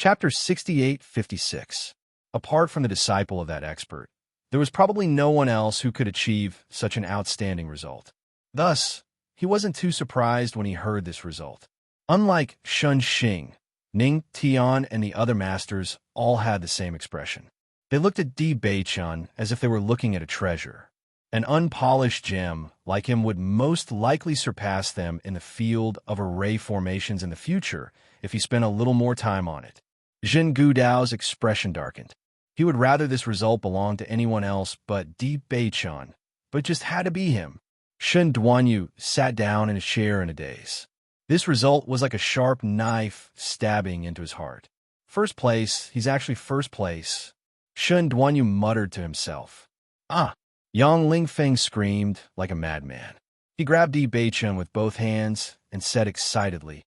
Chapter 68-56. Apart from the disciple of that expert, there was probably no one else who could achieve such an outstanding result. Thus, he wasn't too surprised when he heard this result. Unlike Shun Xing, Ning Tian and the other masters all had the same expression. They looked at Di Beichun as if they were looking at a treasure. An unpolished gem like him would most likely surpass them in the field of array formations in the future if he spent a little more time on it. Zhen Gudao's expression darkened. He would rather this result belong to anyone else but Di Beichun, but it just had to be him. Shen Duanyu sat down in a chair in a daze. This result was like a sharp knife stabbing into his heart. First place, he's actually first place. Shen Duanyu muttered to himself. Ah! Yang Lingfeng screamed like a madman. He grabbed Di Beichun with both hands and said excitedly,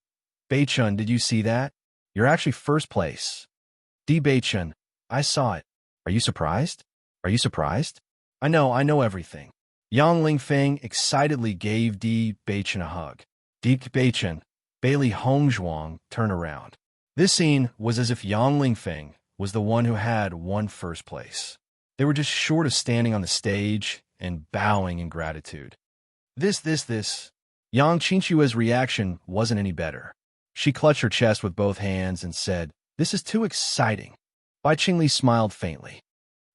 Beichun, did you see that? You're actually first place. Di Beichun, I saw it. Are you surprised? Are you surprised? I know everything. Yang Lingfeng excitedly gave Di Beichun a hug. Di Beichun, Bailey Hongzhuang turned around. This scene was as if Yang Lingfeng was the one who had won first place. They were just short of standing on the stage and bowing in gratitude. This. Yang Qingqua's reaction wasn't any better. She clutched her chest with both hands and said, This is too exciting. Bai Qingli smiled faintly.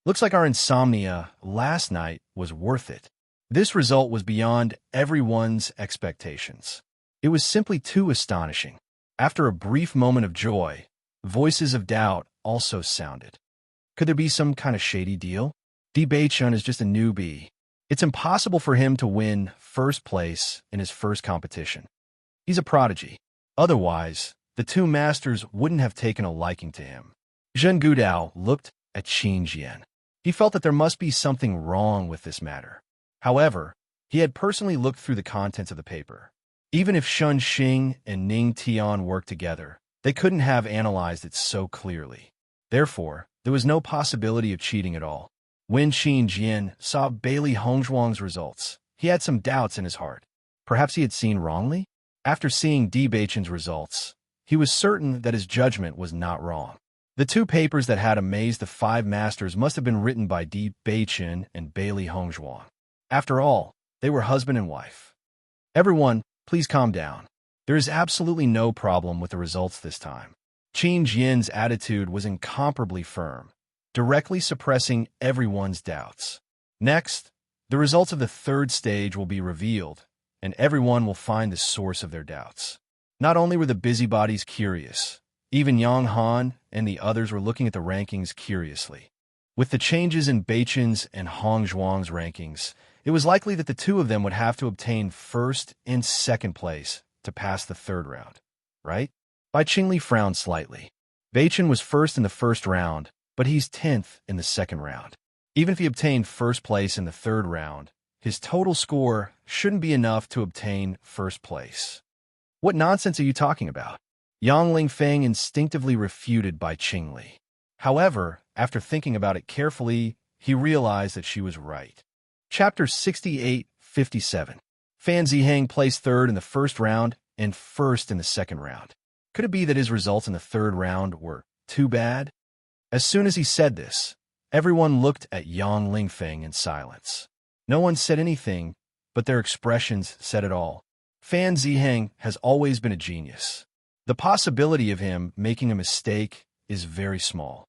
Looks like our insomnia last night was worth it. This result was beyond everyone's expectations. It was simply too astonishing. After a brief moment of joy, voices of doubt also sounded. Could there be some kind of shady deal? Di Beichun is just a newbie. It's impossible for him to win first place in his first competition. He's a prodigy. Otherwise, the two masters wouldn't have taken a liking to him. Zhen Gudao looked at Qin Jian. He felt that there must be something wrong with this matter. However, he had personally looked through the contents of the paper. Even if Shun Xing and Ning Tian worked together, they couldn't have analyzed it so clearly. Therefore, there was no possibility of cheating at all. When Qin Jian saw Bailey Hongzhuang's results, he had some doubts in his heart. Perhaps he had seen wrongly? After seeing Di Beichun's results, he was certain that his judgment was not wrong. The two papers that had amazed the five masters must have been written by Di Beichun and Bailey Hongzhuang. After all, they were husband and wife. Everyone, please calm down. There is absolutely no problem with the results this time. Qin Jian's attitude was incomparably firm, directly suppressing everyone's doubts. Next, the results of the third stage will be revealed, and everyone will find the source of their doubts. Not only were the busybodies curious, even Yang Han and the others were looking at the rankings curiously. With the changes in Beichun's and Hongzhuang's rankings, it was likely that the two of them would have to obtain first and second place to pass the third round, right? Bai Qingli frowned slightly. Beichun was first in the first round, but he's 10th in the second round. Even if he obtained first place in the third round, his total score shouldn't be enough to obtain first place. What nonsense are you talking about? Yang Lingfeng instinctively refuted Bai Qingli. However, after thinking about it carefully, he realized that she was right. Chapter 68-57. Fan Ziheng placed third in the first round and first in the second round. Could it be that his results in the third round were too bad? As soon as he said this, everyone looked at Yang Lingfeng in silence. No one said anything, but their expressions said it all. Fan Ziheng has always been a genius. The possibility of him making a mistake is very small.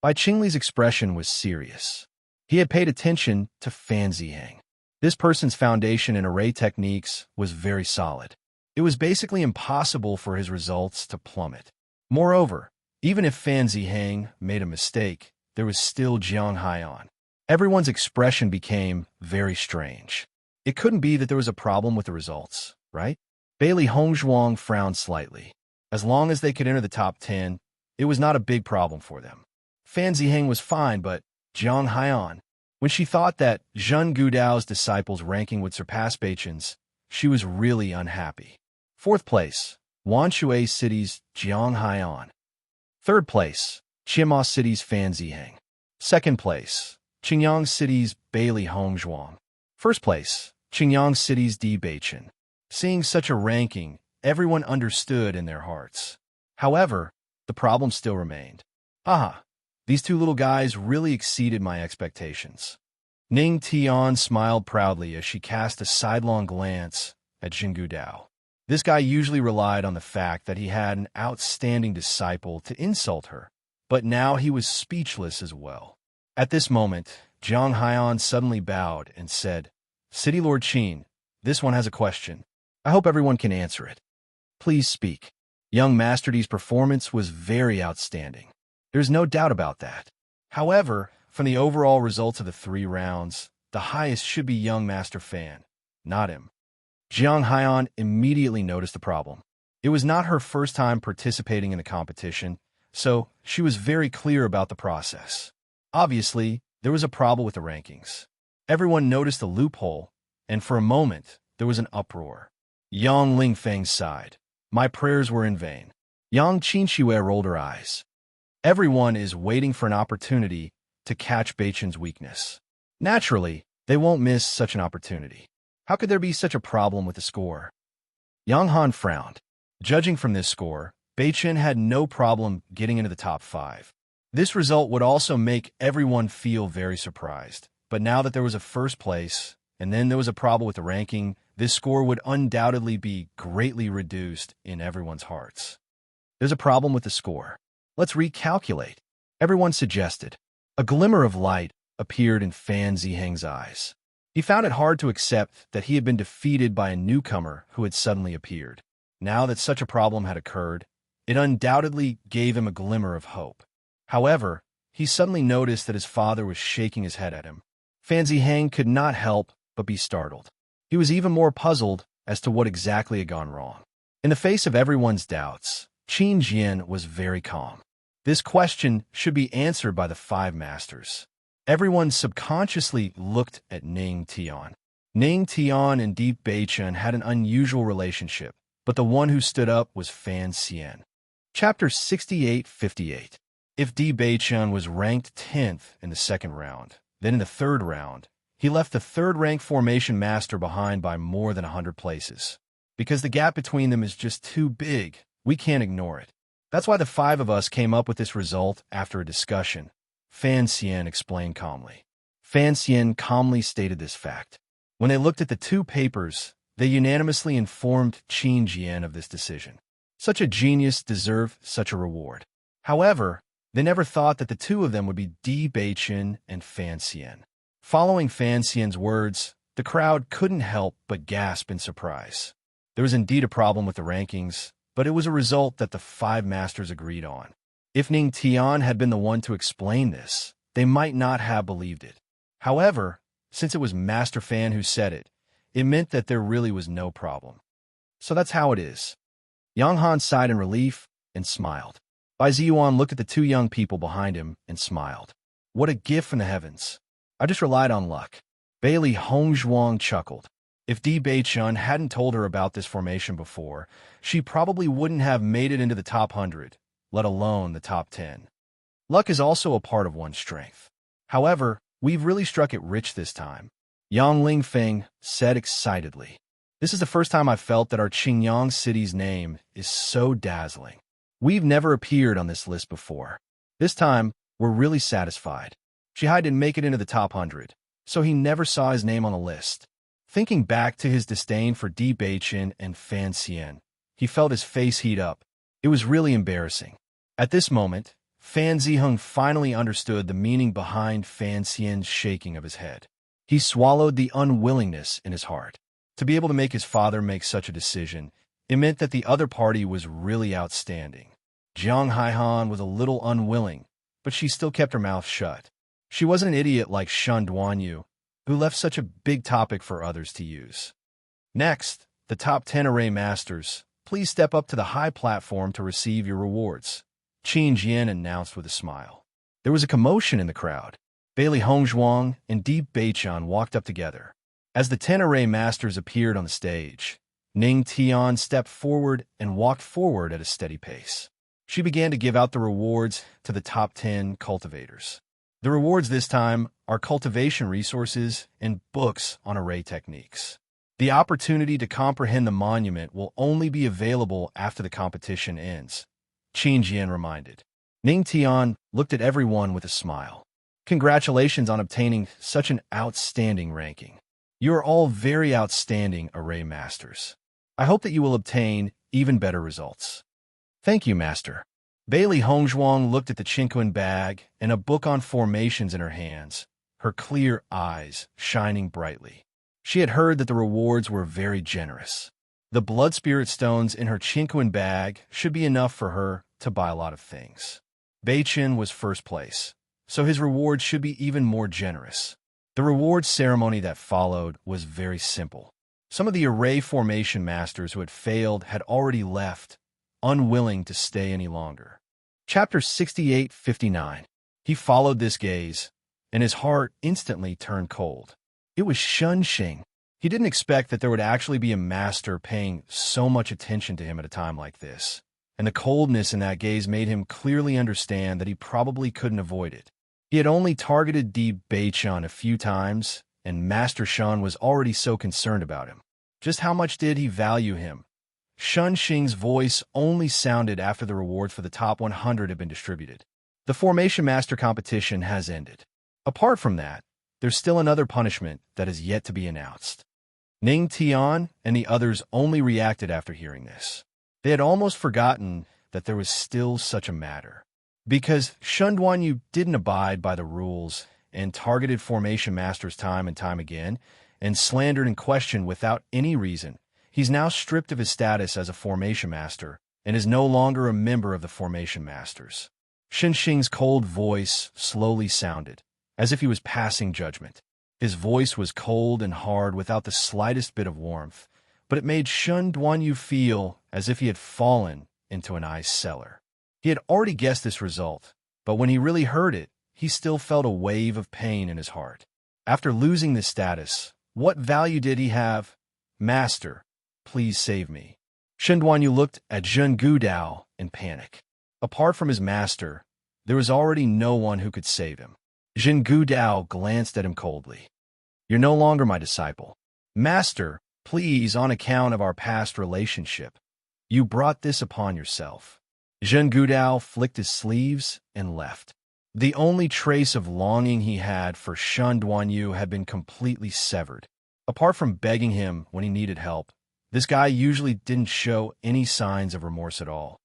Bai Qingli's expression was serious. He had paid attention to Fan Ziheng. This person's foundation in array techniques was very solid. It was basically impossible for his results to plummet. Moreover, even if Fan Ziheng made a mistake, there was still Jiang Haiyan. Everyone's expression became very strange. It couldn't be that there was a problem with the results, right? Bailey Hongzhuang frowned slightly. As long as they could enter the top 10, it was not a big problem for them. Fan Ziheng was fine, but Jiang Haiyan, when she thought that Zhen Gudao's disciples' ranking would surpass Beichun's, she was really unhappy. Fourth place, Wanshui City's Jiang Haiyan. Third place, Qima City's Fan Ziheng. Second place, Qingyang City's Bailey Hongzhuang. First place, Qingyang City's Di Beichun. Seeing such a ranking, everyone understood in their hearts. However, the problem still remained. Haha, these two little guys really exceeded my expectations. Ning Tian smiled proudly as she cast a sidelong glance at Jingu Dao. This guy usually relied on the fact that he had an outstanding disciple to insult her, but now he was speechless as well. At this moment, Jiang Haiyan suddenly bowed and said, "City Lord Qin, this one has a question. I hope everyone can answer it. Please speak." Young Master D's performance was very outstanding. There's no doubt about that. However, from the overall results of the 3 rounds, the highest should be young Master Fan, not him. Jiang Haiyan immediately noticed the problem. It was not her first time participating in the competition, so she was very clear about the process. Obviously, there was a problem with the rankings. Everyone noticed the loophole, and for a moment, there was an uproar. Yang Lingfeng sighed. My prayers were in vain. Yang Qinxue rolled her eyes. Everyone is waiting for an opportunity to catch Beichen's weakness. Naturally, they won't miss such an opportunity. How could there be such a problem with the score? Yang Han frowned. Judging from this score, Beichen had no problem getting into the top 5. This result would also make everyone feel very surprised. But now that there was a first place, and then there was a problem with the ranking, this score would undoubtedly be greatly reduced in everyone's hearts. There's a problem with the score. Let's recalculate. Everyone suggested. A glimmer of light appeared in Fan Ziheng's eyes. He found it hard to accept that he had been defeated by a newcomer who had suddenly appeared. Now that such a problem had occurred, it undoubtedly gave him a glimmer of hope. However, he suddenly noticed that his father was shaking his head at him. Fan Ziheng could not help but be startled. He was even more puzzled as to what exactly had gone wrong. In the face of everyone's doubts, Qin Jian was very calm. This question should be answered by the 5 masters. Everyone subconsciously looked at Ning Tian. Ning Tian and Deep Beichen had an unusual relationship, but the one who stood up was Fan Xian. Chapter 68-58. If Di Beichen was ranked 10th in the 2nd round, then in the 3rd round, he left the 3rd-ranked formation master behind by more than 100 places. Because the gap between them is just too big, we can't ignore it. That's why the 5 of us came up with this result after a discussion, Fan Xian explained calmly. Fan Xian calmly stated this fact. When they looked at the 2 papers, they unanimously informed Qin Jian of this decision. Such a genius deserved such a reward. However, they never thought that the 2 of them would be Di Beichen and Fan Xian. Following Fan Xian's words, the crowd couldn't help but gasp in surprise. There was indeed a problem with the rankings, but it was a result that the 5 masters agreed on. If Ning Tian had been the one to explain this, they might not have believed it. However, since it was Master Fan who said it, it meant that there really was no problem. So that's how it is. Yang Han sighed in relief and smiled. Bai Ziyuan looked at the 2 young people behind him and smiled. What a gift from the heavens. I just relied on luck. Bailey Hongzhuang chuckled. If Di Beichun hadn't told her about this formation before, she probably wouldn't have made it into the top 100, let alone the top 10. Luck is also a part of one's strength. However, we've really struck it rich this time, Yang Lingfeng said excitedly. This is the first time I've felt that our Qingyang city's name is so dazzling. We've never appeared on this list before. This time, we're really satisfied. Shihai didn't make it into the top 100, so he never saw his name on the list. Thinking back to his disdain for Di Beichen and Fan Xian, he felt his face heat up. It was really embarrassing. At this moment, Fan Ziheng finally understood the meaning behind Fan Xian's shaking of his head. He swallowed the unwillingness in his heart. To be able to make his father make such a decision, it meant that the other party was really outstanding. Jiang Haihan was a little unwilling, but she still kept her mouth shut. She wasn't an idiot like Shun Duanyu, who left such a big topic for others to use. Next, the top 10 array masters, please step up to the high platform to receive your rewards, Qin Jian announced with a smile. There was a commotion in the crowd. Bailey Hongzhuang and Deep Beichan walked up together. As the 10 array masters appeared on the stage, Ning Tian stepped forward and walked forward at a steady pace. She began to give out the rewards to the top 10 cultivators. The rewards this time are cultivation resources and books on array techniques. The opportunity to comprehend the monument will only be available after the competition ends, Qin Jian reminded. Ning Tian looked at everyone with a smile. Congratulations on obtaining such an outstanding ranking. You are all very outstanding array masters. I hope that you will obtain even better results. Thank you, Master. Bailey Hongzhuang looked at the Chinquin bag and a book on formations in her hands, her clear eyes shining brightly. She had heard that the rewards were very generous. The blood spirit stones in her Chinquin bag should be enough for her to buy a lot of things. Beichen was first place, so his reward should be even more generous. The reward ceremony that followed was very simple. Some of the array formation masters who had failed had already left, unwilling to stay any longer. Chapter 68-59. He followed this gaze, and his heart instantly turned cold. It was Shun Xing. He didn't expect that there would actually be a master paying so much attention to him at a time like this, and the coldness in that gaze made him clearly understand that he probably couldn't avoid it. He had only targeted Di Beichun a few times, and Master Shun was already so concerned about him. Just how much did he value him? Shun Xing's voice only sounded after the rewards for the top 100 had been distributed. The Formation Master competition has ended. Apart from that, there's still another punishment that is yet to be announced. Ning Tian and the others only reacted after hearing this. They had almost forgotten that there was still such a matter. Because Shun Duanyu didn't abide by the rules and targeted Formation Masters time and time again, and slandered and questioned without any reason, he's now stripped of his status as a Formation Master and is no longer a member of the Formation Masters. Shen Xing's cold voice slowly sounded, as if he was passing judgment. His voice was cold and hard without the slightest bit of warmth, but it made Shun Duanyu feel as if he had fallen into an ice cellar. He had already guessed this result, but when he really heard it, he still felt a wave of pain in his heart. After losing this status, what value did he have? Master, please save me. Shen Duanyu looked at Zhen Gudao in panic. Apart from his master, there was already no one who could save him. Zhen Gudao glanced at him coldly. You're no longer my disciple. Master, please, on account of our past relationship, you brought this upon yourself. Zhen Gudao flicked his sleeves and left. The only trace of longing he had for Shun Duanyu had been completely severed. Apart from begging him when he needed help, this guy usually didn't show any signs of remorse at all.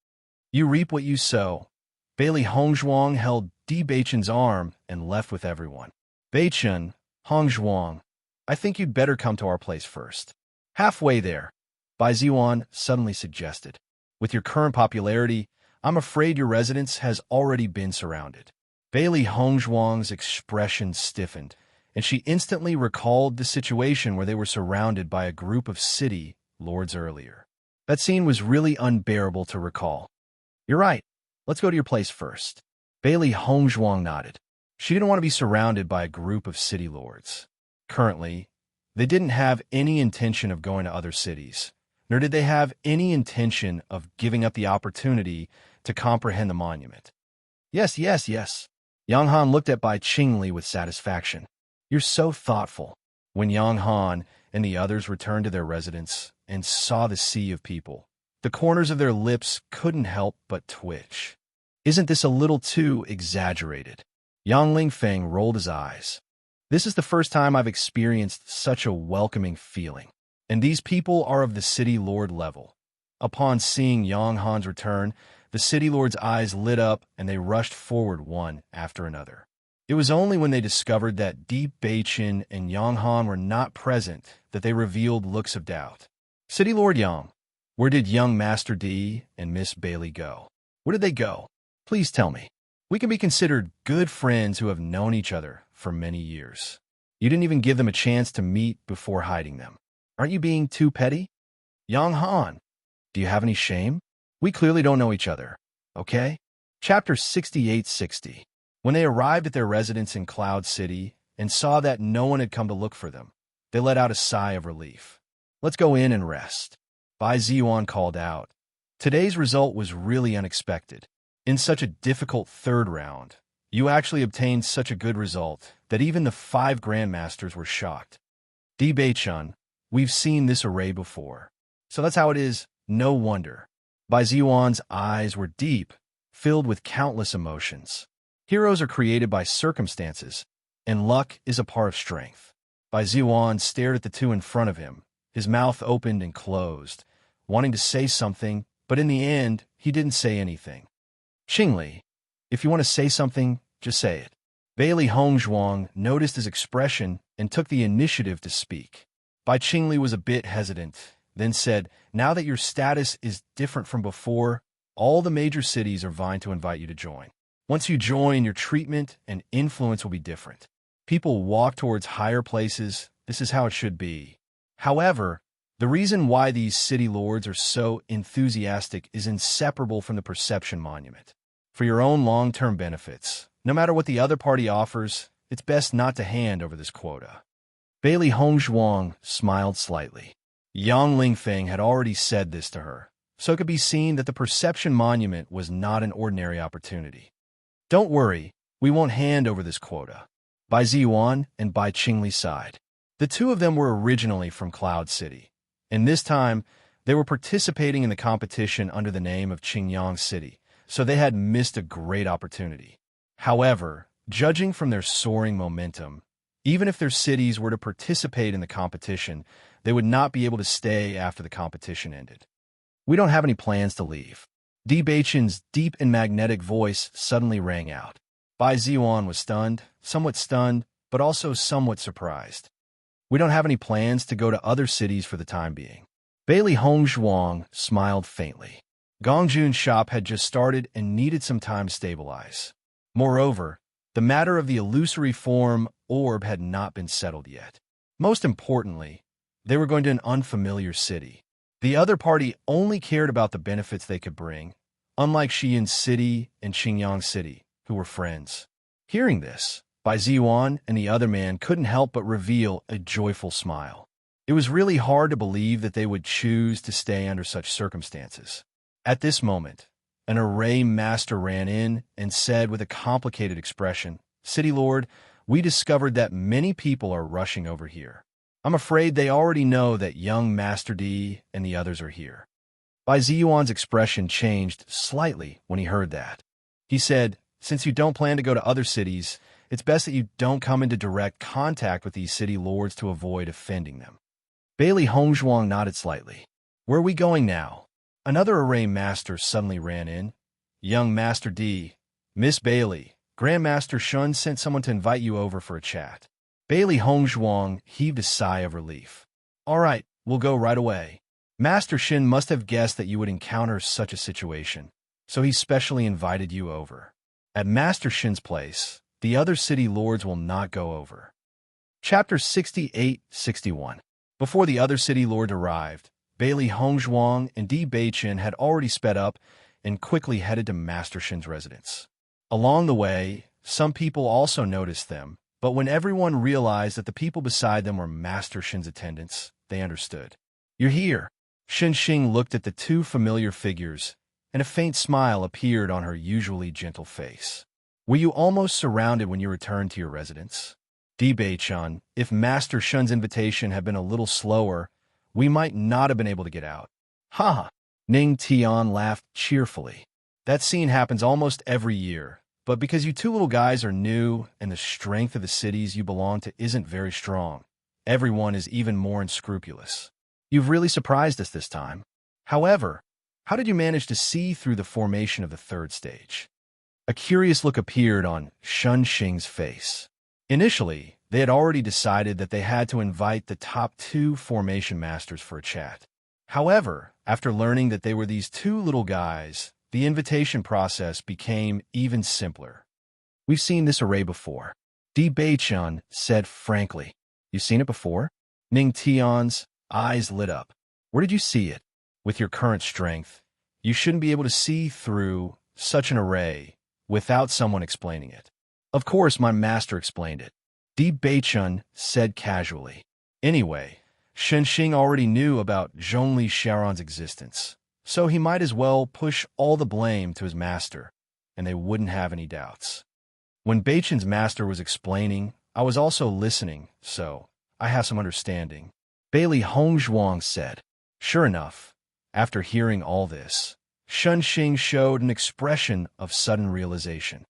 You reap what you sow. Bailey Hongzhuang held Di Beichun's arm and left with everyone. Beichun, Hongzhuang, I think you'd better come to our place first. Halfway there, Bai Ziwan suddenly suggested. With your current popularity, I'm afraid your residence has already been surrounded. Bailey Hongzhuang's expression stiffened, and she instantly recalled the situation where they were surrounded by a group of city lords earlier. That scene was really unbearable to recall. You're right. Let's go to your place first. Bailey Hongzhuang nodded. She didn't want to be surrounded by a group of city lords. Currently, they didn't have any intention of going to other cities, nor did they have any intention of giving up the opportunity to comprehend the monument. Yes. Yang Han looked at Bai Qingli with satisfaction. You're so thoughtful. When Yang Han and the others returned to their residence and saw the sea of people, the corners of their lips couldn't help but twitch. Isn't this a little too exaggerated? Yang Lingfeng rolled his eyes. This is the first time I've experienced such a welcoming feeling, and these people are of the city lord level. Upon seeing Yang Han's return, the city lord's eyes lit up and they rushed forward one after another. It was only when they discovered that Di Beichun and Yang Han were not present that they revealed looks of doubt. City Lord Yang, where did young Master Di and Miss Bailey go? Where did they go? Please tell me. We can be considered good friends who have known each other for many years. You didn't even give them a chance to meet before hiding them. Aren't you being too petty? Yang Han, do you have any shame? We clearly don't know each other, okay? Chapter 68-60. When they arrived at their residence in Cloud City and saw that no one had come to look for them, they let out a sigh of relief. Let's go in and rest. Bai Ziyuan called out. Today's result was really unexpected. In such a difficult third round, you actually obtained such a good result that even the 5 Grandmasters were shocked. Di Beichun, we've seen this array before. So that's how it is, no wonder. Bai Ziyuan's eyes were deep filled with countless emotions. Heroes are created by circumstances, and luck is a part of strength. Bai Ziwan stared at the two in front of him, his mouth opened and closed, wanting to say something, but in the end, he didn't say anything. Qingli, if you want to say something, just say it. Bailey Hongzhuang noticed his expression and took the initiative to speak. Bai Qingli was a bit hesitant, then said, now that your status is different from before, all the major cities are vying to invite you to join. Once you join, your treatment and influence will be different. People walk towards higher places. This is how it should be. However, the reason why these city lords are so enthusiastic is inseparable from the perception monument. For your own long-term benefits, no matter what the other party offers, it's best not to hand over this quota. Bailey Hongzhuang smiled slightly. Yang Lingfeng had already said this to her, so it could be seen that the perception monument was not an ordinary opportunity. Don't worry, we won't hand over this quota. Bai Ziyuan and Bai Qingli sighed. The two of them were originally from Cloud City, and this time they were participating in the competition under the name of Qingyang City, so they had missed a great opportunity. However, judging from their soaring momentum, even if their cities were to participate in the competition, they would not be able to stay after the competition ended. We don't have any plans to leave. Di Beichen's deep and magnetic voice suddenly rang out. Bai Ziyuan was stunned, but also somewhat surprised. We don't have any plans to go to other cities for the time being. Bailey Hongzhuang smiled faintly. Gongjun's shop had just started and needed some time to stabilize. Moreover, the matter of the illusory form orb had not been settled yet. Most importantly, they were going to an unfamiliar city. The other party only cared about the benefits they could bring, unlike Xi'an City and Xingyang City, who were friends. Hearing this, Bai Ziyuan and the other man couldn't help but reveal a joyful smile. It was really hard to believe that they would choose to stay under such circumstances. At this moment, an array master ran in and said with a complicated expression, City Lord, we discovered that many people are rushing over here. I'm afraid they already know that young Master D and the others are here. Bai Ziyuan's expression changed slightly when he heard that. He said, since you don't plan to go to other cities, it's best that you don't come into direct contact with these city lords to avoid offending them. Bailey Hongzhuang nodded slightly. Where are we going now? Another array master suddenly ran in. Young Master D, Miss Bailey, Grandmaster Shun sent someone to invite you over for a chat. Bailey Hongzhuang heaved a sigh of relief. All right, we'll go right away. Master Shin must have guessed that you would encounter such a situation, so he specially invited you over. At Master Shin's place, the other city lords will not go over. Chapter 68-61. Before the other city lords arrived, Bailey Hongzhuang and Di Beichen had already sped up and quickly headed to Master Shin's residence. Along the way, some people also noticed them, but when everyone realized that the people beside them were Master Shin's attendants, they understood. You're here. Shin Xing looked at the two familiar figures, and a faint smile appeared on her usually gentle face. Were you almost surrounded when you returned to your residence? Di Beichen, if Master Shun's invitation had been a little slower, we might not have been able to get out. Ha ha! Ning Tian laughed cheerfully. That scene happens almost every year, but because you two little guys are new and the strength of the cities you belong to isn't very strong, everyone is even more unscrupulous. You've really surprised us this time. However, how did you manage to see through the formation of the third stage? A curious look appeared on Shun Xing's face. Initially, they had already decided that they had to invite the top two formation masters for a chat. However, after learning that they were these two little guys, the invitation process became even simpler. We've seen this array before. Di Beichen said frankly. You've seen it before? Ning Tian's eyes lit up. Where did you see it? With your current strength, you shouldn't be able to see through such an array without someone explaining it. Of course, my master explained it. Di Beichen said casually. Anyway, Shen Xing already knew about Zhongli Sharon's existence, so he might as well push all the blame to his master, and they wouldn't have any doubts. When Beichen's master was explaining, I was also listening, so I have some understanding. Bailey Hongzhuang said. Sure enough, after hearing all this, Shunxing showed an expression of sudden realization.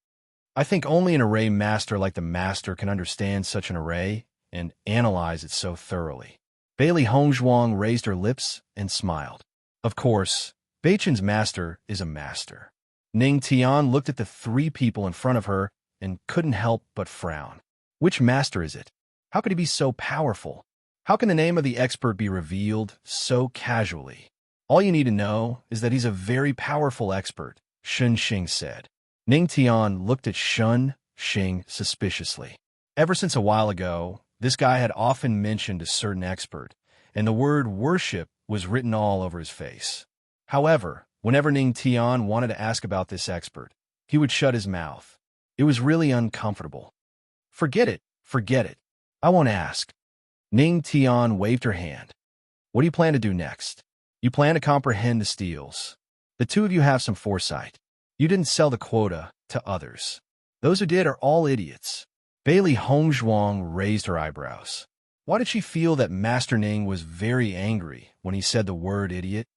I think only an array master like the master can understand such an array and analyze it so thoroughly. Bailey Hongzhuang raised her lips and smiled. Of course, Beichen's master is a master. Ning Tian looked at the three people in front of her and couldn't help but frown. Which master is it? How could he be so powerful? How can the name of the expert be revealed so casually? All you need to know is that he's a very powerful expert, Shun Xing said. Ning Tian looked at Shun Xing suspiciously. Ever since a while ago, this guy had often mentioned a certain expert, and the word worship was written all over his face. However, whenever Ning Tian wanted to ask about this expert, he would shut his mouth. It was really uncomfortable. Forget it. I won't ask. Ning Tian waved her hand. What do you plan to do next? You plan to comprehend the steals. The two of you have some foresight. You didn't sell the quota to others. Those who did are all idiots. Bailey Hongzhuang raised her eyebrows. Why did she feel that Master Ning was very angry when he said the word idiot?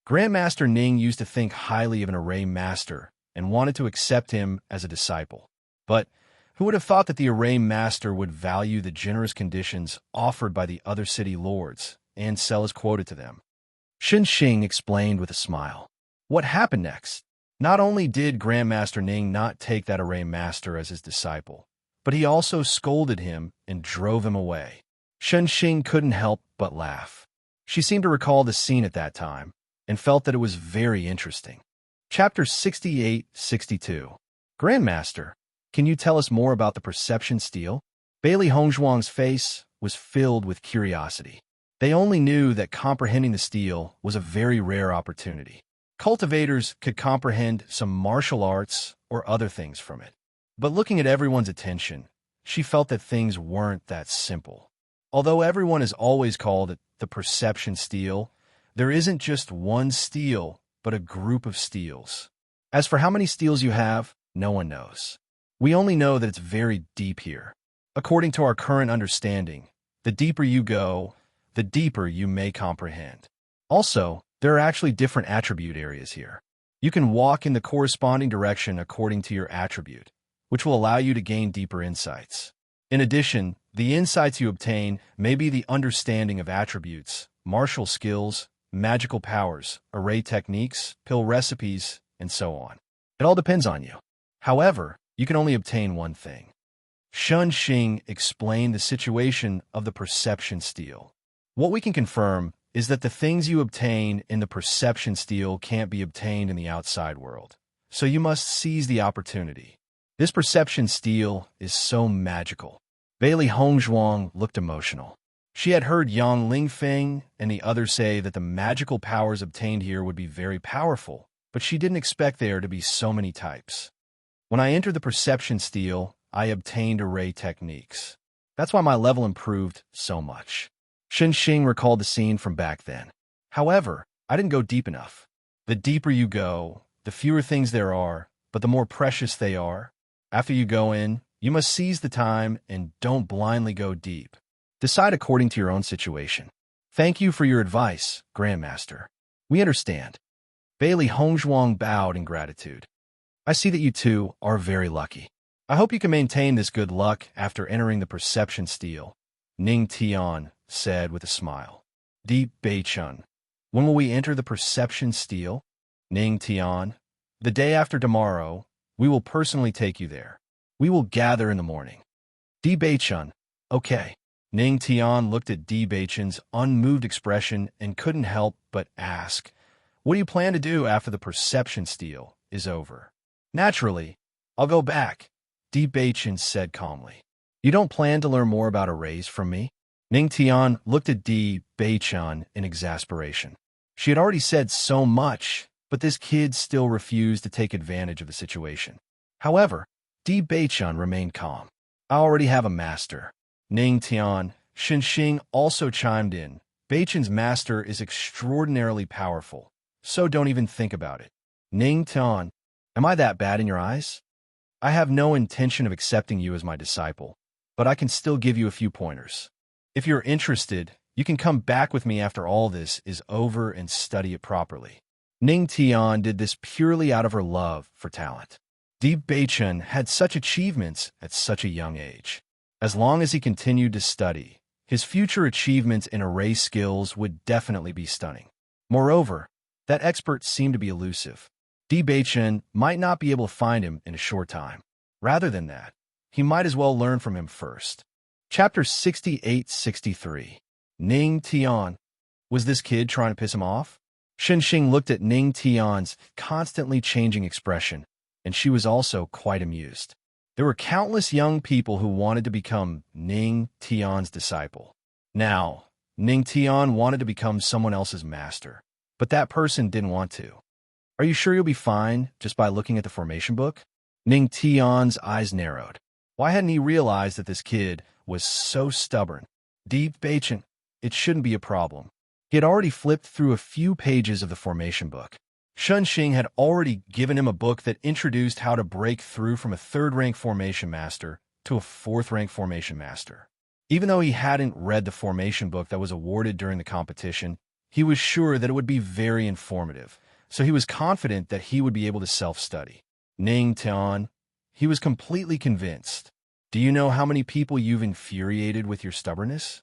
Grandmaster Ning used to think highly of an array master and wanted to accept him as a disciple. But who would have thought that the array master would value the generous conditions offered by the other city lords and sell his quota to them? Shen Xing explained with a smile. What happened next? Not only did Grandmaster Ning not take that array master as his disciple, but he also scolded him and drove him away. Shen Xing couldn't help but laugh. She seemed to recall the scene at that time and felt that it was very interesting. Chapter 68-62. Grandmaster, can you tell us more about the perception steal? Bailey Hongzhuang's face was filled with curiosity. They only knew that comprehending the steal was a very rare opportunity. Cultivators could comprehend some martial arts or other things from it. But looking at everyone's attention, she felt that things weren't that simple. Although everyone has always called it the perception steal, there isn't just one steal, but a group of steals. As for how many steals you have, no one knows. We only know that it's very deep here. According to our current understanding, the deeper you go, the deeper you may comprehend. Also, there are actually different attribute areas here. You can walk in the corresponding direction according to your attribute, which will allow you to gain deeper insights. In addition, the insights you obtain may be the understanding of attributes, martial skills, magical powers, array techniques, pill recipes, and so on. It all depends on you. However, you can only obtain one thing. Shun Xing explained the situation of the perception steal. What we can confirm is that the things you obtain in the perception steal can't be obtained in the outside world, so you must seize the opportunity. This perception steal is so magical. Bailey Hongzhuang looked emotional. She had heard Yang Lingfeng and the others say that the magical powers obtained here would be very powerful, but she didn't expect there to be so many types. When I entered the perception steal, I obtained array techniques. That's why my level improved so much. Shen Xing recalled the scene from back then. However, I didn't go deep enough. The deeper you go, the fewer things there are, but the more precious they are. After you go in, you must seize the time and don't blindly go deep. Decide according to your own situation. Thank you for your advice, Grandmaster. We understand. Bailey Hongzhuang bowed in gratitude. I see that you two are very lucky. I hope you can maintain this good luck after entering the perception steal, Ning Tian said with a smile. Deep Beichun. When will we enter the perception steal? Ning Tian. The day after tomorrow, we will personally take you there. We will gather in the morning. Di Beichun. Okay. Ning Tian looked at Di Beichun's unmoved expression and couldn't help but ask, what do you plan to do after the perception steal is over? Naturally, I'll go back, Di Beichun said calmly. You don't plan to learn more about arrays from me? Ning Tian looked at Di Beichun in exasperation. She had already said so much, but this kid still refused to take advantage of the situation. However, Di Beichun remained calm. I already have a master. Ning Tian, Shen Xing also chimed in. Beichun's master is extraordinarily powerful, so don't even think about it. Ning Tian, am I that bad in your eyes? I have no intention of accepting you as my disciple, but I can still give you a few pointers. If you're interested, you can come back with me after all this is over and study it properly. Ning Tian did this purely out of her love for talent. Di Beichen had such achievements at such a young age. As long as he continued to study, his future achievements in array skills would definitely be stunning. Moreover, that expert seemed to be elusive. Di Beichen might not be able to find him in a short time. Rather than that, he might as well learn from him first. Chapter 68-63. Ning Tian. Was this kid trying to piss him off? Xing looked at Ning Tian's constantly changing expression, and she was also quite amused. There were countless young people who wanted to become Ning Tian's disciple. Now, Ning Tian wanted to become someone else's master, but that person didn't want to. Are you sure you'll be fine just by looking at the formation book? Ning Tian's eyes narrowed. Why hadn't he realized that this kid was so stubborn? Di Beichen, it shouldn't be a problem. He had already flipped through a few pages of the formation book. Xing had already given him a book that introduced how to break through from a third-rank formation master to a fourth-rank formation master. Even though he hadn't read the formation book that was awarded during the competition, he was sure that it would be very informative, so he was confident that he would be able to self-study. Ning Tian, he was completely convinced. Do you know how many people you've infuriated with your stubbornness?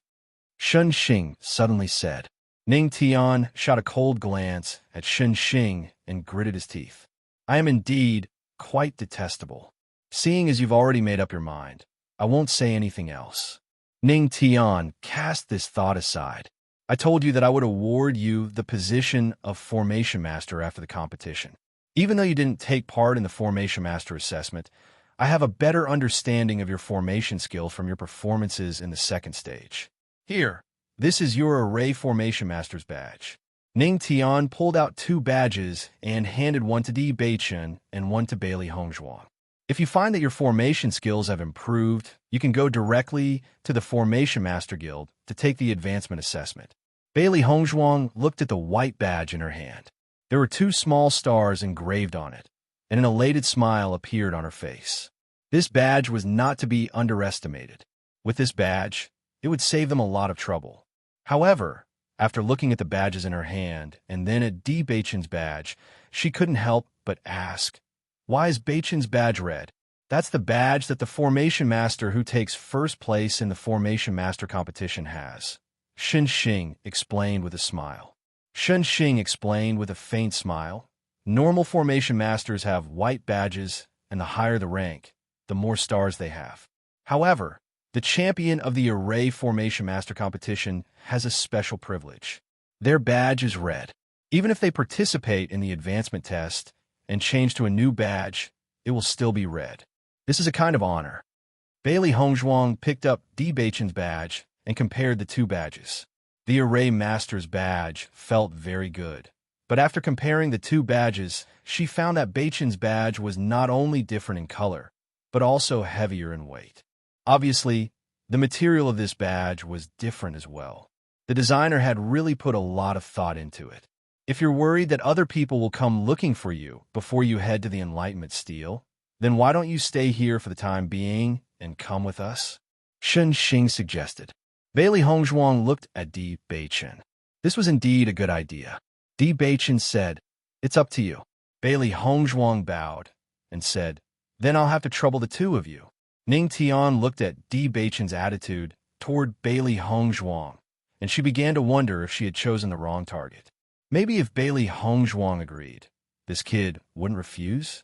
Xing suddenly said. Ning Tian shot a cold glance at Xing and gritted his teeth. I am indeed quite detestable. Seeing as you've already made up your mind, I won't say anything else. Ning Tian cast this thought aside. I told you that I would award you the position of Formation Master after the competition. Even though you didn't take part in the Formation Master assessment, I have a better understanding of your formation skill from your performances in the second stage. Here, this is your Array Formation Master's badge. Ning Tian pulled out 2 badges and handed one to Di Beichen and one to Bailey Hongzhuang. If you find that your formation skills have improved, you can go directly to the Formation Master Guild to take the advancement assessment. Bailey Hongzhuang looked at the white badge in her hand. There were 2 small stars engraved on it, and an elated smile appeared on her face. This badge was not to be underestimated. With this badge, it would save them a lot of trouble. However, after looking at the badges in her hand and then at Di Beichen's badge, she couldn't help but ask, why is Beichen's badge red? That's the badge that the Formation Master who takes first place in the Formation Master competition has. Xing explained with a smile. Xing explained with a faint smile. Normal Formation Masters have white badges, and the higher the rank, the more stars they have. However, the champion of the Array Formation Master competition has a special privilege. Their badge is red. Even if they participate in the advancement test and change to a new badge, it will still be red. This is a kind of honor. Bailey Hongzhuang picked up Di Beichen's badge and compared the 2 badges. The Array Master's badge felt very good. But after comparing the 2 badges, she found that Beichen's badge was not only different in color, but also heavier in weight. Obviously, the material of this badge was different as well. The designer had really put a lot of thought into it. If you're worried that other people will come looking for you before you head to the Enlightenment Stele, then why don't you stay here for the time being and come with us? Xing suggested. Bailey Hongzhuang looked at Di Beichen. This was indeed a good idea. Di Beichen said, it's up to you. Bailey Hongzhuang bowed and said, then I'll have to trouble the 2 of you. Ning Tian looked at Di Beichen's attitude toward Bailey Hongzhuang, and she began to wonder if she had chosen the wrong target. Maybe if Bailey Hongzhuang agreed, this kid wouldn't refuse?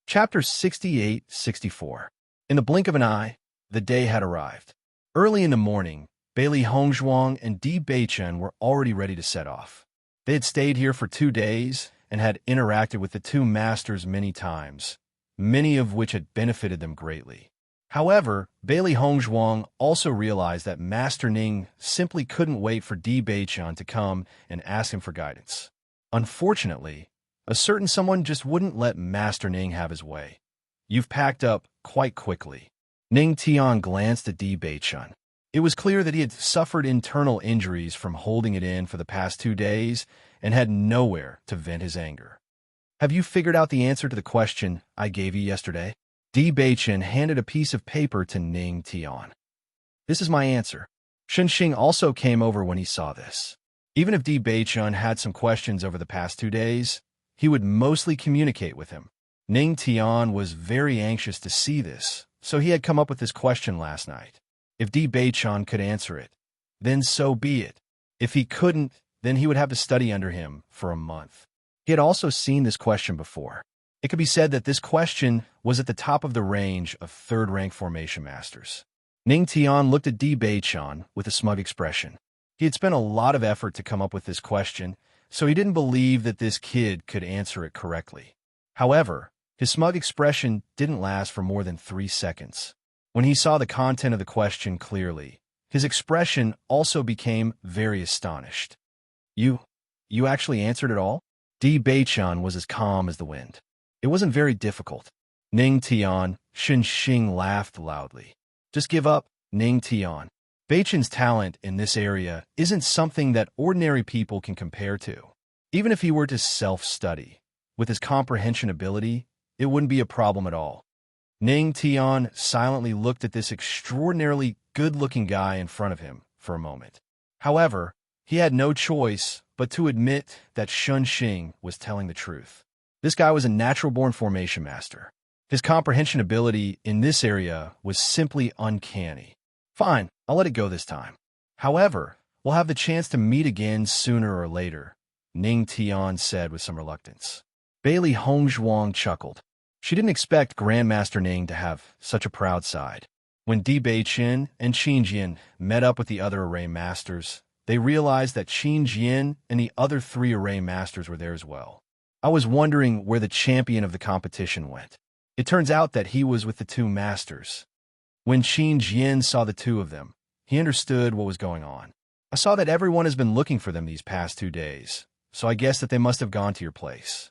Chapter 68-64. In the blink of an eye, the day had arrived. Early in the morning, Bailey Hongzhuang and Di Beichen were already ready to set off. They had stayed here for 2 days and had interacted with the 2 masters many times, many of which had benefited them greatly. However, Bailey Hongzhuang also realized that Master Ning simply couldn't wait for Di Beichen to come and ask him for guidance. Unfortunately, a certain someone just wouldn't let Master Ning have his way. You've packed up quite quickly. Ning Tian glanced at Di Beichen. It was clear that he had suffered internal injuries from holding it in for the past 2 days and had nowhere to vent his anger. Have you figured out the answer to the question I gave you yesterday? Di Beichen handed a piece of paper to Ning Tian. This is my answer. Xing also came over when he saw this. Even if Di Beichen had some questions over the past 2 days, he would mostly communicate with him. Ning Tian was very anxious to see this, so he had come up with this question last night. If Di Beichan could answer it, then so be it. If he couldn't, then he would have to study under him for a month. He had also seen this question before. It could be said that this question was at the top of the range of third-rank formation masters. Ning Tian looked at Di Beichan with a smug expression. He had spent a lot of effort to come up with this question, so he didn't believe that this kid could answer it correctly. However, his smug expression didn't last for more than 3 seconds. When he saw the content of the question clearly, his expression also became very astonished. You actually answered it all? Di Beichan was as calm as the wind. It wasn't very difficult. Ning Tian, Xing laughed loudly. Just give up, Ning Tian. Beichan's talent in this area isn't something that ordinary people can compare to. Even if he were to self-study, with his comprehension ability, it wouldn't be a problem at all. Ning Tian silently looked at this extraordinarily good-looking guy in front of him for a moment. However, he had no choice but to admit that Xing was telling the truth. This guy was a natural-born formation master. His comprehension ability in this area was simply uncanny. Fine, I'll let it go this time. However, we'll have the chance to meet again sooner or later, Ning Tian said with some reluctance. Bailey Hongzhuang chuckled. She didn't expect Grandmaster Ning to have such a proud side. When Di Beichan and Qin Jian met up with the other array masters, they realized that Qin Jian and the other 3 array masters were there as well. I was wondering where the champion of the competition went. It turns out that he was with the 2 masters. When Qin Jian saw the 2 of them, he understood what was going on. I saw that everyone has been looking for them these past 2 days, so I guess that they must have gone to your place.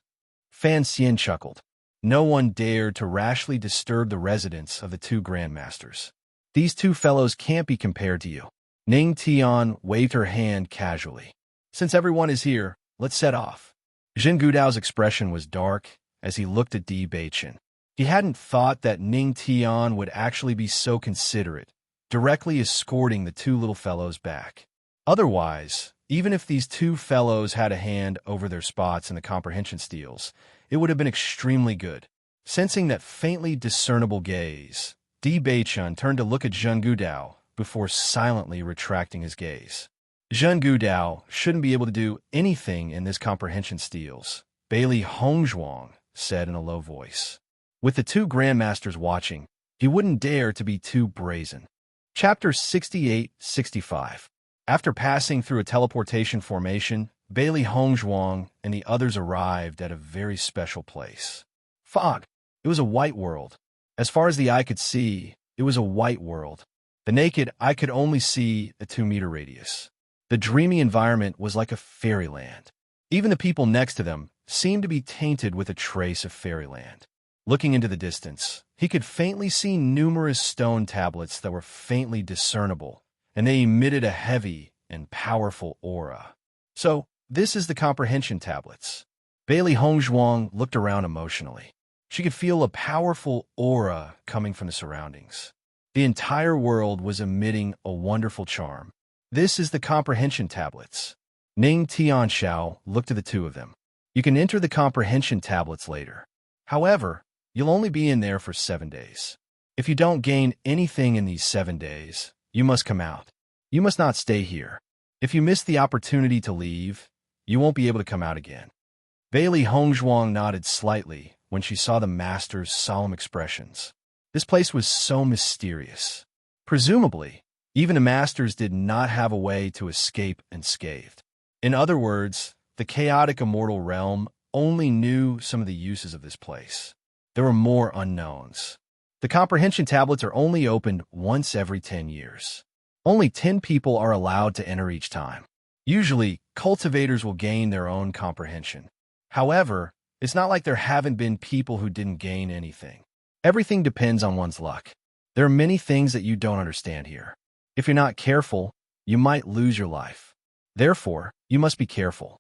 Fan Xian chuckled. No one dared to rashly disturb the residence of the 2 grandmasters. These 2 fellows can't be compared to you. Ning Tian waved her hand casually. Since everyone is here, let's set off. Zhen Gudao's expression was dark as he looked at Di Beichan. He hadn't thought that Ning Tian would actually be so considerate, directly escorting the 2 little fellows back. Otherwise, even if these 2 fellows had a hand over their spots in the comprehension steals, it would have been extremely good. Sensing that faintly discernible gaze, Di Beichan turned to look at Zhen Gudao before silently retracting his gaze. Zhen Gudao shouldn't be able to do anything in this comprehension steals, Bailey Hongzhuang said in a low voice. With the 2 grandmasters watching, he wouldn't dare to be too brazen. Chapter 68-65. After passing through a teleportation formation, Bailey Hongzhuang and the others arrived at a very special place. Fog. It was a white world. As far as the eye could see, it was a white world. The naked eye could only see a 2-meter radius. The dreamy environment was like a fairyland. Even the people next to them seemed to be tainted with a trace of fairyland. Looking into the distance, he could faintly see numerous stone tablets that were faintly discernible, and they emitted a heavy and powerful aura. So, this is the comprehension tablets. Bailey Hongzhuang looked around emotionally. She could feel a powerful aura coming from the surroundings. The entire world was emitting a wonderful charm. This is the comprehension tablets. Ning Tianxiao looked at the 2 of them. You can enter the comprehension tablets later. However, you'll only be in there for 7 days. If you don't gain anything in these 7 days, you must come out. You must not stay here. If you miss the opportunity to leave, you won't be able to come out again. Bailey Hongzhuang nodded slightly when she saw the master's solemn expressions. This place was so mysterious. Presumably, even the masters did not have a way to escape unscathed. In other words, the chaotic immortal realm only knew some of the uses of this place. There were more unknowns. The comprehension tablets are only opened once every 10 years. Only 10 people are allowed to enter each time. Usually, cultivators will gain their own comprehension. However, it's not like there haven't been people who didn't gain anything. Everything depends on one's luck. There are many things that you don't understand here. If you're not careful, you might lose your life. Therefore, you must be careful.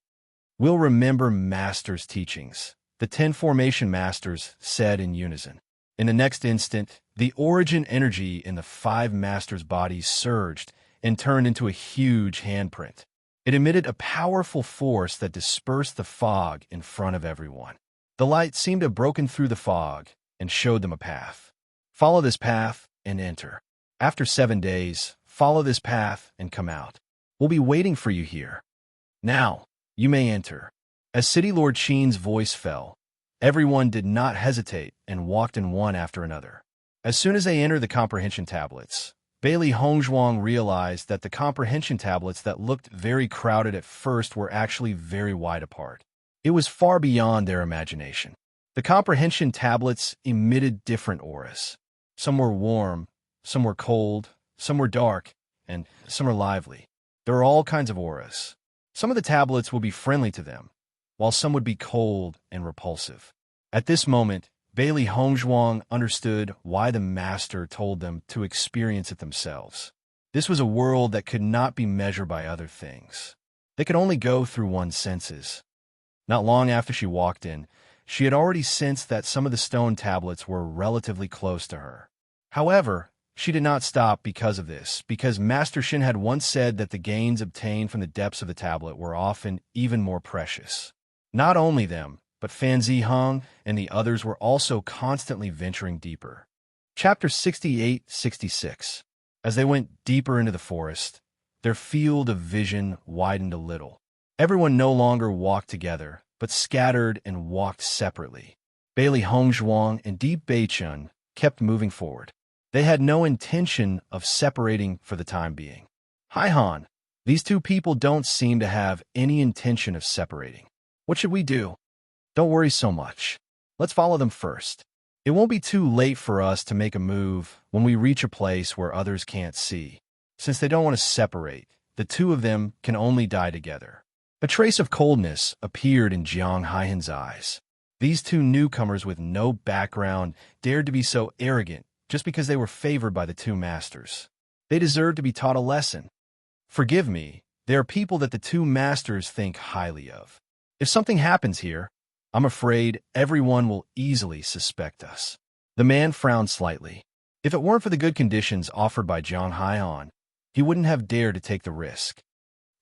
We'll remember Master's teachings, the 10 formation masters said in unison. In the next instant, the origin energy in the 5 masters' bodies surged and turned into a huge handprint. It emitted a powerful force that dispersed the fog in front of everyone. The light seemed to have broken through the fog and showed them a path. Follow this path and enter. After 7 days, follow this path and come out. We'll be waiting for you here. Now, you may enter. As City Lord Sheen's voice fell, everyone did not hesitate and walked in one after another. As soon as they entered the comprehension tablets, Bailey Hongzhuang realized that the comprehension tablets that looked very crowded at first were actually very wide apart. It was far beyond their imagination. The comprehension tablets emitted different auras. Some were warm, some were cold, some were dark, and some were lively. There are all kinds of auras. Some of the tablets will be friendly to them, while some would be cold and repulsive. At this moment, Bailey Hongzhuang understood why the master told them to experience it themselves. This was a world that could not be measured by other things. They could only go through one's senses. Not long after she walked in, she had already sensed that some of the stone tablets were relatively close to her. However, she did not stop because of this, because Master Shin had once said that the gains obtained from the depths of the tablet were often even more precious. Not only them, but Fan Zihong and the others were also constantly venturing deeper. Chapter 68-66. As they went deeper into the forest, their field of vision widened a little. Everyone no longer walked together, but scattered and walked separately. Bailey Hongzhuang and Deep Beichun kept moving forward. They had no intention of separating for the time being. Hi Han, these two people don't seem to have any intention of separating. What should we do? Don't worry so much. Let's follow them first. It won't be too late for us to make a move when we reach a place where others can't see. Since they don't want to separate, the two of them can only die together. A trace of coldness appeared in Jiang Haihan's eyes. These two newcomers with no background dared to be so arrogant just because they were favored by the two masters. They deserved to be taught a lesson. Forgive me, they are people that the two masters think highly of. If something happens here, I'm afraid everyone will easily suspect us. The man frowned slightly. If it weren't for the good conditions offered by Jiang Haihan, he wouldn't have dared to take the risk.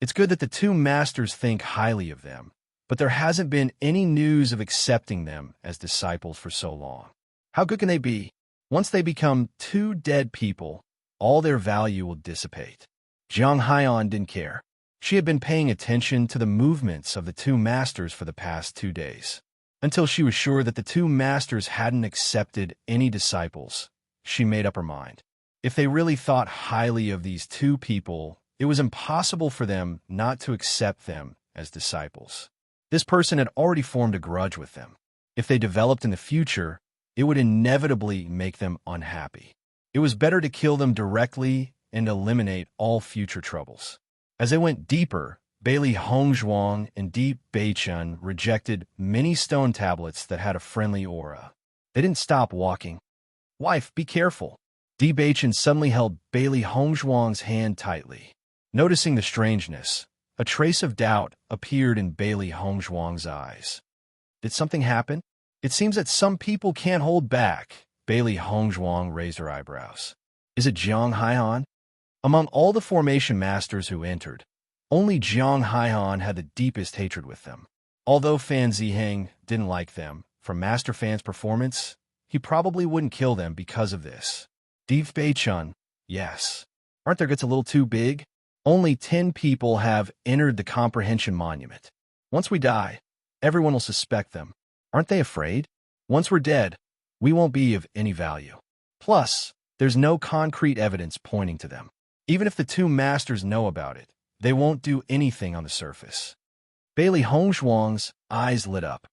It's good that the two masters think highly of them, but there hasn't been any news of accepting them as disciples for so long. How good can they be? Once they become two dead people, all their value will dissipate. Jiang Haihan didn't care. She had been paying attention to the movements of the two masters for the past 2 days. Until she was sure that the two masters hadn't accepted any disciples, she made up her mind. If they really thought highly of these two people, it was impossible for them not to accept them as disciples. This person had already formed a grudge with them. If they developed in the future, it would inevitably make them unhappy. It was better to kill them directly and eliminate all future troubles. As they went deeper, Bailey Hongzhuang and Deep Beichun rejected many stone tablets that had a friendly aura. They didn't stop walking. Wife, be careful. Deep Beichun suddenly held Bailey Hongzhuang's hand tightly. Noticing the strangeness, a trace of doubt appeared in Bailey Hongzhuang's eyes. Did something happen? It seems that some people can't hold back. Bailey Hongzhuang raised her eyebrows. Is it Jiang Haihan? Among all the formation masters who entered, only Jiang Haihan had the deepest hatred with them. Although Fan Ziheng didn't like them, from Master Fan's performance, he probably wouldn't kill them because of this. Deep Beichun, yes. Aren't their guts a little too big? Only 10 people have entered the comprehension monument. Once we die, everyone will suspect them. Aren't they afraid? Once we're dead, we won't be of any value. Plus, there's no concrete evidence pointing to them. Even if the two masters know about it, they won't do anything on the surface. Bailey Hongzhuang's eyes lit up.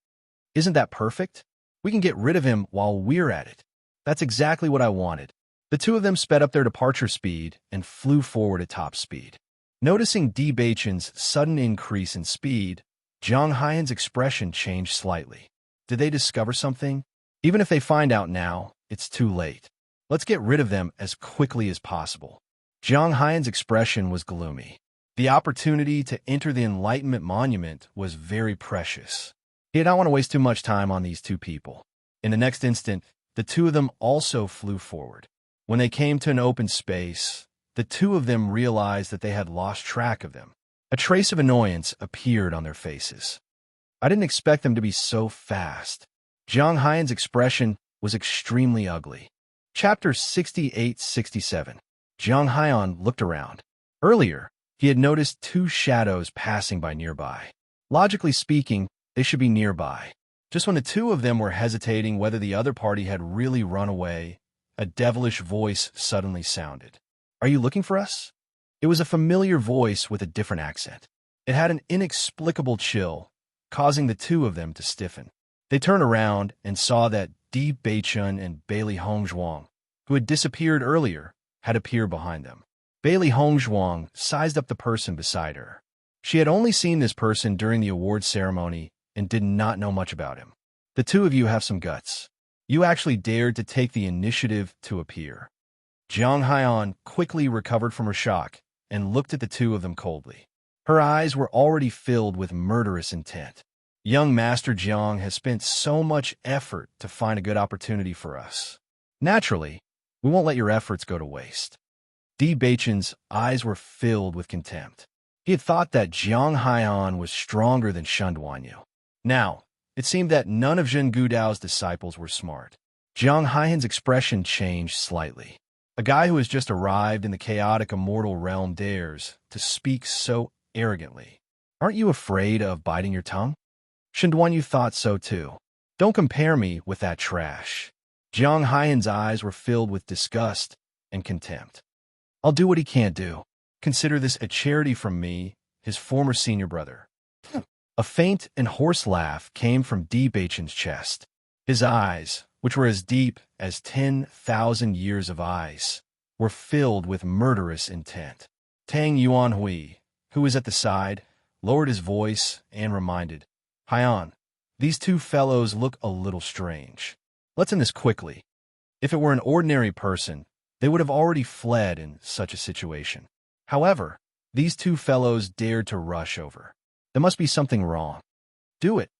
Isn't that perfect? We can get rid of him while we're at it. That's exactly what I wanted. The two of them sped up their departure speed and flew forward at top speed. Noticing Di Beichun's sudden increase in speed, Jiang Haihan's expression changed slightly. Did they discover something? Even if they find out now, it's too late. Let's get rid of them as quickly as possible. Jiang Haihan's expression was gloomy. The opportunity to enter the Enlightenment Monument was very precious. He did not want to waste too much time on these two people. In the next instant, the two of them also flew forward. When they came to an open space, the two of them realized that they had lost track of them. A A trace of annoyance appeared on their faces. I didn't expect them to be so fast. Jiang Haiyan's expression was extremely ugly. Chapter 68-67. Jiang Haiyan looked around. Earlier, he had noticed two shadows passing by nearby. Logically speaking, they should be nearby. Just when the two of them were hesitating whether the other party had really run away, a devilish voice suddenly sounded. "Are you looking for us?" It was a familiar voice with a different accent. It had an inexplicable chill, causing the two of them to stiffen. They turned around and saw that Di Beichun and Bailey Hongzhuang, who had disappeared earlier, had appeared behind them. Bailey Hongzhuang sized up the person beside her. She had only seen this person during the awards ceremony and did not know much about him. "The two of you have some guts. You actually dared to take the initiative to appear." Jiang Haiyan quickly recovered from her shock and looked at the two of them coldly. Her eyes were already filled with murderous intent. "Young Master Jiang has spent so much effort to find a good opportunity for us. Naturally, we won't let your efforts go to waste." Di Beichun's eyes were filled with contempt. He had thought that Jiang Haiyan was stronger than Shen Duanyu. Now, it seemed that none of Zhen Gudao's disciples were smart. Jiang Haiyan's expression changed slightly. A guy who has just arrived in the chaotic immortal realm dares to speak so arrogantly. "Aren't you afraid of biting your tongue?" Shen Duanyu thought so too. "Don't compare me with that trash." Jiang Haiyan's eyes were filled with disgust and contempt. "I'll do what he can't do. Consider this a charity from me, his former senior brother." A faint and hoarse laugh came from Di Beichun's chest. His eyes, which were as deep as 10,000 years of ice, were filled with murderous intent. Tang Yuanhui, who was at the side, lowered his voice and reminded, "Haiyan, these two fellows look a little strange. Let's end this quickly. If it were an ordinary person, they would have already fled in such a situation. However, these two fellows dared to rush over. There must be something wrong. Do it."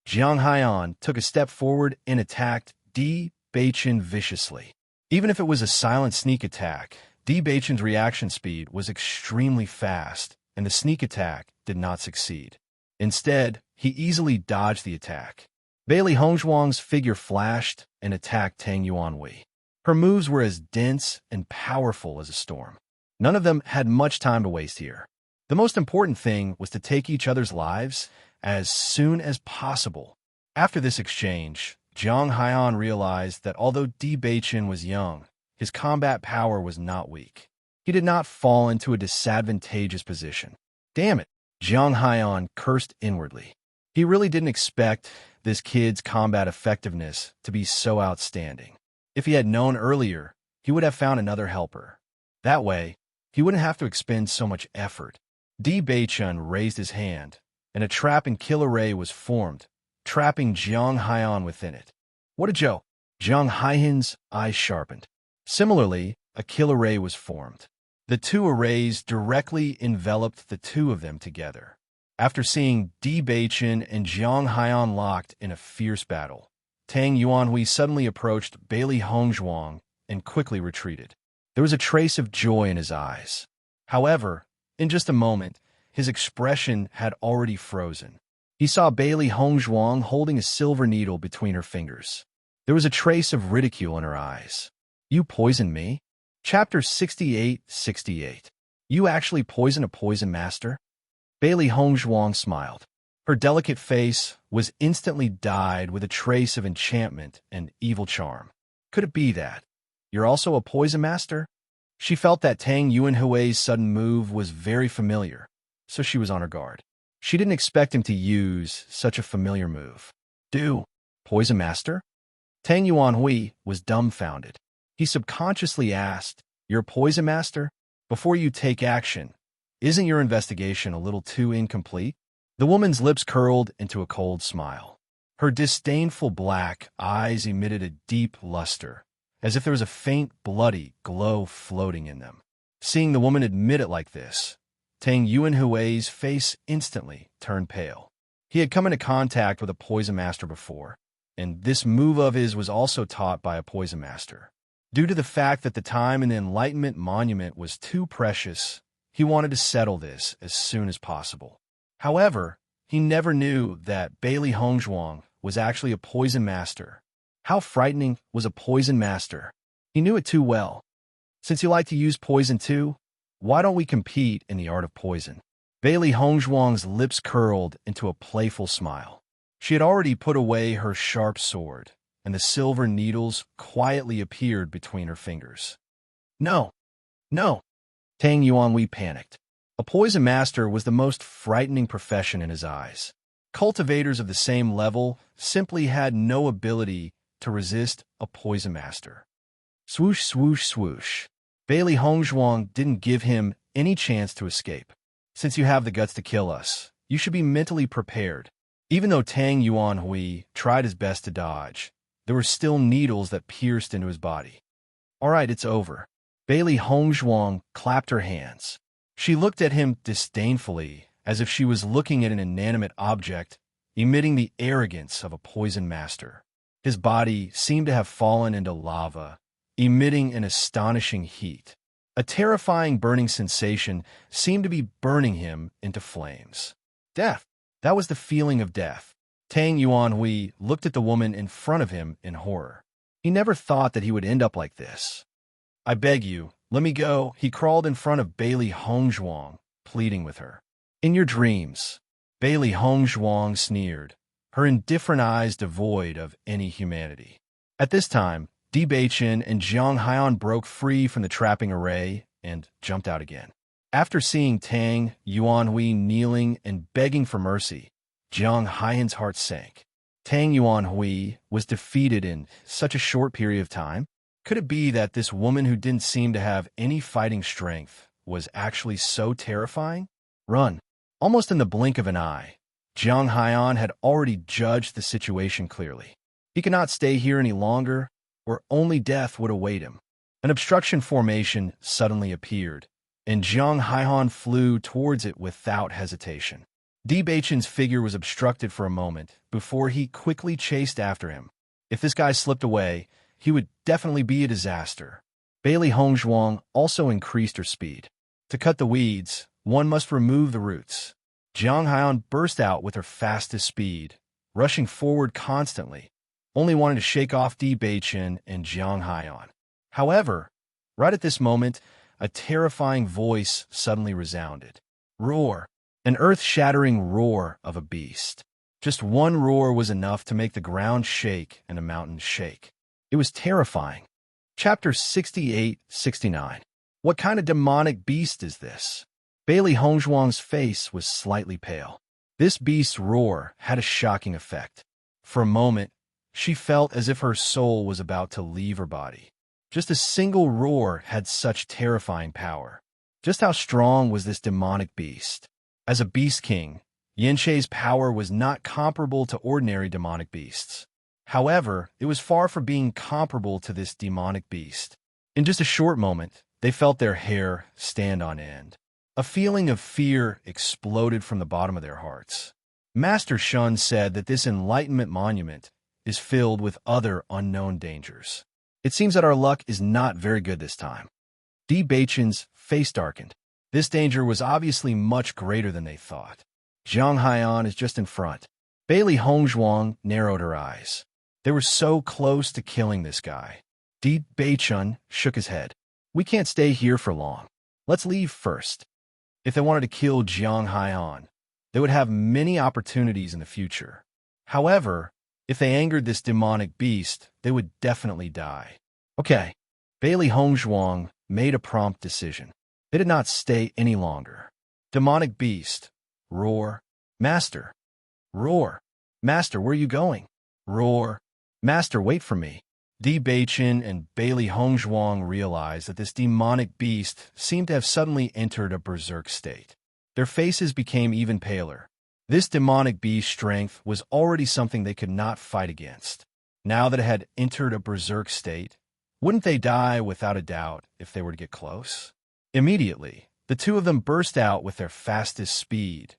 Jiang Haiyan took a step forward and attacked Di Beichun viciously. Even if it was a silent sneak attack, Di Beichun's reaction speed was extremely fast, and the sneak attack did not succeed. Instead, he easily dodged the attack. Bailey Hongzhuang's figure flashed and attacked Tang Yuanhui. Her moves were as dense and powerful as a storm. None of them had much time to waste here. The most important thing was to take each other's lives as soon as possible. After this exchange, Jiang Haiyan realized that although Di Beichun was young, his combat power was not weak. He did not fall into a disadvantageous position. Damn it, Jiang Haiyan cursed inwardly. He really didn't expect this kid's combat effectiveness to be so outstanding. If he had known earlier, he would have found another helper. That way, he wouldn't have to expend so much effort. Di Beichun raised his hand, and a trap and kill array was formed, trapping Jiang Haiyan within it. What a joke! Jiang Haiyan's eyes sharpened. Similarly, a kill array was formed. The two arrays directly enveloped the two of them together. After seeing Di Beichun and Jiang Haiyan locked in a fierce battle, Tang Yuanhui suddenly approached Bailey Hongzhuang and quickly retreated. There was a trace of joy in his eyes. However, in just a moment, his expression had already frozen. He saw Bailey Hongzhuang holding a silver needle between her fingers. There was a trace of ridicule in her eyes. "You poisoned me?" Chapter 68-68. "You actually poisoned a poison master?" Bailey Hongzhuang smiled. Her delicate face was instantly dyed with a trace of enchantment and evil charm. "Could it be that you're also a poison master?" She felt that Tang Yuanhui's sudden move was very familiar, so she was on her guard. She didn't expect him to use such a familiar move. Poison master?" Tang Yuanhui was dumbfounded. He subconsciously asked, "You're a poison master? Before you take action, isn't your investigation a little too incomplete?" The woman's lips curled into a cold smile. Her disdainful black eyes emitted a deep luster, as if there was a faint, bloody glow floating in them. Seeing the woman admit it like this, Tang Yuanhui's face instantly turned pale. He had come into contact with a poison master before, and this move of his was also taught by a poison master. Due to the fact that the time in the Enlightenment Monument was too precious, He wanted to settle this as soon as possible. However, he never knew that Bailey Hongzhuang was actually a poison master. How frightening was a poison master? He knew it too well. Since you like to use poison too, why don't we compete in the art of poison? Bailey Hongzhuang's lips curled into a playful smile. She had already put away her sharp sword, and the silver needles quietly appeared between her fingers. No, no. Tang Yuanhui panicked. A poison master was the most frightening profession in his eyes. Cultivators of the same level simply had no ability to resist a poison master. Swoosh, swoosh, swoosh. Bailey Hongzhuang didn't give him any chance to escape. Since you have the guts to kill us, you should be mentally prepared. Even though Tang Yuanhui tried his best to dodge, there were still needles that pierced into his body. All right, it's over. Bailey Hongzhuang clapped her hands. She looked at him disdainfully, as if she was looking at an inanimate object, emitting the arrogance of a poison master. His body seemed to have fallen into lava, emitting an astonishing heat. A terrifying burning sensation seemed to be burning him into flames. Death. That was the feeling of death. Tang Yuanhui looked at the woman in front of him in horror. He never thought that he would end up like this. I beg you, let me go. He crawled in front of Bailey Hongzhuang, pleading with her. In your dreams, Bailey Hongzhuang sneered, her indifferent eyes devoid of any humanity. At this time, Di Beichen and Jiang Haiyan broke free from the trapping array and jumped out again. After seeing Tang Yuanhui kneeling and begging for mercy, Jiang Haiyan's heart sank. Tang Yuanhui was defeated in such a short period of time? Could it be that this woman who didn't seem to have any fighting strength was actually so terrifying? Run. Almost in the blink of an eye, Jiang Haiyan had already judged the situation clearly. He could not stay here any longer, or only death would await him. An obstruction formation suddenly appeared, and Jiang Haiyan flew towards it without hesitation. Di Beichen's figure was obstructed for a moment before he quickly chased after him. If this guy slipped away, he would definitely be a disaster. Bailey Hongzhuang also increased her speed. To cut the weeds, one must remove the roots. Jiang Haiyan burst out with her fastest speed, rushing forward constantly, only wanting to shake off Di Beichen and Jiang Haiyan. However, right at this moment, a terrifying voice suddenly resounded. Roar! An earth-shattering roar of a beast. Just one roar was enough to make the ground shake and the mountains shake. It was terrifying. Chapter 68-69. What kind of demonic beast is this? Bailey Hongzhuang's face was slightly pale. This beast's roar had a shocking effect. For a moment, she felt as if her soul was about to leave her body. Just a single roar had such terrifying power. Just how strong was this demonic beast? As a beast king, Yanshei's power was not comparable to ordinary demonic beasts. However, it was far from being comparable to this demonic beast. In just a short moment, they felt their hair stand on end. A feeling of fear exploded from the bottom of their hearts. Master Shun said that this enlightenment monument is filled with other unknown dangers. It seems that our luck is not very good this time. Di Beichen's face darkened. This danger was obviously much greater than they thought. Jiang Haiyan is just in front. Bailey Hongzhuang narrowed her eyes. They were so close to killing this guy. Di Beichen shook his head. We can't stay here for long. Let's leave first. If they wanted to kill Jiang Haiyan, they would have many opportunities in the future. However, if they angered this demonic beast, they would definitely die. Okay. Bailey Hongzhuang made a prompt decision. They did not stay any longer. Demonic beast. Roar. Master. Roar. Master, where are you going? Roar. Master, wait for me. Di Beichen and Bailey Hongzhuang realized that this demonic beast seemed to have suddenly entered a berserk state. Their faces became even paler. This demonic beast's strength was already something they could not fight against. Now that it had entered a berserk state, wouldn't they die without a doubt if they were to get close? Immediately, the two of them burst out with their fastest speed.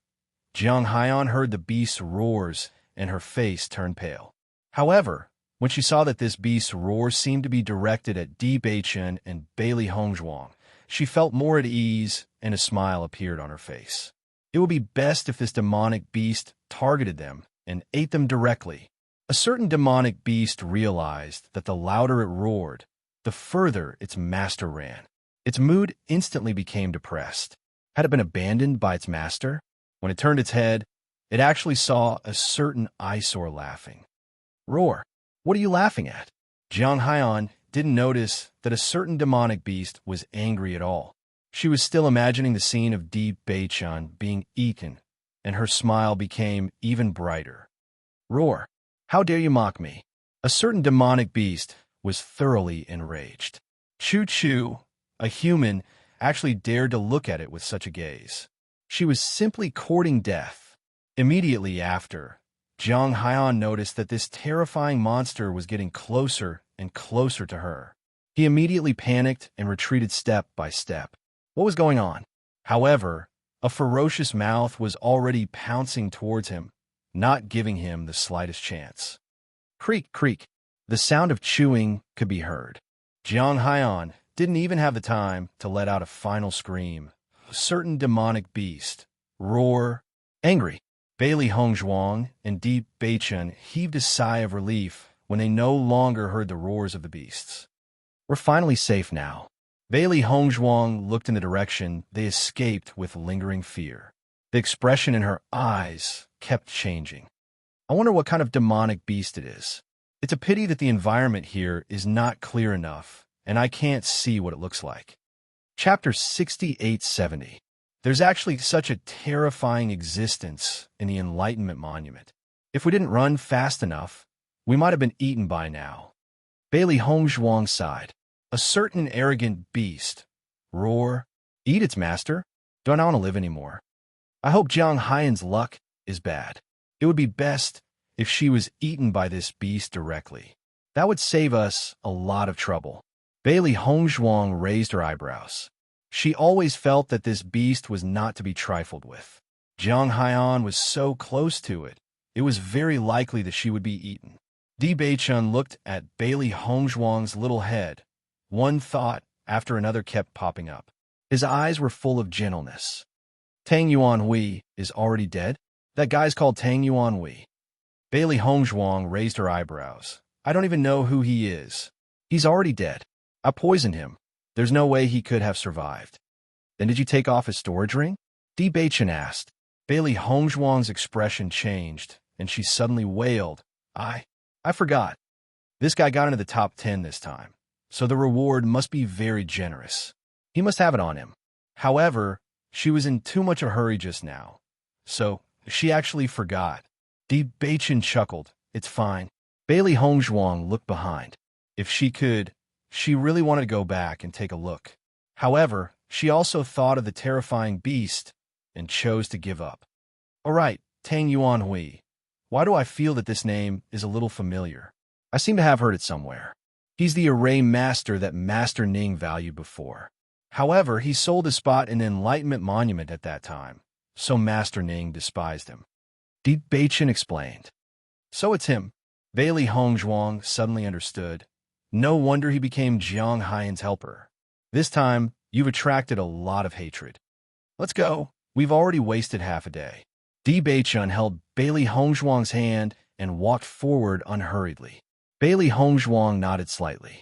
Jiang Haiyan heard the beast's roars, and her face turned pale. However, when she saw that this beast's roar seemed to be directed at Di Beichen and Bailey Hongzhuang, She felt more at ease, and a smile appeared on her face. It would be best if this demonic beast targeted them and ate them directly. A certain demonic beast realized that the louder it roared, the further its master ran. Its mood instantly became depressed. Had it been abandoned by its master? When it turned its head, it actually saw a certain eyesore laughing. Roar! What are you laughing at? Jiang Haiyan didn't notice that a certain demonic beast was angry at all. She was still imagining the scene of Di Beichun being eaten, and her smile became even brighter. Roar! How dare you mock me? A certain demonic beast was thoroughly enraged. Chu, a human, actually dared to look at it with such a gaze. She was simply courting death. Immediately after, Jiang Haiyan noticed that this terrifying monster was getting closer and closer to her. He immediately panicked and retreated step by step. What was going on? However, a ferocious mouth was already pouncing towards him, not giving him the slightest chance. Creak, creak. The sound of chewing could be heard. Jiang Haiyan didn't even have the time to let out a final scream. A certain demonic beast, roar, angry. Bailey Hongzhuang and Di Beichun heaved a sigh of relief when they no longer heard the roars of the beasts. We're finally safe now. Bailey Hongzhuang looked in the direction they escaped with lingering fear. The expression in her eyes kept changing. I wonder what kind of demonic beast it is. It's a pity that the environment here is not clear enough, and I can't see what it looks like. Chapter 6870. There's actually such a terrifying existence in the Enlightenment Monument. If we didn't run fast enough, we might have been eaten by now. Bailey Hongzhuang sighed. A certain arrogant beast. Roar. Eat its master? Don't I want to live anymore? I hope Jiang Haiyan's luck is bad. It would be best if she was eaten by this beast directly. That would save us a lot of trouble. Bailey Hongzhuang raised her eyebrows. She always felt that this beast was not to be trifled with. Jiang Haiyan was so close to it, it was very likely that she would be eaten. Di Beichun looked at Bailey Hongzhuang's little head. One thought after another kept popping up. His eyes were full of gentleness. Tang Yuanhui is already dead? That guy's called Tang Yuanhui. Bailey Hongzhuang raised her eyebrows. I don't even know who he is. He's already dead. I poisoned him. There's no way he could have survived. Then did you take off his storage ring? Di Beichun asked. Bailey Hongzhuang's expression changed, and she suddenly wailed. I forgot. This guy got into the top 10 this time, so the reward must be very generous. He must have it on him. However, she was in too much a hurry just now, so she actually forgot. Di Beichun chuckled. It's fine. Bailey Hongzhuang looked behind. If she could, she really wanted to go back and take a look. However, she also thought of the terrifying beast and chose to give up. All right, Tang Yuanhui. Why do I feel that this name is a little familiar? I seem to have heard it somewhere. He's the array master that Master Ning valued before. However, he sold his spot in an Enlightenment Monument at that time, so Master Ning despised him. Di Beichun explained. So it's him. Bailey Hongzhuang suddenly understood. No wonder he became Jiang Haiyan's helper. This time, you've attracted a lot of hatred. Let's go. We've already wasted half a day. Di Beichun held Bailey Hongzhuang's hand and walked forward unhurriedly. Bailey Hongzhuang nodded slightly.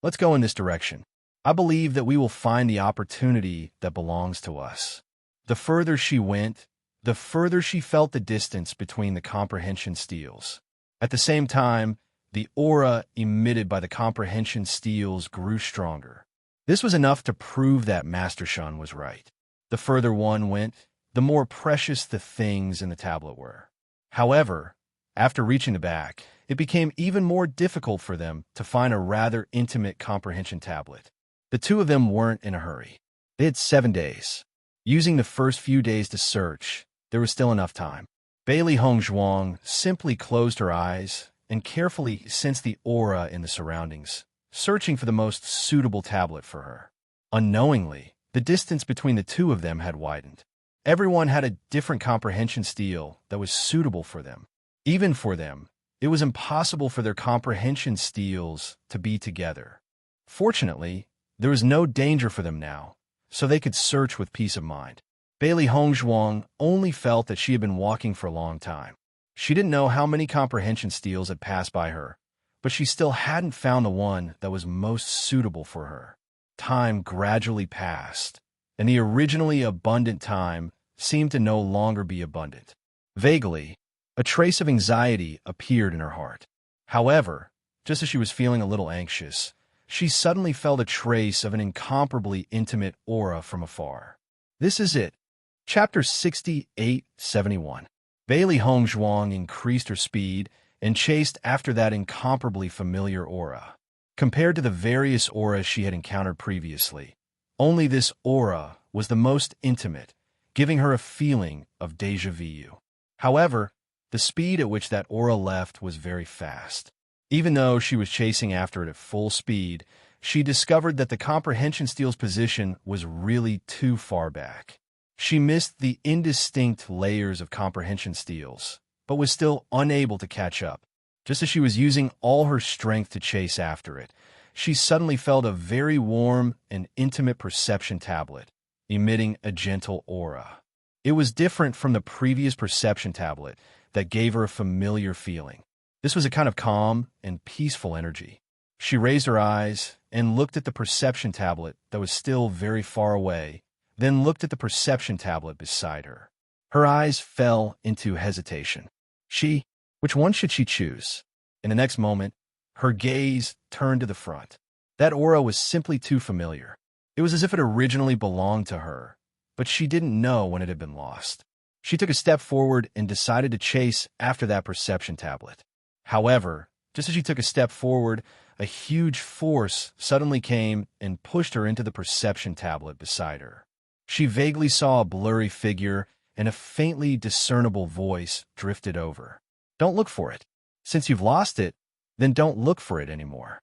Let's go in this direction. I believe that we will find the opportunity that belongs to us. The further she went, the further she felt the distance between the comprehension steels. At the same time, the aura emitted by the comprehension steels grew stronger. This was enough to prove that Master Shun was right. The further one went, the more precious the things in the tablet were. However, after reaching the back, it became even more difficult for them to find a rather intimate comprehension tablet. The two of them weren't in a hurry. They had 7 days. Using the first few days to search, there was still enough time. Bailey Hongzhuang simply closed her eyes and carefully sensed the aura in the surroundings, searching for the most suitable tablet for her. Unknowingly, the distance between the two of them had widened. Everyone had a different comprehension steel that was suitable for them. Even for them, it was impossible for their comprehension steels to be together. Fortunately, there was no danger for them now, so they could search with peace of mind. Bailey Hongzhuang only felt that she had been walking for a long time. She didn't know how many comprehension steals had passed by her, but she still hadn't found the one that was most suitable for her. Time gradually passed, and the originally abundant time seemed to no longer be abundant. Vaguely, a trace of anxiety appeared in her heart. However, just as she was feeling a little anxious, she suddenly felt a trace of an incomparably intimate aura from afar. This is it. Chapter 68-71. Bailey Hongzhuang increased her speed and chased after that incomparably familiar aura. Compared to the various auras she had encountered previously, only this aura was the most intimate, giving her a feeling of déjà vu. However, the speed at which that aura left was very fast. Even though she was chasing after it at full speed, she discovered that the comprehension steel's position was really too far back. She missed the indistinct layers of comprehension steels, but was still unable to catch up. Just as she was using all her strength to chase after it, she suddenly felt a very warm and intimate perception tablet, emitting a gentle aura. It was different from the previous perception tablet that gave her a familiar feeling. This was a kind of calm and peaceful energy. She raised her eyes and looked at the perception tablet that was still very far away, then looked at the perception tablet beside her. Her eyes fell into hesitation. Which one should she choose? In the next moment, her gaze turned to the front. That aura was simply too familiar. It was as if it originally belonged to her, but she didn't know when it had been lost. She took a step forward and decided to chase after that perception tablet. However, just as she took a step forward, a huge force suddenly came and pushed her into the perception tablet beside her. She vaguely saw a blurry figure, and a faintly discernible voice drifted over. "Don't look for it. Since you've lost it, then don't look for it anymore."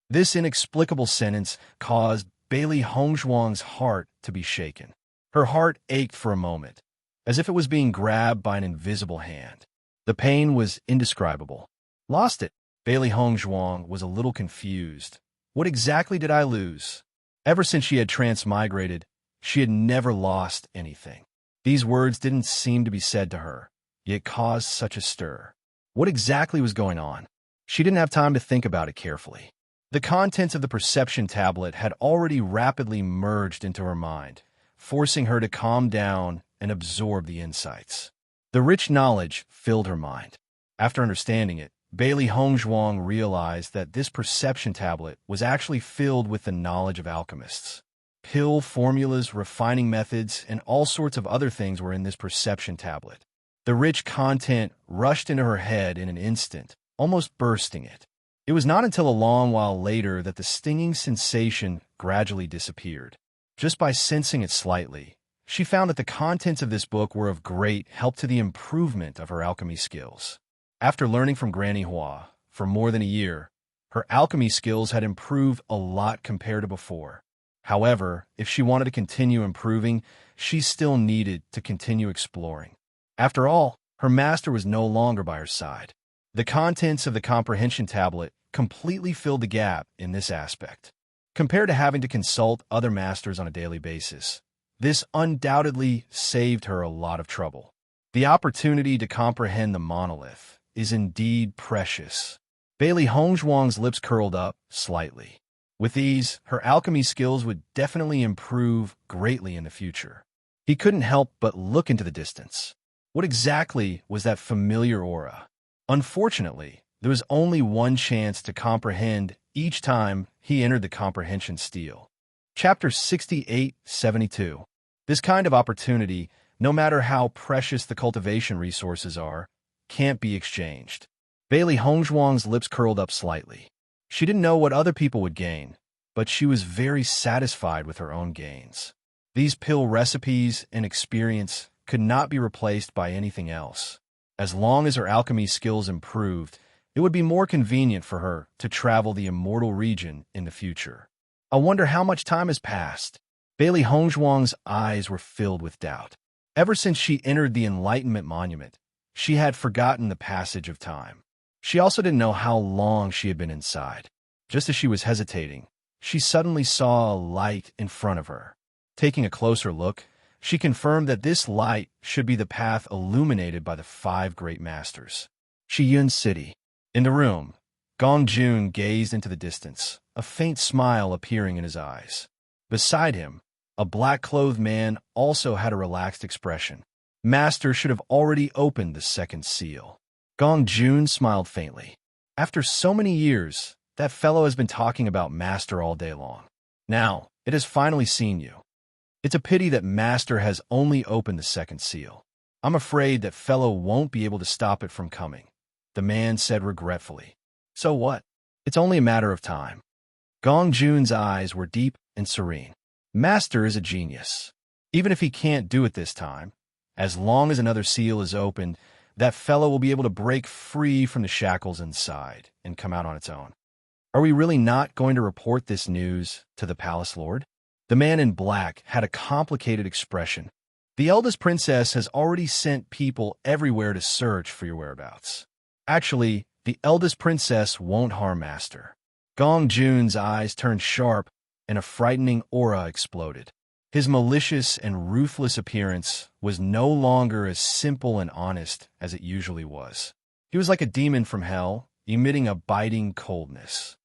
This inexplicable sentence caused Bailey Hongzhuang's heart to be shaken. Her heart ached for a moment, as if it was being grabbed by an invisible hand. The pain was indescribable. "Lost it?" Bailey Hongzhuang was a little confused. What exactly did I lose? Ever since she had transmigrated, she had never lost anything. These words didn't seem to be said to her, yet caused such a stir. What exactly was going on? She didn't have time to think about it carefully. The contents of the perception tablet had already rapidly merged into her mind, forcing her to calm down and absorb the insights. The rich knowledge filled her mind. After understanding it, Bailey Hongzhuang realized that this perception tablet was actually filled with the knowledge of alchemists. Pill formulas, refining methods, and all sorts of other things were in this perception tablet. The rich content rushed into her head in an instant, almost bursting it. It was not until a long while later that the stinging sensation gradually disappeared. Just by sensing it slightly, she found that the contents of this book were of great help to the improvement of her alchemy skills. After learning from Granny Hua for more than a year, her alchemy skills had improved a lot compared to before. However, if she wanted to continue improving, she still needed to continue exploring. After all, her master was no longer by her side. The contents of the comprehension tablet completely filled the gap in this aspect. Compared to having to consult other masters on a daily basis, this undoubtedly saved her a lot of trouble. The opportunity to comprehend the monolith is indeed precious. Bailey Hongzhuang's lips curled up slightly. With these, her alchemy skills would definitely improve greatly in the future. He couldn't help but look into the distance. What exactly was that familiar aura? Unfortunately, there was only one chance to comprehend each time he entered the comprehension steel. Chapter 68-72. This kind of opportunity, no matter how precious the cultivation resources are, can't be exchanged. Bailey Hongzhuang's lips curled up slightly. She didn't know what other people would gain, but she was very satisfied with her own gains. These pill recipes and experience could not be replaced by anything else. As long as her alchemy skills improved, it would be more convenient for her to travel the immortal region in the future. I wonder how much time has passed. Bailey Hongzhuang's eyes were filled with doubt. Ever since she entered the Enlightenment Monument, she had forgotten the passage of time. She also didn't know how long she had been inside. Just as she was hesitating, she suddenly saw a light in front of her. Taking a closer look, she confirmed that this light should be the path illuminated by the 5 great masters. Shiyun City. In the room, Gong Jun gazed into the distance, a faint smile appearing in his eyes. Beside him, a black-clothed man also had a relaxed expression. Master should have already opened the second seal. Gong Jun smiled faintly. After so many years, that fellow has been talking about Master all day long. Now, it has finally seen you. It's a pity that Master has only opened the second seal. I'm afraid that fellow won't be able to stop it from coming, the man said regretfully. So what? It's only a matter of time. Gong Jun's eyes were deep and serene. Master is a genius. Even if he can't do it this time, as long as another seal is opened, that fellow will be able to break free from the shackles inside and come out on its own. Are we really not going to report this news to the palace lord? The man in black had a complicated expression. The eldest princess has already sent people everywhere to search for your whereabouts. Actually, the eldest princess won't harm Master. Gong Jun's eyes turned sharp and a frightening aura exploded. His malicious and ruthless appearance was no longer as simple and honest as it usually was. He was like a demon from hell, emitting a biting coldness.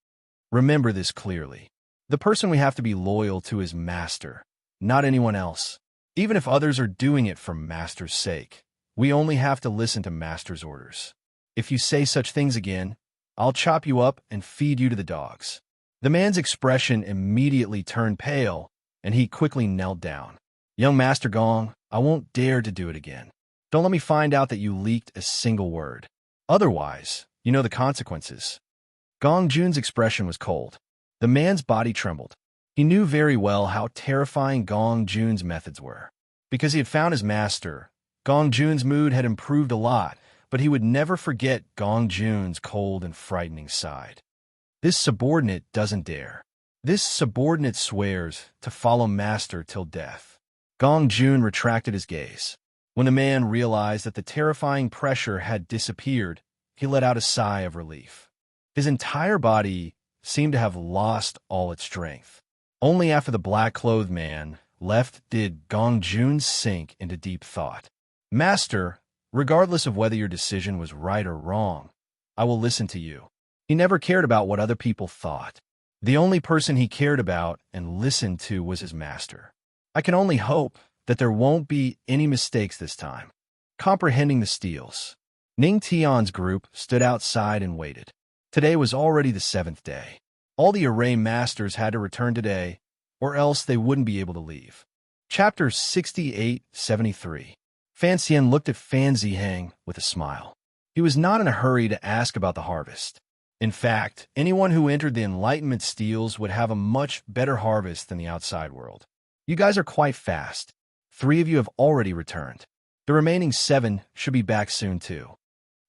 Remember this clearly. The person we have to be loyal to is Master, not anyone else. Even if others are doing it for Master's sake, we only have to listen to Master's orders. If you say such things again, I'll chop you up and feed you to the dogs. The man's expression immediately turned pale, and he quickly knelt down. Young Master Gong, I won't dare to do it again. Don't let me find out that you leaked a single word. Otherwise, you know the consequences. Gong Jun's expression was cold. The man's body trembled. He knew very well how terrifying Gong Jun's methods were. Because he had found his master, Gong Jun's mood had improved a lot, but he would never forget Gong Jun's cold and frightening side. This subordinate doesn't dare. This subordinate swears to follow Master till death. Gong Jun retracted his gaze. When the man realized that the terrifying pressure had disappeared, he let out a sigh of relief. His entire body seemed to have lost all its strength. Only after the black-clothed man left did Gong Jun sink into deep thought. Master, regardless of whether your decision was right or wrong, I will listen to you. He never cared about what other people thought. The only person he cared about and listened to was his master. I can only hope that there won't be any mistakes this time. Comprehending the steals, Ning Tian's group stood outside and waited. Today was already the 7th day. All the array masters had to return today, or else they wouldn't be able to leave. Chapter 68-73. Fan Xian looked at Fan Ziheng with a smile. He was not in a hurry to ask about the harvest. In fact, anyone who entered the Enlightenment steals would have a much better harvest than the outside world. You guys are quite fast. 3 of you have already returned. The remaining 7 should be back soon too.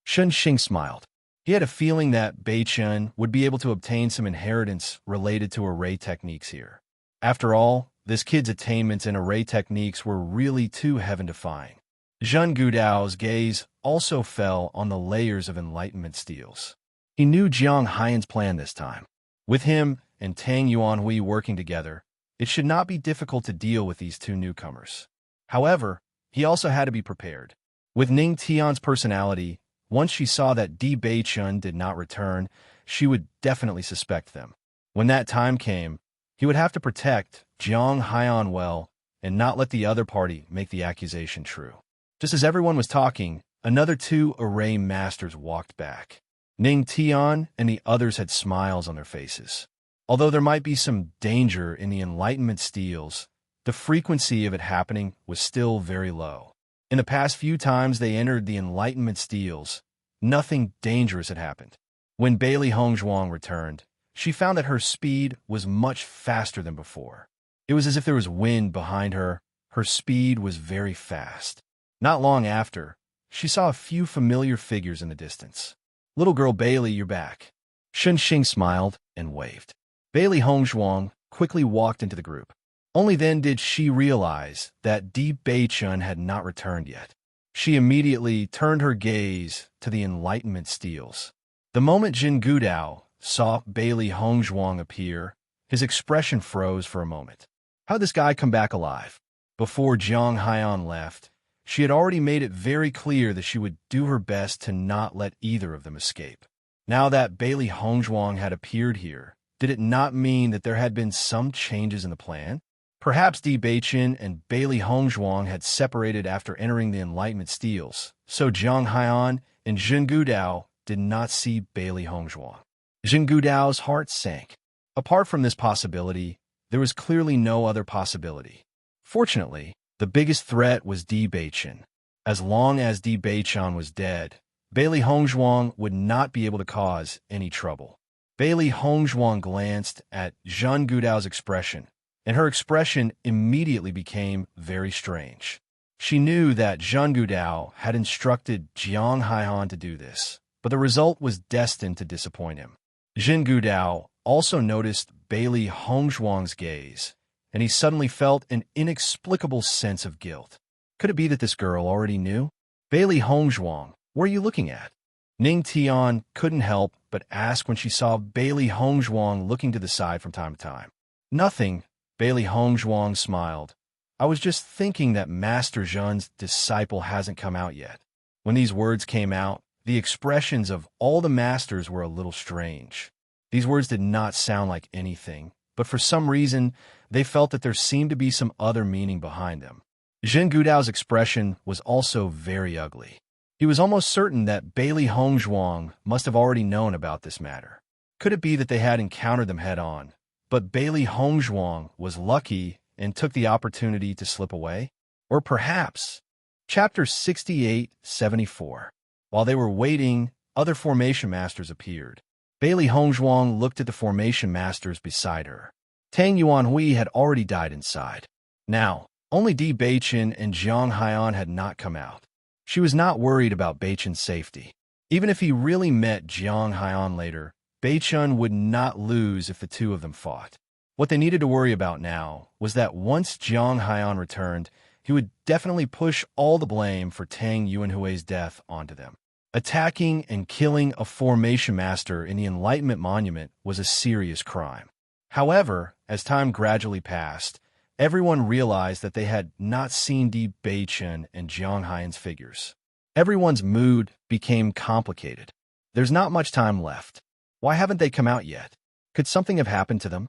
Shen Xing smiled. He had a feeling that Bei Chen would be able to obtain some inheritance related to array techniques here. After all, this kid's attainments in array techniques were really too heaven-defying. Zheng Gudao's gaze also fell on the layers of Enlightenment steals. He knew Jiang Haiyan's plan this time. With him and Tang Yuanhui working together, it should not be difficult to deal with these 2 newcomers. However, he also had to be prepared. With Ning Tian's personality, once she saw that Di Beichun did not return, she would definitely suspect them. When that time came, he would have to protect Jiang Haiyan well and not let the other party make the accusation true. Just as everyone was talking, another 2 array masters walked back. Ning Tian and the others had smiles on their faces. Although there might be some danger in the Enlightenment steals, the frequency of it happening was still very low. In the past few times they entered the Enlightenment steals, nothing dangerous had happened. When Bailey Hongzhuang returned, she found that her speed was much faster than before. It was as if there was wind behind her. Her speed was very fast. Not long after, she saw a few familiar figures in the distance. Little girl Bailey, you're back. Shen Xing smiled and waved. Bailey Hongzhuang quickly walked into the group. Only then did she realize that Di Beichun had not returned yet. She immediately turned her gaze to the Enlightenment steals. The moment Zheng Gudao saw Bailey Hongzhuang appear, his expression froze for a moment. How'd this guy come back alive? Before Jiang Haiyan left, she had already made it very clear that she would do her best to not let either of them escape. Now that Bailey Hongzhuang had appeared here, did it not mean that there had been some changes in the plan? Perhaps Di Beichen and Bailey Hongzhuang had separated after entering the Enlightenment Steels, so Jiang Haiyan and Zhen Gudao did not see Bailey Hongzhuang. Zhen Gudao's heart sank. Apart from this possibility, there was clearly no other possibility. Fortunately, the biggest threat was Di Beichen. As long as Di Beichen was dead, Bailey Hongzhuang would not be able to cause any trouble. Bailey Hongzhuang glanced at Zhen Gudao's expression, and her expression immediately became very strange. She knew that Zhen Gudao had instructed Jiang Haiyan to do this, but the result was destined to disappoint him. Zhen Gudao also noticed Bailey Hongzhuang's gaze, and he suddenly felt an inexplicable sense of guilt. Could it be that this girl already knew? Bailey Hongzhuang, what are you looking at? Ning Tian couldn't help but ask when she saw Bailey Hongzhuang looking to the side from time to time. Nothing, Bailey Hongzhuang smiled. I was just thinking that Master Zhen's disciple hasn't come out yet. When these words came out, the expressions of all the masters were a little strange. These words did not sound like anything, but for some reason, they felt that there seemed to be some other meaning behind them. Zhen Gudao's expression was also very ugly. He was almost certain that Bailey Hongzhuang must have already known about this matter. Could it be that they had encountered them head-on, but Bailey Hongzhuang was lucky and took the opportunity to slip away? Or perhaps, Chapter 68-74. While they were waiting, other formation masters appeared. Bailey Hongzhuang looked at the formation masters beside her. Tang Yuanhui had already died inside. Now, only Di Beichen and Jiang Haiyan had not come out. She was not worried about Beichen's safety. Even if he really met Jiang Haiyan later, Beichen would not lose if the two of them fought. What they needed to worry about now was that once Jiang Haiyan returned, he would definitely push all the blame for Tang Yuanhui's death onto them. Attacking and killing a formation master in the Enlightenment Monument was a serious crime. However, as time gradually passed, everyone realized that they had not seen Di Beichen and Jiang Haiyan's figures. Everyone's mood became complicated. There's not much time left. Why haven't they come out yet? Could something have happened to them?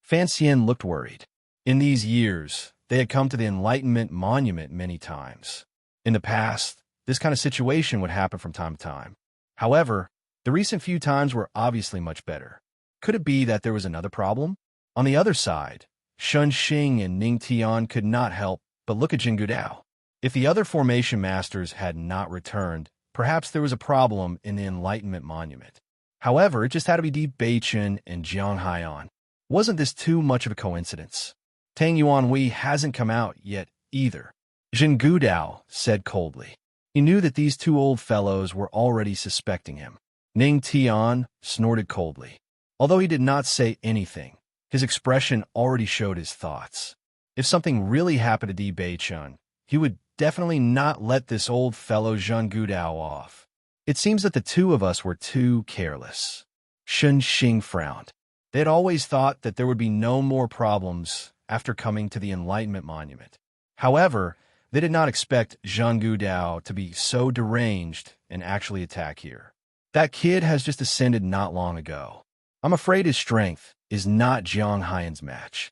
Fan Xian looked worried. In these years, they had come to the Enlightenment Monument many times. In the past, this kind of situation would happen from time to time. However, the recent few times were obviously much better. Could it be that there was another problem? On the other side, Shun Xing and Ning Tian could not help but look at Zhen Gudao. If the other formation masters had not returned, perhaps there was a problem in the Enlightenment Monument. However, it just had to be Di Beichen and Jiang Haiyan. Wasn't this too much of a coincidence? Tang Yuanhui hasn't come out yet either, Zhen Gudao said coldly. He knew that these two old fellows were already suspecting him. Ning Tian snorted coldly. Although he did not say anything, his expression already showed his thoughts. If something really happened to Di Beichen, he would definitely not let this old fellow Zhen Gudao off. It seems that the two of us were too careless. Shun Xing frowned. They had always thought that there would be no more problems after coming to the Enlightenment Monument. However, they did not expect Zhen Gudao to be so deranged and actually attack here. That kid has just ascended not long ago. I'm afraid his strength is not Jiang Haiyan's match.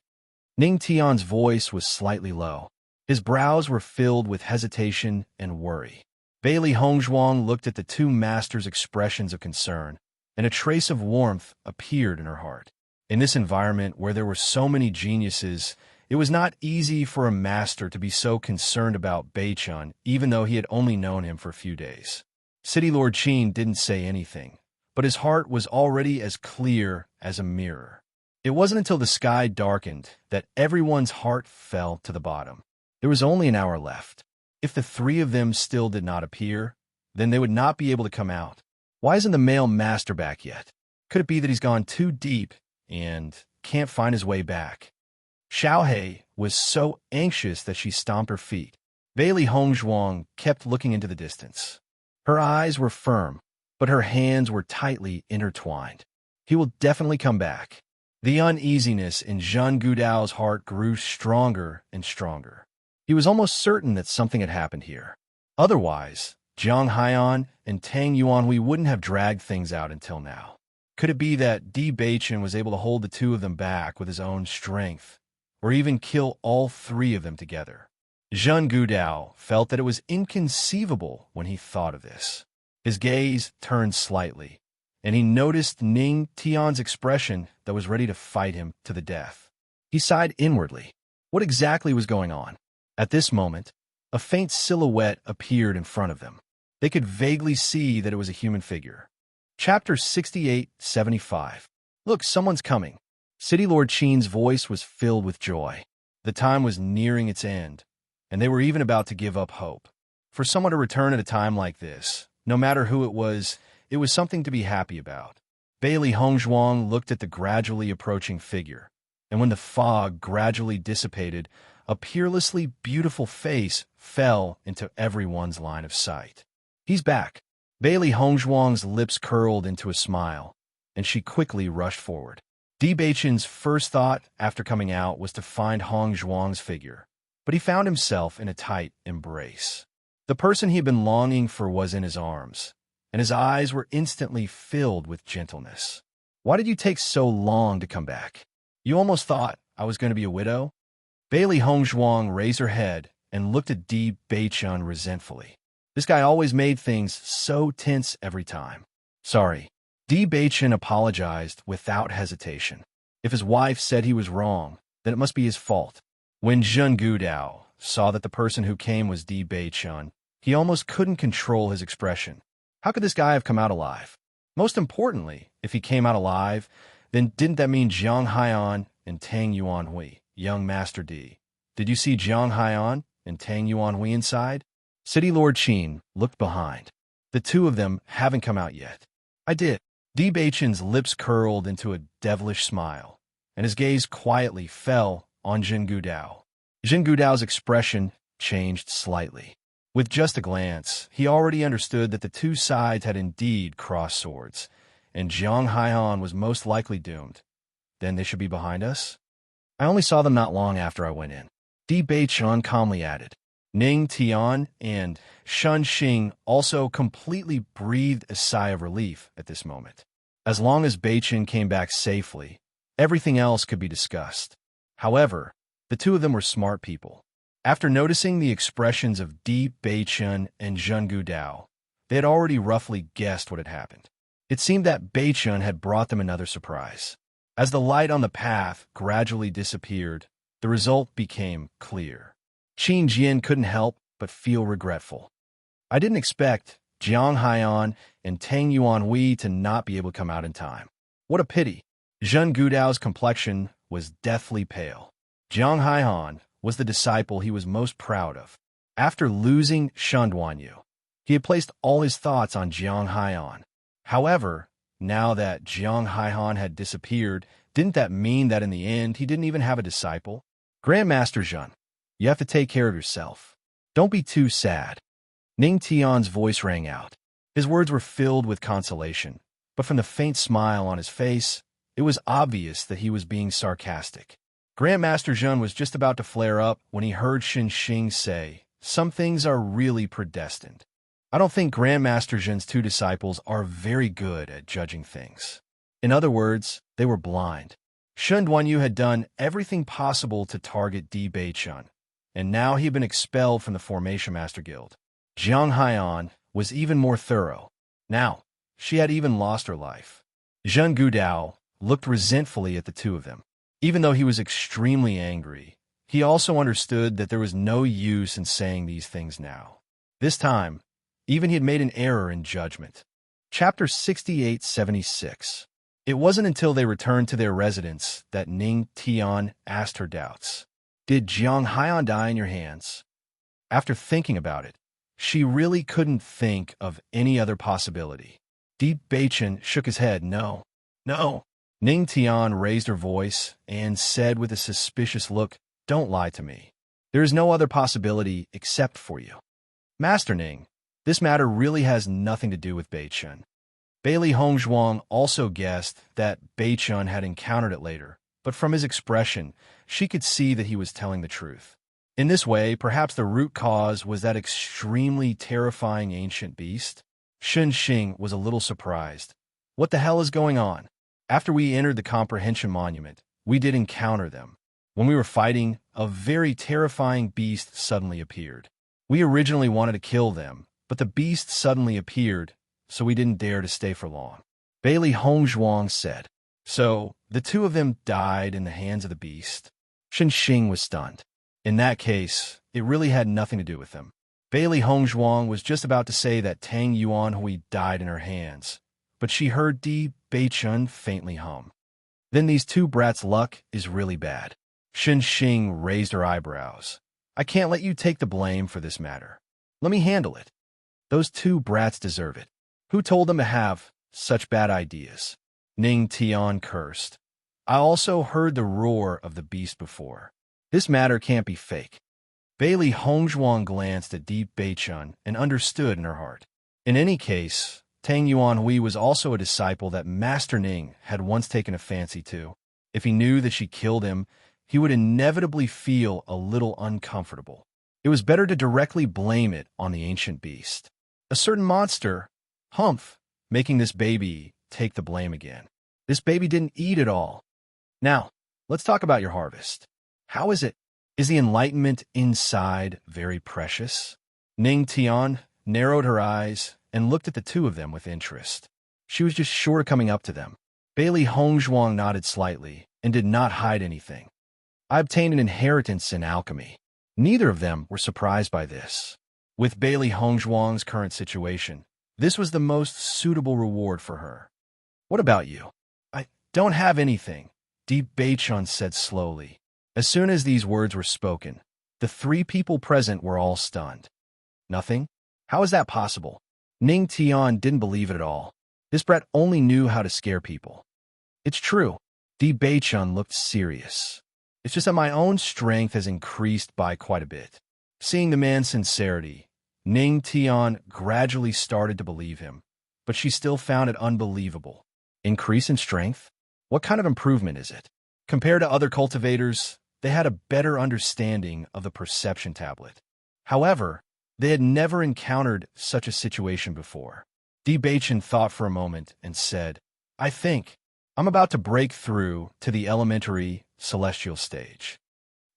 Ning Tian's voice was slightly low. His brows were filled with hesitation and worry. Bailey Hongzhuang looked at the two masters' expressions of concern, and a trace of warmth appeared in her heart. In this environment where there were so many geniuses, it was not easy for a master to be so concerned about Beichen, even though he had only known him for a few days. City Lord Qin didn't say anything, but his heart was already as clear as a mirror. It wasn't until the sky darkened that everyone's heart fell to the bottom. There was only an hour left. If the three of them still did not appear, then they would not be able to come out. Why isn't the male master back yet? Could it be that he's gone too deep and can't find his way back? Xiaohei was so anxious that she stomped her feet. Bailey Hongzhuang kept looking into the distance. Her eyes were firm, but her hands were tightly intertwined. He will definitely come back. The uneasiness in Zheng Gudao's heart grew stronger and stronger. He was almost certain that something had happened here. Otherwise, Jiang Haiyan and Tang Yuanhui wouldn't have dragged things out until now. Could it be that Di Beichen was able to hold the two of them back with his own strength, or even kill all three of them together? Zheng Gudao felt that it was inconceivable when he thought of this. His gaze turned slightly, and he noticed Ning Tian's expression that was ready to fight him to the death. He sighed inwardly. What exactly was going on? At this moment, a faint silhouette appeared in front of them. They could vaguely see that it was a human figure. Chapter 68-75. Look, someone's coming. City Lord Qin's voice was filled with joy. The time was nearing its end, and they were even about to give up hope. For someone to return at a time like this, no matter who it was something to be happy about. Bailey Hongzhuang looked at the gradually approaching figure, and when the fog gradually dissipated, a peerlessly beautiful face fell into everyone's line of sight. He's back. Bailey Hongzhuang's lips curled into a smile, and she quickly rushed forward. Di Beichen's first thought after coming out was to find Hongzhuang's figure, but he found himself in a tight embrace. The person he had been longing for was in his arms, and his eyes were instantly filled with gentleness. Why did you take so long to come back? You almost thought I was going to be a widow? Bailey Hongzhuang raised her head and looked at Di Beichen resentfully. This guy always made things so tense every time. Sorry. Di Beichen apologized without hesitation. If his wife said he was wrong, then it must be his fault. When Zheng Gudao saw that the person who came was Di Beichen, he almost couldn't control his expression. How could this guy have come out alive? Most importantly, if he came out alive, then didn't that mean Jiang Haiyan and Tang Yuanhui, young Master Di? Did you see Jiang Haiyan and Tang Yuanhui inside? City Lord Qin looked behind. The two of them haven't come out yet. I did. Di Beichen's lips curled into a devilish smile, and his gaze quietly fell on Zheng Gudao. Zheng Gudao's expression changed slightly. With just a glance, he already understood that the two sides had indeed crossed swords, and Jiang Haiyan was most likely doomed. Then they should be behind us? I only saw them not long after I went in. Di Beichen calmly added. Ning Tian and Shun Xing also completely breathed a sigh of relief at this moment. As long as Beichen came back safely, everything else could be discussed. However, the two of them were smart people. After noticing the expressions of Di Beichen and Zheng Gudao, they had already roughly guessed what had happened. It seemed that Beichen had brought them another surprise. As the light on the path gradually disappeared, the result became clear. Qin Jian couldn't help but feel regretful. I didn't expect Jiang Haiyan and Tang Yuanhui to not be able to come out in time. What a pity. Zheng Gudao's complexion was deathly pale. Jiang Haiyan was the disciple he was most proud of. After losing Shen Duanyu, he had placed all his thoughts on Jiang Haiyan. However, now that Jiang Haiyan had disappeared, didn't that mean that in the end he didn't even have a disciple? Grandmaster Zhen, you have to take care of yourself. Don't be too sad. Ning Tian's voice rang out. His words were filled with consolation, but from the faint smile on his face, it was obvious that he was being sarcastic. Grandmaster Zhen was just about to flare up when he heard Xin Xing say, "Some things are really predestined." I don't think Grandmaster Zhen's two disciples are very good at judging things. In other words, they were blind. Shen Duanyu had done everything possible to target Di Beichen, and now he had been expelled from the Formation Master Guild. Jiang Haiyan was even more thorough. Now, she had even lost her life. Zheng Gudao looked resentfully at the two of them. Even though he was extremely angry, he also understood that there was no use in saying these things now. This time, even he had made an error in judgment. Chapter 68-76. It wasn't until they returned to their residence that Ning Tian asked her doubts. Did Jiang Haiyan die in your hands? After thinking about it, she really couldn't think of any other possibility. Di Beichen shook his head. No. Ning Tian raised her voice and said with a suspicious look, "Don't lie to me. There is no other possibility except for you. Master Ning, this matter really has nothing to do with Beichen. Bailey Hongzhuang also guessed that Beichun had encountered it later, but from his expression, she could see that he was telling the truth. In this way, perhaps the root cause was that extremely terrifying ancient beast. Shen Xing was a little surprised. What the hell is going on? After we entered the Comprehension Monument, we did encounter them. When we were fighting, a very terrifying beast suddenly appeared. We originally wanted to kill them, but the beast suddenly appeared, so we didn't dare to stay for long. Bailey Hongzhuang said. So, the two of them died in the hands of the beast. Shen Xing was stunned. In that case, it really had nothing to do with them. Bailey Hongzhuang was just about to say that Tang Yuanhui died in her hands, but she heard Di Beichun faintly hum. Then these two brats' luck is really bad. Shen Xing raised her eyebrows. I can't let you take the blame for this matter. Let me handle it. Those two brats deserve it. Who told them to have such bad ideas? Ning Tian cursed. I also heard the roar of the beast before. This matter can't be fake. Bailey Hongzhuang glanced at Di Beichun and understood in her heart. In any case, Tang Yuanhui was also a disciple that Master Ning had once taken a fancy to. If he knew that she killed him, he would inevitably feel a little uncomfortable. It was better to directly blame it on the ancient beast. A certain monster, Humph, making this baby take the blame again. This baby didn't eat it all. Now, let's talk about your harvest. How is it? Is the enlightenment inside very precious? Ning Tian narrowed her eyes and looked at the two of them with interest. She was just short of coming up to them. Bailey Hongzhuang nodded slightly and did not hide anything. I obtained an inheritance in alchemy. Neither of them were surprised by this. With Bailey Hongzhuang's current situation, this was the most suitable reward for her. What about you? I don't have anything, Di Beichun said slowly. As soon as these words were spoken, the three people present were all stunned. Nothing? How is that possible? Ning Tian didn't believe it at all. This brat only knew how to scare people. It's true. Di Beichun looked serious. It's just that my own strength has increased by quite a bit. Seeing the man's sincerity, Ning Tian gradually started to believe him, but she still found it unbelievable. Increase in strength? What kind of improvement is it? Compared to other cultivators, they had a better understanding of the perception tablet. However, they had never encountered such a situation before. Di Beichun thought for a moment and said, I think I'm about to break through to the elementary celestial stage.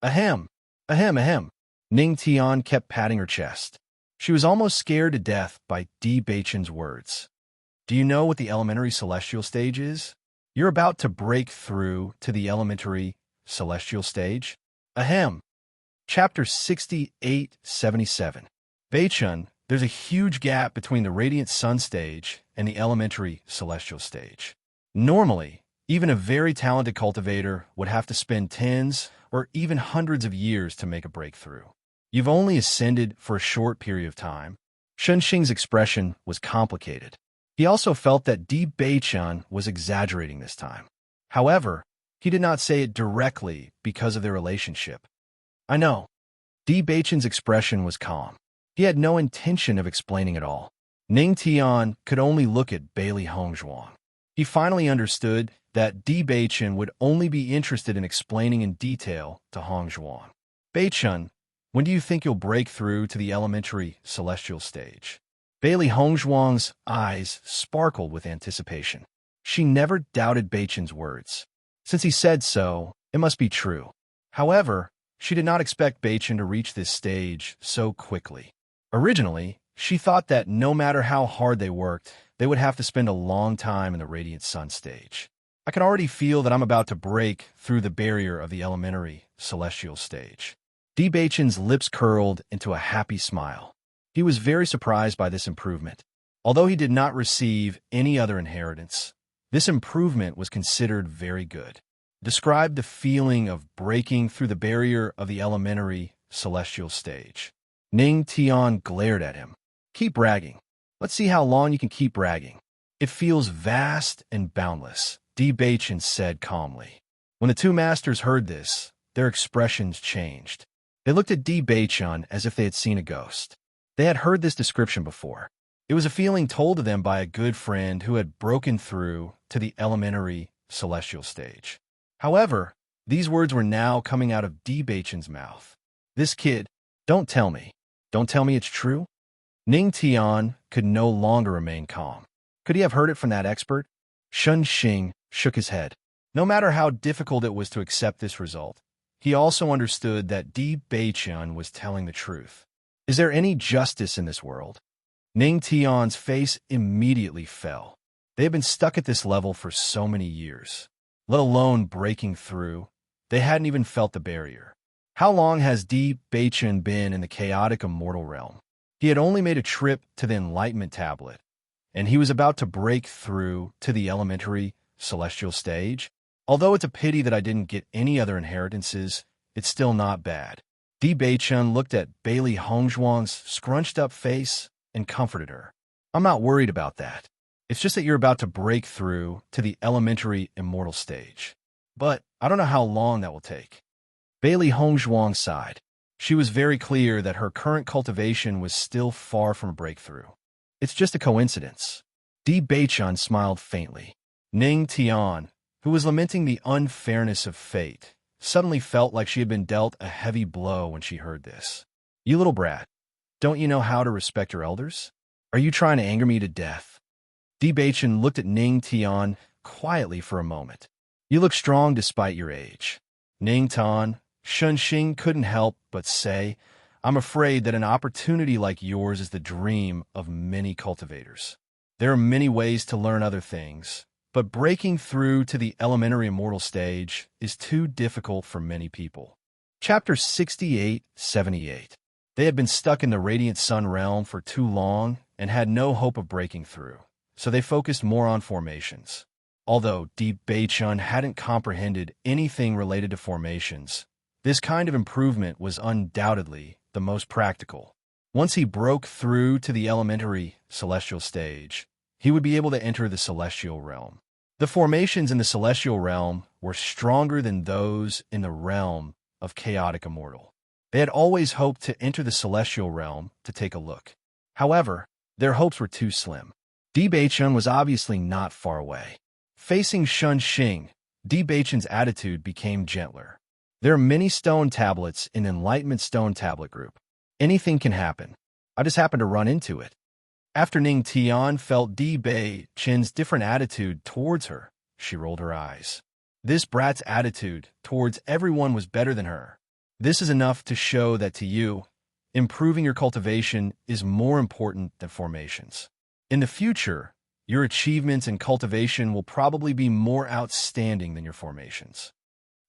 Ahem, ahem, ahem. Ning Tian kept patting her chest. She was almost scared to death by Di Beichun's words. Do you know what the elementary celestial stage is? You're about to break through to the elementary celestial stage? Ahem. Chapter 68-77. Beichun, there's a huge gap between the radiant sun stage and the elementary celestial stage. Normally, even a very talented cultivator would have to spend tens or even hundreds of years to make a breakthrough. You've only ascended for a short period of time. Shen Xing's expression was complicated. He also felt that Di Beichun was exaggerating this time. However, he did not say it directly because of their relationship. I know. Di Beichun's expression was calm. He had no intention of explaining it all. Ning Tian could only look at Bailey Hongzhuang. He finally understood that Di Beichun would only be interested in explaining in detail to Hongzhuang. Beichun, when do you think you'll break through to the elementary celestial stage? Bailey Hongzhuang's eyes sparkled with anticipation. She never doubted Beichun's words. Since he said so, it must be true. However, she did not expect Beichun to reach this stage so quickly. Originally, she thought that no matter how hard they worked, they would have to spend a long time in the radiant sun stage. I can already feel that I'm about to break through the barrier of the elementary celestial stage. Di Beichun's lips curled into a happy smile. He was very surprised by this improvement. Although he did not receive any other inheritance, this improvement was considered very good. Describe the feeling of breaking through the barrier of the elementary celestial stage. Ning Tian glared at him. Keep bragging. Let's see how long you can keep bragging. It feels vast and boundless, Di Beichun said calmly. When the two masters heard this, their expressions changed. They looked at Di Beichun as if they had seen a ghost. They had heard this description before. It was a feeling told to them by a good friend who had broken through to the elementary celestial stage. However, these words were now coming out of D. Baichen's mouth. This kid, don't tell me. Don't tell me it's true? Ning Tian could no longer remain calm. Could he have heard it from that expert? Shun Xing shook his head. No matter how difficult it was to accept this result, he also understood that Di Beichen was telling the truth. Is there any justice in this world? Ning Tian's face immediately fell. They had been stuck at this level for so many years. Let alone breaking through, they hadn't even felt the barrier. How long has Di Beichen been in the chaotic immortal realm? He had only made a trip to the enlightenment tablet, and he was about to break through to the elementary celestial stage. Although it's a pity that I didn't get any other inheritances, it's still not bad. Di Beichen looked at Bailey Hongzhuang's scrunched-up face and comforted her. I'm not worried about that. It's just that you're about to break through to the elementary immortal stage. But I don't know how long that will take. Bailey Hongzhuang sighed. She was very clear that her current cultivation was still far from a breakthrough. It's just a coincidence. Di Beichen smiled faintly. Ning Tian, who was lamenting the unfairness of fate, suddenly felt like she had been dealt a heavy blow when she heard this. You little brat, don't you know how to respect your elders? Are you trying to anger me to death? Di Beichen looked at Ning Tian quietly for a moment. You look strong despite your age. Ning Tian, Shun Xing couldn't help but say, I'm afraid that an opportunity like yours is the dream of many cultivators. There are many ways to learn other things, but breaking through to the elementary immortal stage is too difficult for many people. Chapter 68-78. They had been stuck in the Radiant Sun realm for too long and had no hope of breaking through, so they focused more on formations. Although Di Beichen hadn't comprehended anything related to formations, this kind of improvement was undoubtedly the most practical. Once he broke through to the elementary celestial stage, he would be able to enter the celestial realm. The formations in the celestial realm were stronger than those in the realm of chaotic immortal. They had always hoped to enter the celestial realm to take a look. However, their hopes were too slim. Di Beichen was obviously not far away. Facing Shun Xing, Di Beichen's attitude became gentler. There are many stone tablets in Enlightenment Stone Tablet Group. Anything can happen. I just happened to run into it. After Ning Tian felt Di Beichen's different attitude towards her, she rolled her eyes. This brat's attitude towards everyone was better than her. This is enough to show that to you, improving your cultivation is more important than formations. In the future, your achievements in cultivation will probably be more outstanding than your formations.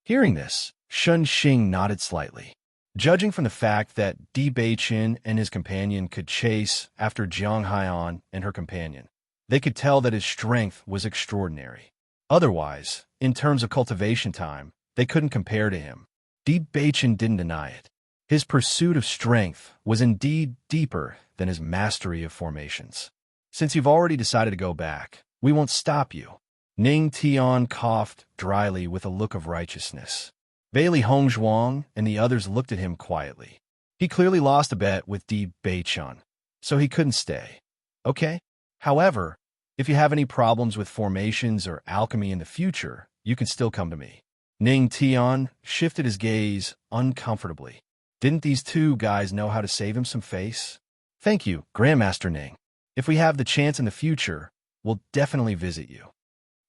Hearing this, Shun Xing nodded slightly. Judging from the fact that Di Beichen and his companion could chase after Jiang Haiyan and her companion, they could tell that his strength was extraordinary. Otherwise, in terms of cultivation time, they couldn't compare to him. Di Beichen didn't deny it. His pursuit of strength was indeed deeper than his mastery of formations. Since you've already decided to go back, we won't stop you. Ning Tian coughed dryly with a look of righteousness. Bailey Hongzhuang and the others looked at him quietly. He clearly lost a bet with Di Beichen, so he couldn't stay. Okay? However, if you have any problems with formations or alchemy in the future, you can still come to me. Ning Tian shifted his gaze uncomfortably. Didn't these two guys know how to save him some face? Thank you, Grandmaster Ning. If we have the chance in the future, we'll definitely visit you.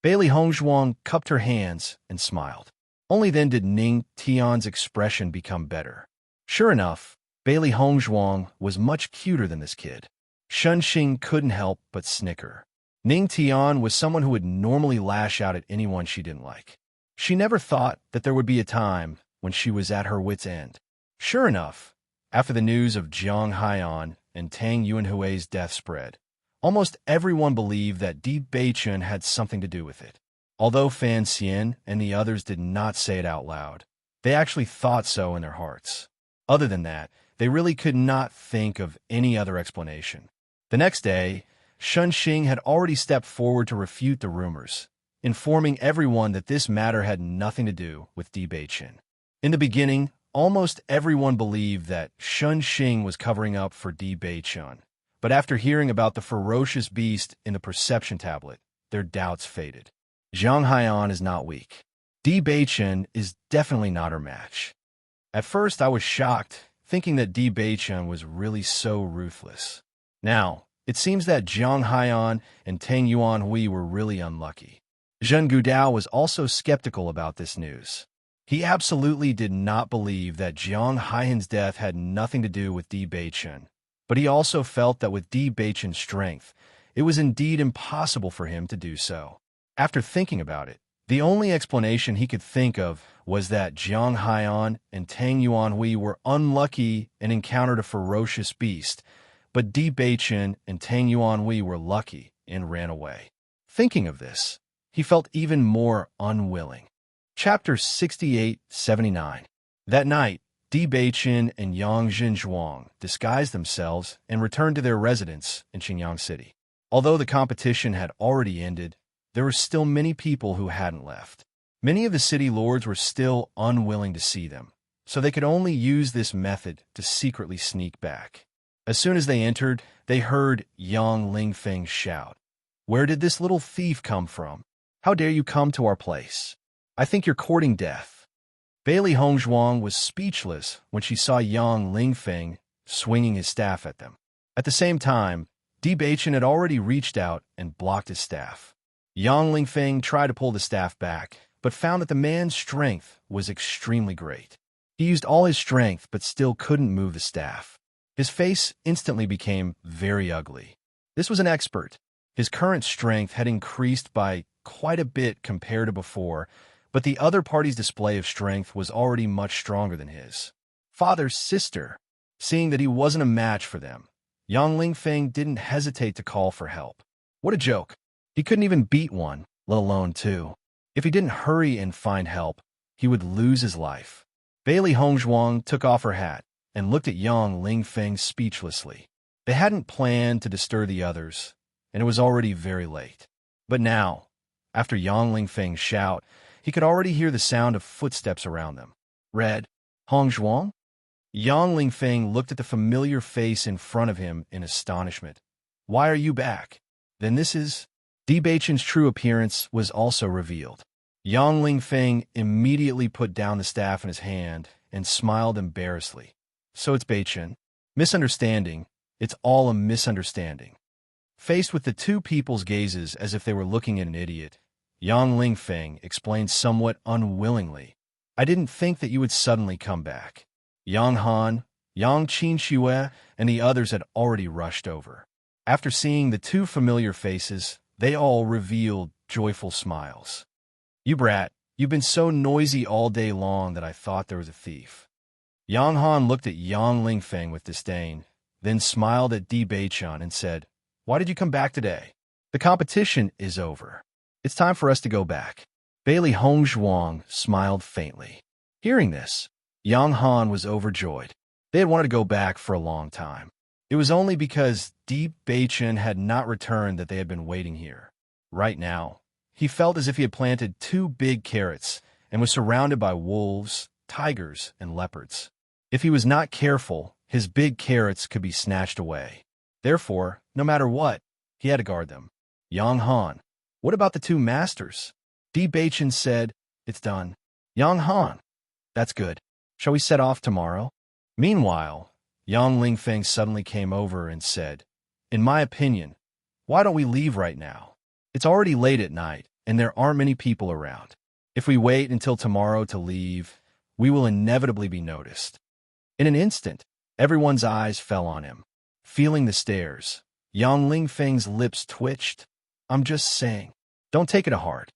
Bailey Hongzhuang cupped her hands and smiled. Only then did Ning Tian's expression become better. Sure enough, Bailey Hongzhuang was much cuter than this kid. Shun Xing couldn't help but snicker. Ning Tian was someone who would normally lash out at anyone she didn't like. She never thought that there would be a time when she was at her wit's end. Sure enough, after the news of Jiang Haiyan and Tang Yuanhui's death spread, almost everyone believed that Di Beichen had something to do with it. Although Fan Xian and the others did not say it out loud, they actually thought so in their hearts. Other than that, they really could not think of any other explanation. The next day, Shun Xing had already stepped forward to refute the rumors, informing everyone that this matter had nothing to do with Di Beichen. In the beginning, almost everyone believed that Shun Xing was covering up for Di Beichen, But after hearing about the ferocious beast in the perception tablet, their doubts faded. Zhang Haiyan is not weak. Di Beichen is definitely not her match. At first, I was shocked, thinking that Di Beichen was really so ruthless. Now, it seems that Zhang Haiyan and Tang Yuanhui were really unlucky. Zhen Gudao was also skeptical about this news. He absolutely did not believe that Zhang Haiyan's death had nothing to do with Di Beichen, but he also felt that with Di Beichen's strength, it was indeed impossible for him to do so. After thinking about it, the only explanation he could think of was that Zhang Haiyan and Tang Yuanhui were unlucky and encountered a ferocious beast, but Di Beichen and Tang Yuanhui were lucky and ran away. Thinking of this, he felt even more unwilling. Chapter 68-79. That night, Di Beichen and Yang Xinzhuang disguised themselves and returned to their residence in Qingyang City. Although the competition had already ended, there were still many people who hadn't left. Many of the city lords were still unwilling to see them, so they could only use this method to secretly sneak back. As soon as they entered, they heard Yang Lingfeng shout, "Where did this little thief come from? How dare you come to our place? I think you're courting death." Bailey Hongzhuang was speechless when she saw Yang Lingfeng swinging his staff at them. At the same time, Di Beichen had already reached out and blocked his staff. Yang Lingfeng tried to pull the staff back, but found that the man's strength was extremely great. He used all his strength but still couldn't move the staff. His face instantly became very ugly. This was an expert. His current strength had increased by quite a bit compared to before, but the other party's display of strength was already much stronger than his. Father's sister. Seeing that he wasn't a match for them, Yang Lingfeng didn't hesitate to call for help. What a joke. He couldn't even beat one, let alone two. If he didn't hurry and find help, he would lose his life. Bailey Hongzhuang took off her hat and looked at Yang Lingfeng speechlessly. They hadn't planned to disturb the others, and it was already very late. But now, after Yang Lingfeng's shout, he could already hear the sound of footsteps around them. Red, Hongzhuang? Yang Lingfeng looked at the familiar face in front of him in astonishment. Why are you back? Then this is... Di Beichen's true appearance was also revealed. Yang Lingfeng immediately put down the staff in his hand and smiled embarrassedly. So it's Beichen. Misunderstanding. It's all a misunderstanding. Faced with the two people's gazes as if they were looking at an idiot, Yang Lingfeng explained somewhat unwillingly, I didn't think that you would suddenly come back. Yang Han, Yang Qinxue, and the others had already rushed over. After seeing the two familiar faces, they all revealed joyful smiles. You brat, you've been so noisy all day long that I thought there was a thief. Yang Han looked at Yang Lingfeng with disdain, then smiled at Di Beichen and said, Why did you come back today? The competition is over. It's time for us to go back. Bailey Hongzhuang smiled faintly. Hearing this, Yang Han was overjoyed. They had wanted to go back for a long time. It was only because Di Beichen had not returned that they had been waiting here. Right now, he felt as if he had planted two big carrots and was surrounded by wolves, tigers, and leopards. If he was not careful, his big carrots could be snatched away. Therefore, no matter what, he had to guard them. Yang Han, what about the two masters? Di Beichen said, It's done. Yang Han, that's good. Shall we set off tomorrow? Meanwhile, Yang Lingfeng suddenly came over and said, In my opinion, why don't we leave right now? It's already late at night, and there aren't many people around. If we wait until tomorrow to leave, we will inevitably be noticed. In an instant, everyone's eyes fell on him. Feeling the stares, Yang Lingfeng's lips twitched. I'm just saying. Don't take it to heart.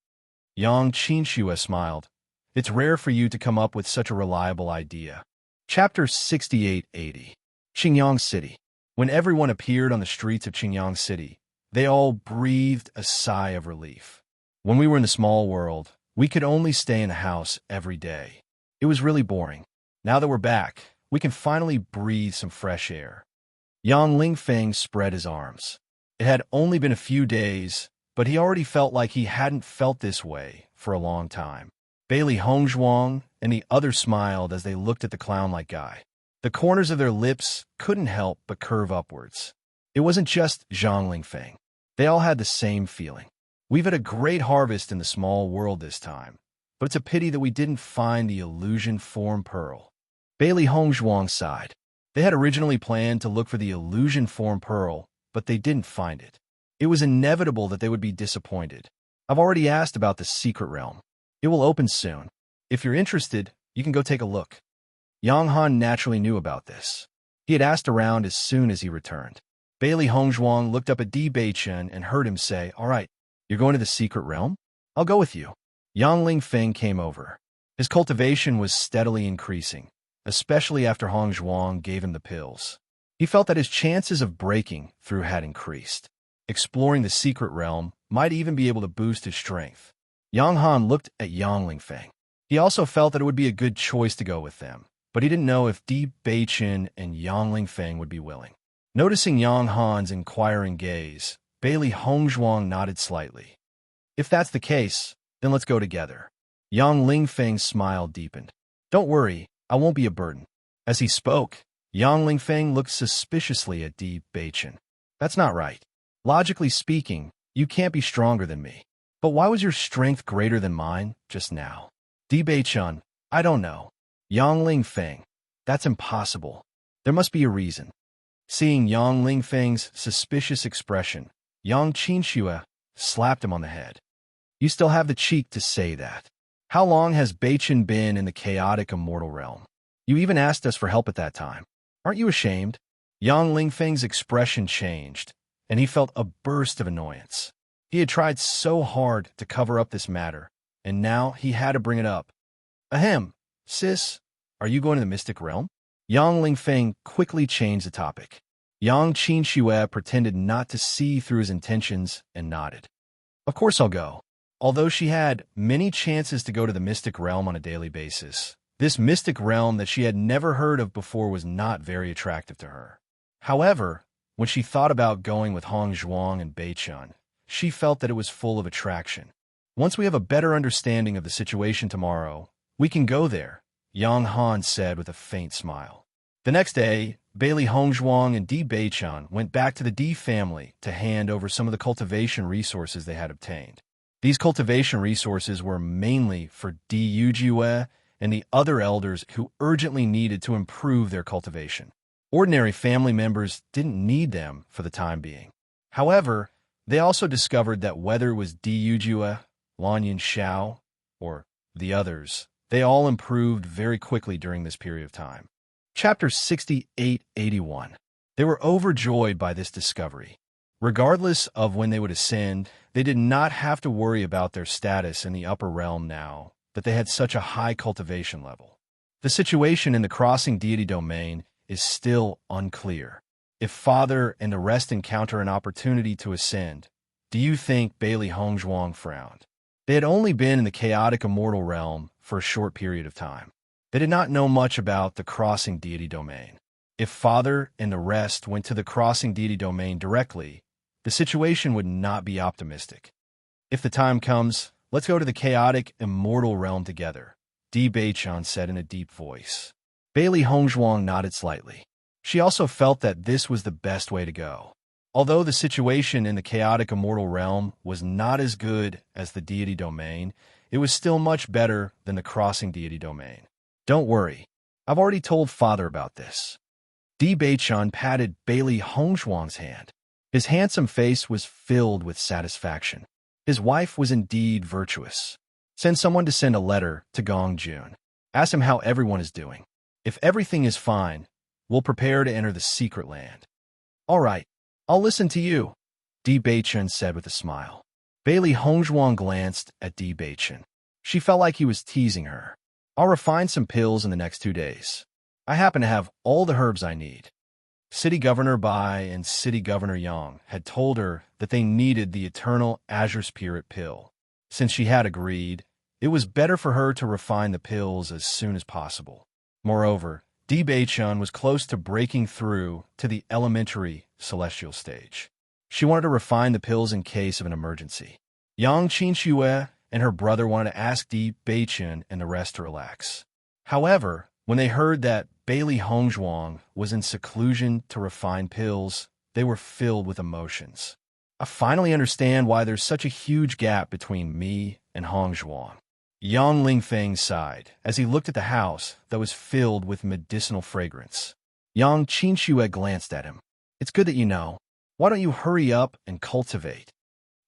Yang Qinxue smiled. It's rare for you to come up with such a reliable idea. Chapter 68-80. Qingyang City. When everyone appeared on the streets of Qingyang City, they all breathed a sigh of relief. When we were in the small world, we could only stay in the house every day. It was really boring. Now that we're back, we can finally breathe some fresh air. Yang Lingfeng spread his arms. It had only been a few days, but he already felt like he hadn't felt this way for a long time. Bailey Hongzhuang and the others smiled as they looked at the clown-like guy. The corners of their lips couldn't help but curve upwards. It wasn't just Zhang Lingfeng. They all had the same feeling. We've had a great harvest in the small world this time, but it's a pity that we didn't find the illusion form pearl. Bailey Hongzhuang sighed. They had originally planned to look for the illusion form pearl, but they didn't find it. It was inevitable that they would be disappointed. I've already asked about the secret realm. It will open soon. If you're interested, you can go take a look. Yang Han naturally knew about this. He had asked around as soon as he returned. Bailey Hongzhuang looked up at Di Beichen and heard him say, "All right, you're going to the secret realm? I'll go with you." Yang Lingfeng came over. His cultivation was steadily increasing, especially after Hongzhuang gave him the pills. He felt that his chances of breaking through had increased. Exploring the secret realm might even be able to boost his strength. Yang Han looked at Yang Lingfeng. He also felt that it would be a good choice to go with them, but he didn't know if Di Beichen and Yang Lingfeng would be willing. Noticing Yang Han's inquiring gaze, Bailey Hongzhuang nodded slightly. "If that's the case, then let's go together." Yang Lingfeng's smile deepened. "Don't worry, I won't be a burden." As he spoke, Yang Lingfeng looked suspiciously at Di Beichen. "That's not right. Logically speaking, you can't be stronger than me. But why was your strength greater than mine just now?" "Di Beichen, I don't know." "Yang Lingfeng, that's impossible. There must be a reason." Seeing Yang Lingfeng's suspicious expression, Yang Qinxue slapped him on the head. "You still have the cheek to say that. How long has Beichen been in the chaotic immortal realm? You even asked us for help at that time. Aren't you ashamed?" Yang Lingfeng's expression changed, and he felt a burst of annoyance. He had tried so hard to cover up this matter, and now he had to bring it up. "Ahem, sis, are you going to the mystic realm?" Yang Lingfeng quickly changed the topic. Yang Qinxue pretended not to see through his intentions and nodded. "Of course I'll go." Although she had many chances to go to the mystic realm on a daily basis, this mystic realm that she had never heard of before was not very attractive to her. However, when she thought about going with Hongzhuang and Beichen, she felt that it was full of attraction. "Once we have a better understanding of the situation tomorrow, we can go there," Yang Han said with a faint smile. The next day, Bailey Hongzhuang and Di Beichen went back to the Di family to hand over some of the cultivation resources they had obtained. These cultivation resources were mainly for Di Yujue and the other elders who urgently needed to improve their cultivation. Ordinary family members didn't need them for the time being. However, they also discovered that whether it was Di Yujue, Lanyan Xiao, or the others, they all improved very quickly during this period of time. Chapter 68-81. They were overjoyed by this discovery. Regardless of when they would ascend, they did not have to worry about their status in the upper realm now that they had such a high cultivation level. The situation in the crossing deity domain is still unclear. If Father and the rest encounter an opportunity to ascend, do you think Bailey Hongzhuang frowned? They had only been in the chaotic immortal realm for a short period of time. They did not know much about the crossing deity domain. If Father and the rest went to the crossing deity domain directly, the situation would not be optimistic. "If the time comes, let's go to the chaotic immortal realm together," Di Beichen said in a deep voice. Bailey Hongzhuang nodded slightly. She also felt that this was the best way to go. Although the situation in the chaotic immortal realm was not as good as the deity domain, it was still much better than the crossing deity domain. "Don't worry, I've already told Father about this." Di Beichen patted Bailey Hongzhuang's hand. His handsome face was filled with satisfaction. His wife was indeed virtuous. "Send someone to send a letter to Gong Jun. Ask him how everyone is doing. If everything is fine, we'll prepare to enter the secret land." "All right, I'll listen to you," Di Beichen said with a smile. Bailey Hongzhuang glanced at Di Beichen. She felt like he was teasing her. "I'll refine some pills in the next 2 days. I happen to have all the herbs I need." City Governor Bai and City Governor Yang had told her that they needed the eternal Azure Spirit pill. Since she had agreed, it was better for her to refine the pills as soon as possible. Moreover, Di Beichen was close to breaking through to the elementary celestial stage. She wanted to refine the pills in case of an emergency. Yang Qinxue and her brother wanted to ask Di Beichen and the rest to relax. However, when they heard that Bailey Hongzhuang was in seclusion to refine pills, they were filled with emotions. I finally understand why there's such a huge gap between me and Hongzhuang. Yang Lingfeng sighed as he looked at the house that was filled with medicinal fragrance. Yang Qinxue glanced at him. It's good that you know. Why don't you hurry up and cultivate?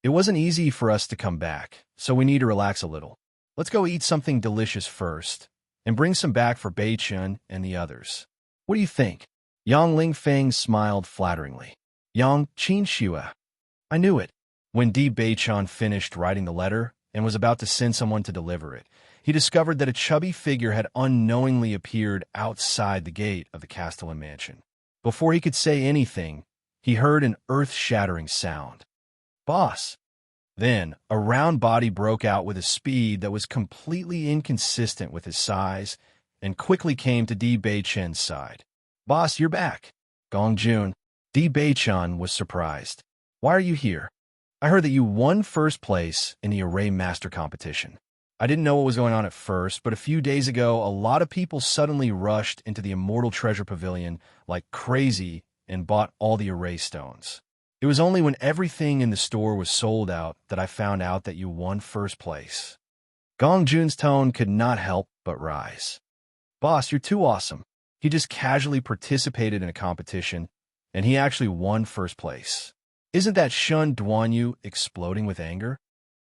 It wasn't easy for us to come back, so we need to relax a little. Let's go eat something delicious first, and bring some back for Beichun and the others. What do you think? Yang Lingfeng smiled flatteringly. Yang Qinxue. I knew it. When Di Beichun finished writing the letter and was about to send someone to deliver it, he discovered that a chubby figure had unknowingly appeared outside the gate of the Castellan mansion. Before he could say anything, he heard an earth-shattering sound. Boss! Then, a round body broke out with a speed that was completely inconsistent with his size and quickly came to Di Beichun's side. Boss, you're back. Gongjun. Di Beichun was surprised. Why are you here? I heard that you won first place in the Array Master competition. I didn't know what was going on at first, but a few days ago, a lot of people suddenly rushed into the Immortal Treasure Pavilion like crazy and bought all the array stones. It was only when everything in the store was sold out that I found out that you won first place. Gongjun's tone could not help but rise. Boss, you're too awesome. He just casually participated in a competition, and he actually won first place. Isn't that Shun Duanyu exploding with anger?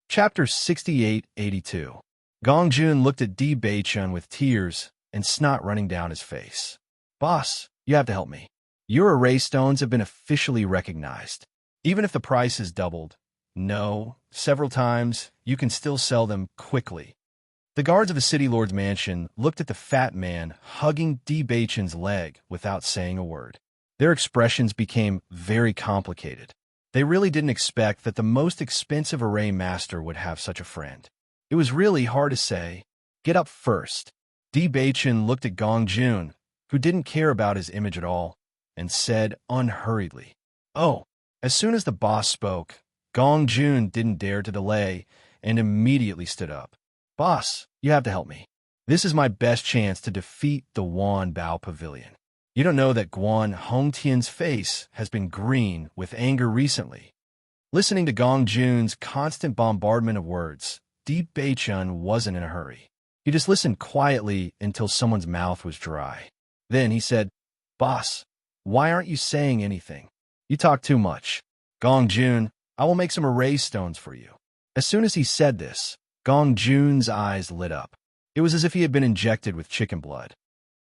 Chapter 68-82. Gongjun looked at Di Beichun with tears and snot running down his face. Boss, you have to help me. Your array stones have been officially recognized. Even if the price has doubled, no, several times, you can still sell them quickly. The guards of the City Lord's mansion looked at the fat man hugging Di Beichun's leg without saying a word. Their expressions became very complicated. They really didn't expect that the most expensive array master would have such a friend. It was really hard to say. Get up first. Di Beichun looked at Gongjun, who didn't care about his image at all, and said unhurriedly, Oh. As soon as the boss spoke, Gongjun didn't dare to delay and immediately stood up. Boss, you have to help me. This is my best chance to defeat the Wan Bao Pavilion. You don't know that Guan Hongtian's face has been green with anger recently. Listening to Gongjun's constant bombardment of words, Di Beichun wasn't in a hurry. He just listened quietly until someone's mouth was dry. Then he said, Boss, why aren't you saying anything? You talk too much. Gongjun, I will make some array stones for you. As soon as he said this, Gongjun's eyes lit up. It was as if he had been injected with chicken blood.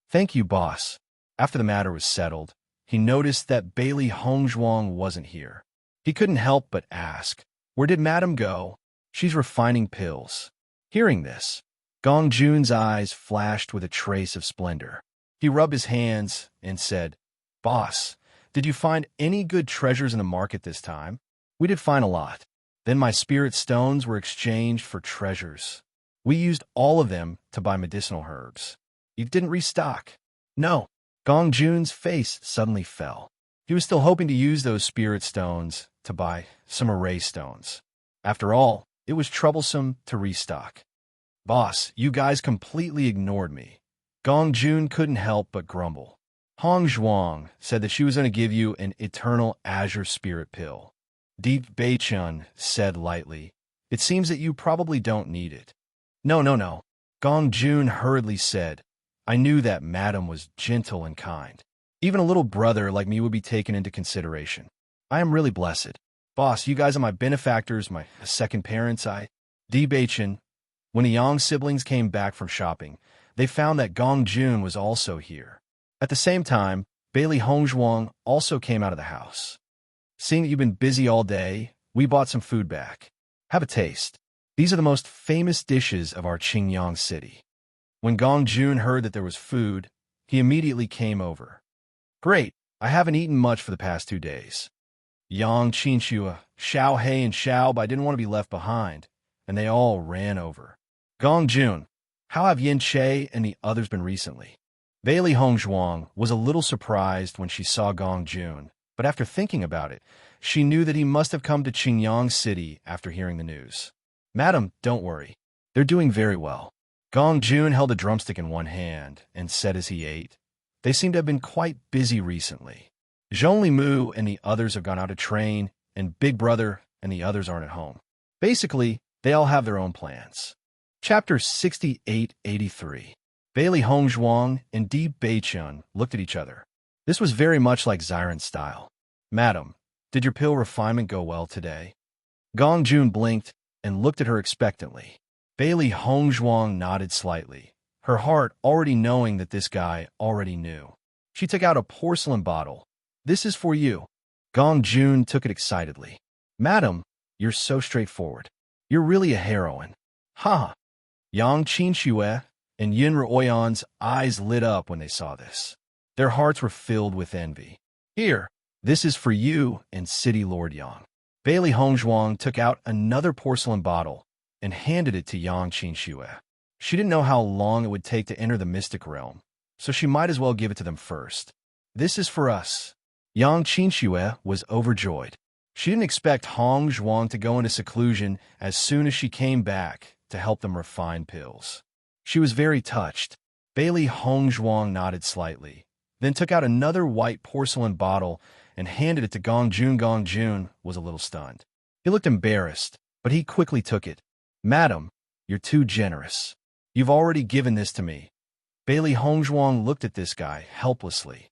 Thank you, boss. After the matter was settled, he noticed that Bailey Hongzhuang wasn't here. He couldn't help but ask, Where did Madam go? She's refining pills. Hearing this, Gongjun's eyes flashed with a trace of splendor. He rubbed his hands and said, Boss, did you find any good treasures in the market this time? We did find a lot. Then my spirit stones were exchanged for treasures. We used all of them to buy medicinal herbs. You didn't restock. No. Gongjun's face suddenly fell. He was still hoping to use those spirit stones to buy some array stones. After all, it was troublesome to restock. Boss, you guys completely ignored me. Gongjun couldn't help but grumble. Hongzhuang said that she was going to give you an eternal azure spirit pill. Di Beichun said lightly, It seems that you probably don't need it. No. Gongjun hurriedly said, I knew that Madam was gentle and kind. Even a little brother like me would be taken into consideration. I am really blessed. Boss, you guys are my benefactors, my second parents. Di Beichun. When the Yang siblings came back from shopping, they found that Gongjun was also here. At the same time, Bailey Hongzhuang also came out of the house. Seeing that you've been busy all day, we bought some food back. Have a taste. These are the most famous dishes of our Qingyang city. When Gongjun heard that there was food, he immediately came over. Great, I haven't eaten much for the past 2 days. Yang Qinxue, Xiao Hei, and Xiao Bai didn't want to be left behind, and they all ran over. Gongjun, how have Yin Che and the others been recently? Bailey Hongzhuang was a little surprised when she saw Gongjun, but after thinking about it, she knew that he must have come to Qingyang City after hearing the news. Madam, don't worry. They're doing very well. Gongjun held a drumstick in one hand and said as he ate, They seem to have been quite busy recently. Zhongli Mu and the others have gone out to train, and Big Brother and the others aren't at home. Basically, they all have their own plans. Chapter 6883. Bailey Hongzhuang and Di Beichun looked at each other. This was very much like Xiren's style. Madam, did your pill refinement go well today? Gong Jun blinked and looked at her expectantly. Bailey Hongzhuang nodded slightly, her heart already knowing that this guy already knew. She took out a porcelain bottle. This is for you. Gong Jun took it excitedly. Madam, you're so straightforward. You're really a heroine. Ha! Yang Qinxue and Yin Ruoyan's eyes lit up when they saw this. Their hearts were filled with envy. Here, this is for you and City Lord Yang. Bailey Hongzhuang took out another porcelain bottle and handed it to Yang Qinxue. She didn't know how long it would take to enter the mystic realm, so she might as well give it to them first. This is for us. Yang Qinxue was overjoyed. She didn't expect Hongzhuang to go into seclusion as soon as she came back to help them refine pills. She was very touched. Bailey Hongzhuang nodded slightly, then took out another white porcelain bottle and handed it to Gong Jun. Gong Jun was a little stunned. He looked embarrassed, but he quickly took it. Madam, you're too generous. You've already given this to me. Bailey Hongzhuang looked at this guy helplessly.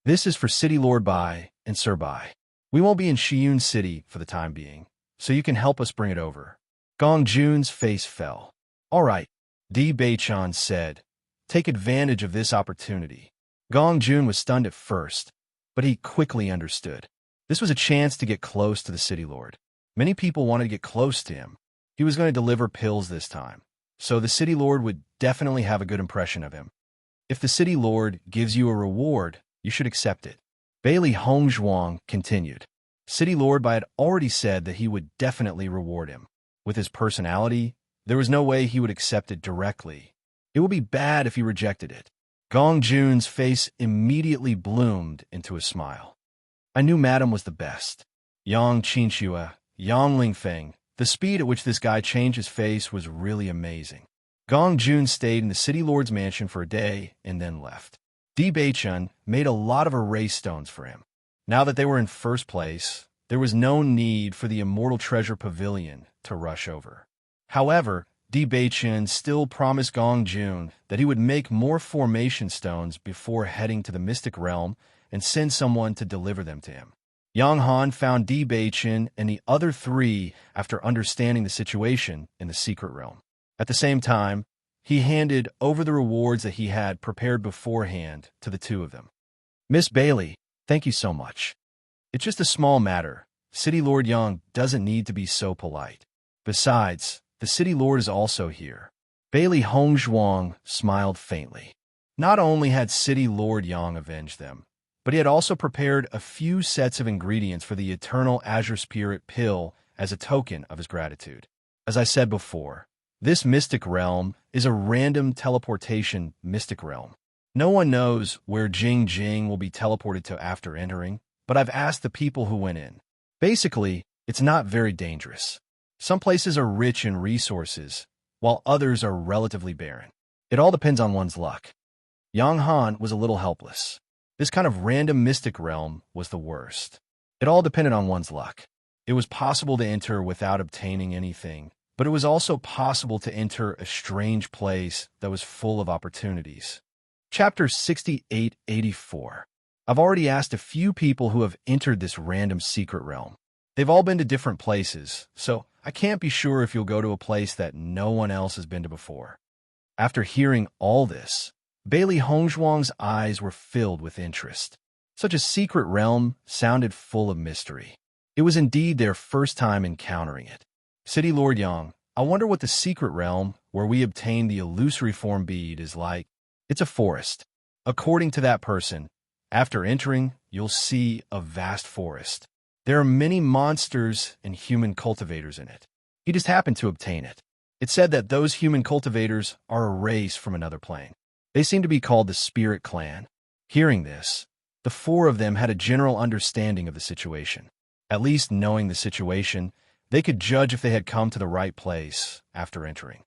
This is for City Lord Bai and Sir Bai. We won't be in Shiyun City for the time being, so you can help us bring it over. Gong Jun's face fell. All right, Di Beichun said. Take advantage of this opportunity. Gong Jun was stunned at first, but he quickly understood. This was a chance to get close to the City Lord. Many people wanted to get close to him. He was going to deliver pills this time, so the City Lord would definitely have a good impression of him. If the City Lord gives you a reward, you should accept it. Bailey Hongzhuang continued. City Lord Bai had already said that he would definitely reward him. With his personality, there was no way he would accept it directly. It would be bad if he rejected it. Gong Jun's face immediately bloomed into a smile. I knew Madam was the best. Yang Qinxue, Yang Lingfeng, the speed at which this guy changed his face was really amazing. Gong Jun stayed in the City Lord's mansion for a day and then left. Di Beichun made a lot of erase stones for him. Now that they were in first place, there was no need for the Immortal Treasure Pavilion to rush over. However, Di Beichun still promised Gong Jun that he would make more formation stones before heading to the Mystic Realm and send someone to deliver them to him. Yang Han found Di Beichun and the other three after understanding the situation in the Secret Realm. At the same time, he handed over the rewards that he had prepared beforehand to the two of them. Miss Bailey, thank you so much. It's just a small matter. City Lord Yang doesn't need to be so polite. Besides, the City Lord is also here. Bailey Hongzhuang smiled faintly. Not only had City Lord Yang avenged them, but he had also prepared a few sets of ingredients for the Eternal Azure Spirit pill as a token of his gratitude. As I said before, this mystic realm is a random teleportation mystic realm. No one knows where Jing Jing will be teleported to after entering, but I've asked the people who went in. Basically, it's not very dangerous. Some places are rich in resources, while others are relatively barren. It all depends on one's luck. Yang Han was a little helpless. This kind of random mystic realm was the worst. It all depended on one's luck. It was possible to enter without obtaining anything, but it was also possible to enter a strange place that was full of opportunities. Chapter 6884. I've already asked a few people who have entered this random secret realm. They've all been to different places, so I can't be sure if you'll go to a place that no one else has been to before. After hearing all this, Bailey Hongzhuang's eyes were filled with interest. Such a secret realm sounded full of mystery. It was indeed their first time encountering it. City Lord Yang, I wonder what the secret realm where we obtain the illusory form bead is like. It's a forest. According to that person, after entering, you'll see a vast forest. There are many monsters and human cultivators in it. He just happened to obtain it. It said that those human cultivators are a race from another plane. They seem to be called the Spirit Clan. Hearing this, the four of them had a general understanding of the situation. At least knowing the situation, they could judge if they had come to the right place after entering.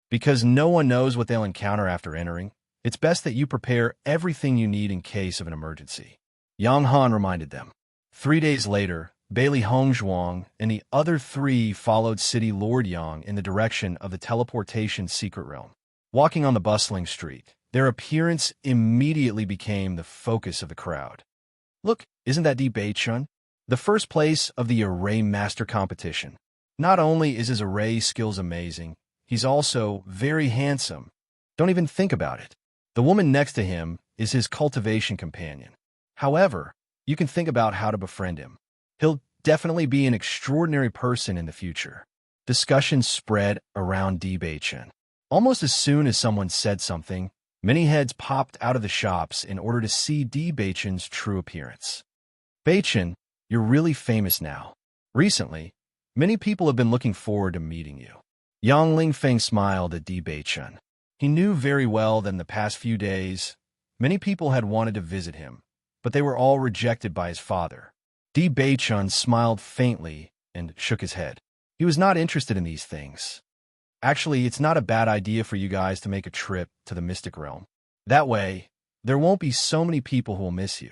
Because no one knows what they'll encounter after entering, it's best that you prepare everything you need in case of an emergency. Yang Han reminded them. 3 days later, Bailey Hongzhuang and the other three followed City Lord Yang in the direction of the teleportation secret realm. Walking on the bustling street, their appearance immediately became the focus of the crowd. Look, isn't that Di Beichun? The first place of the array master competition. Not only is his array skills amazing, he's also very handsome. Don't even think about it. The woman next to him is his cultivation companion. However, you can think about how to befriend him. He'll definitely be an extraordinary person in the future. Discussions spread around Di Beichun. Almost as soon as someone said something, many heads popped out of the shops in order to see Di Beichun's true appearance. Beichun, you're really famous now. Recently, many people have been looking forward to meeting you. Yang Lingfeng smiled at Di Beichun. He knew very well that in the past few days, many people had wanted to visit him, but they were all rejected by his father. Di Beichun smiled faintly and shook his head. He was not interested in these things. Actually, it's not a bad idea for you guys to make a trip to the mystic realm. That way, there won't be so many people who will miss you.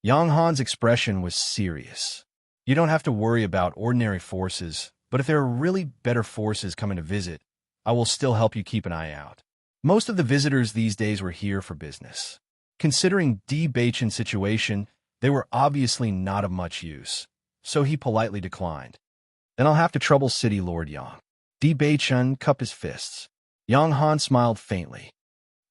Yang Han's expression was serious. You don't have to worry about ordinary forces, but if there are really better forces coming to visit, I will still help you keep an eye out. Most of the visitors these days were here for business. Considering Di Beichun's situation, they were obviously not of much use, so he politely declined. Then I'll have to trouble City Lord Yang. Di Beichun cupped his fists. Yang Han smiled faintly.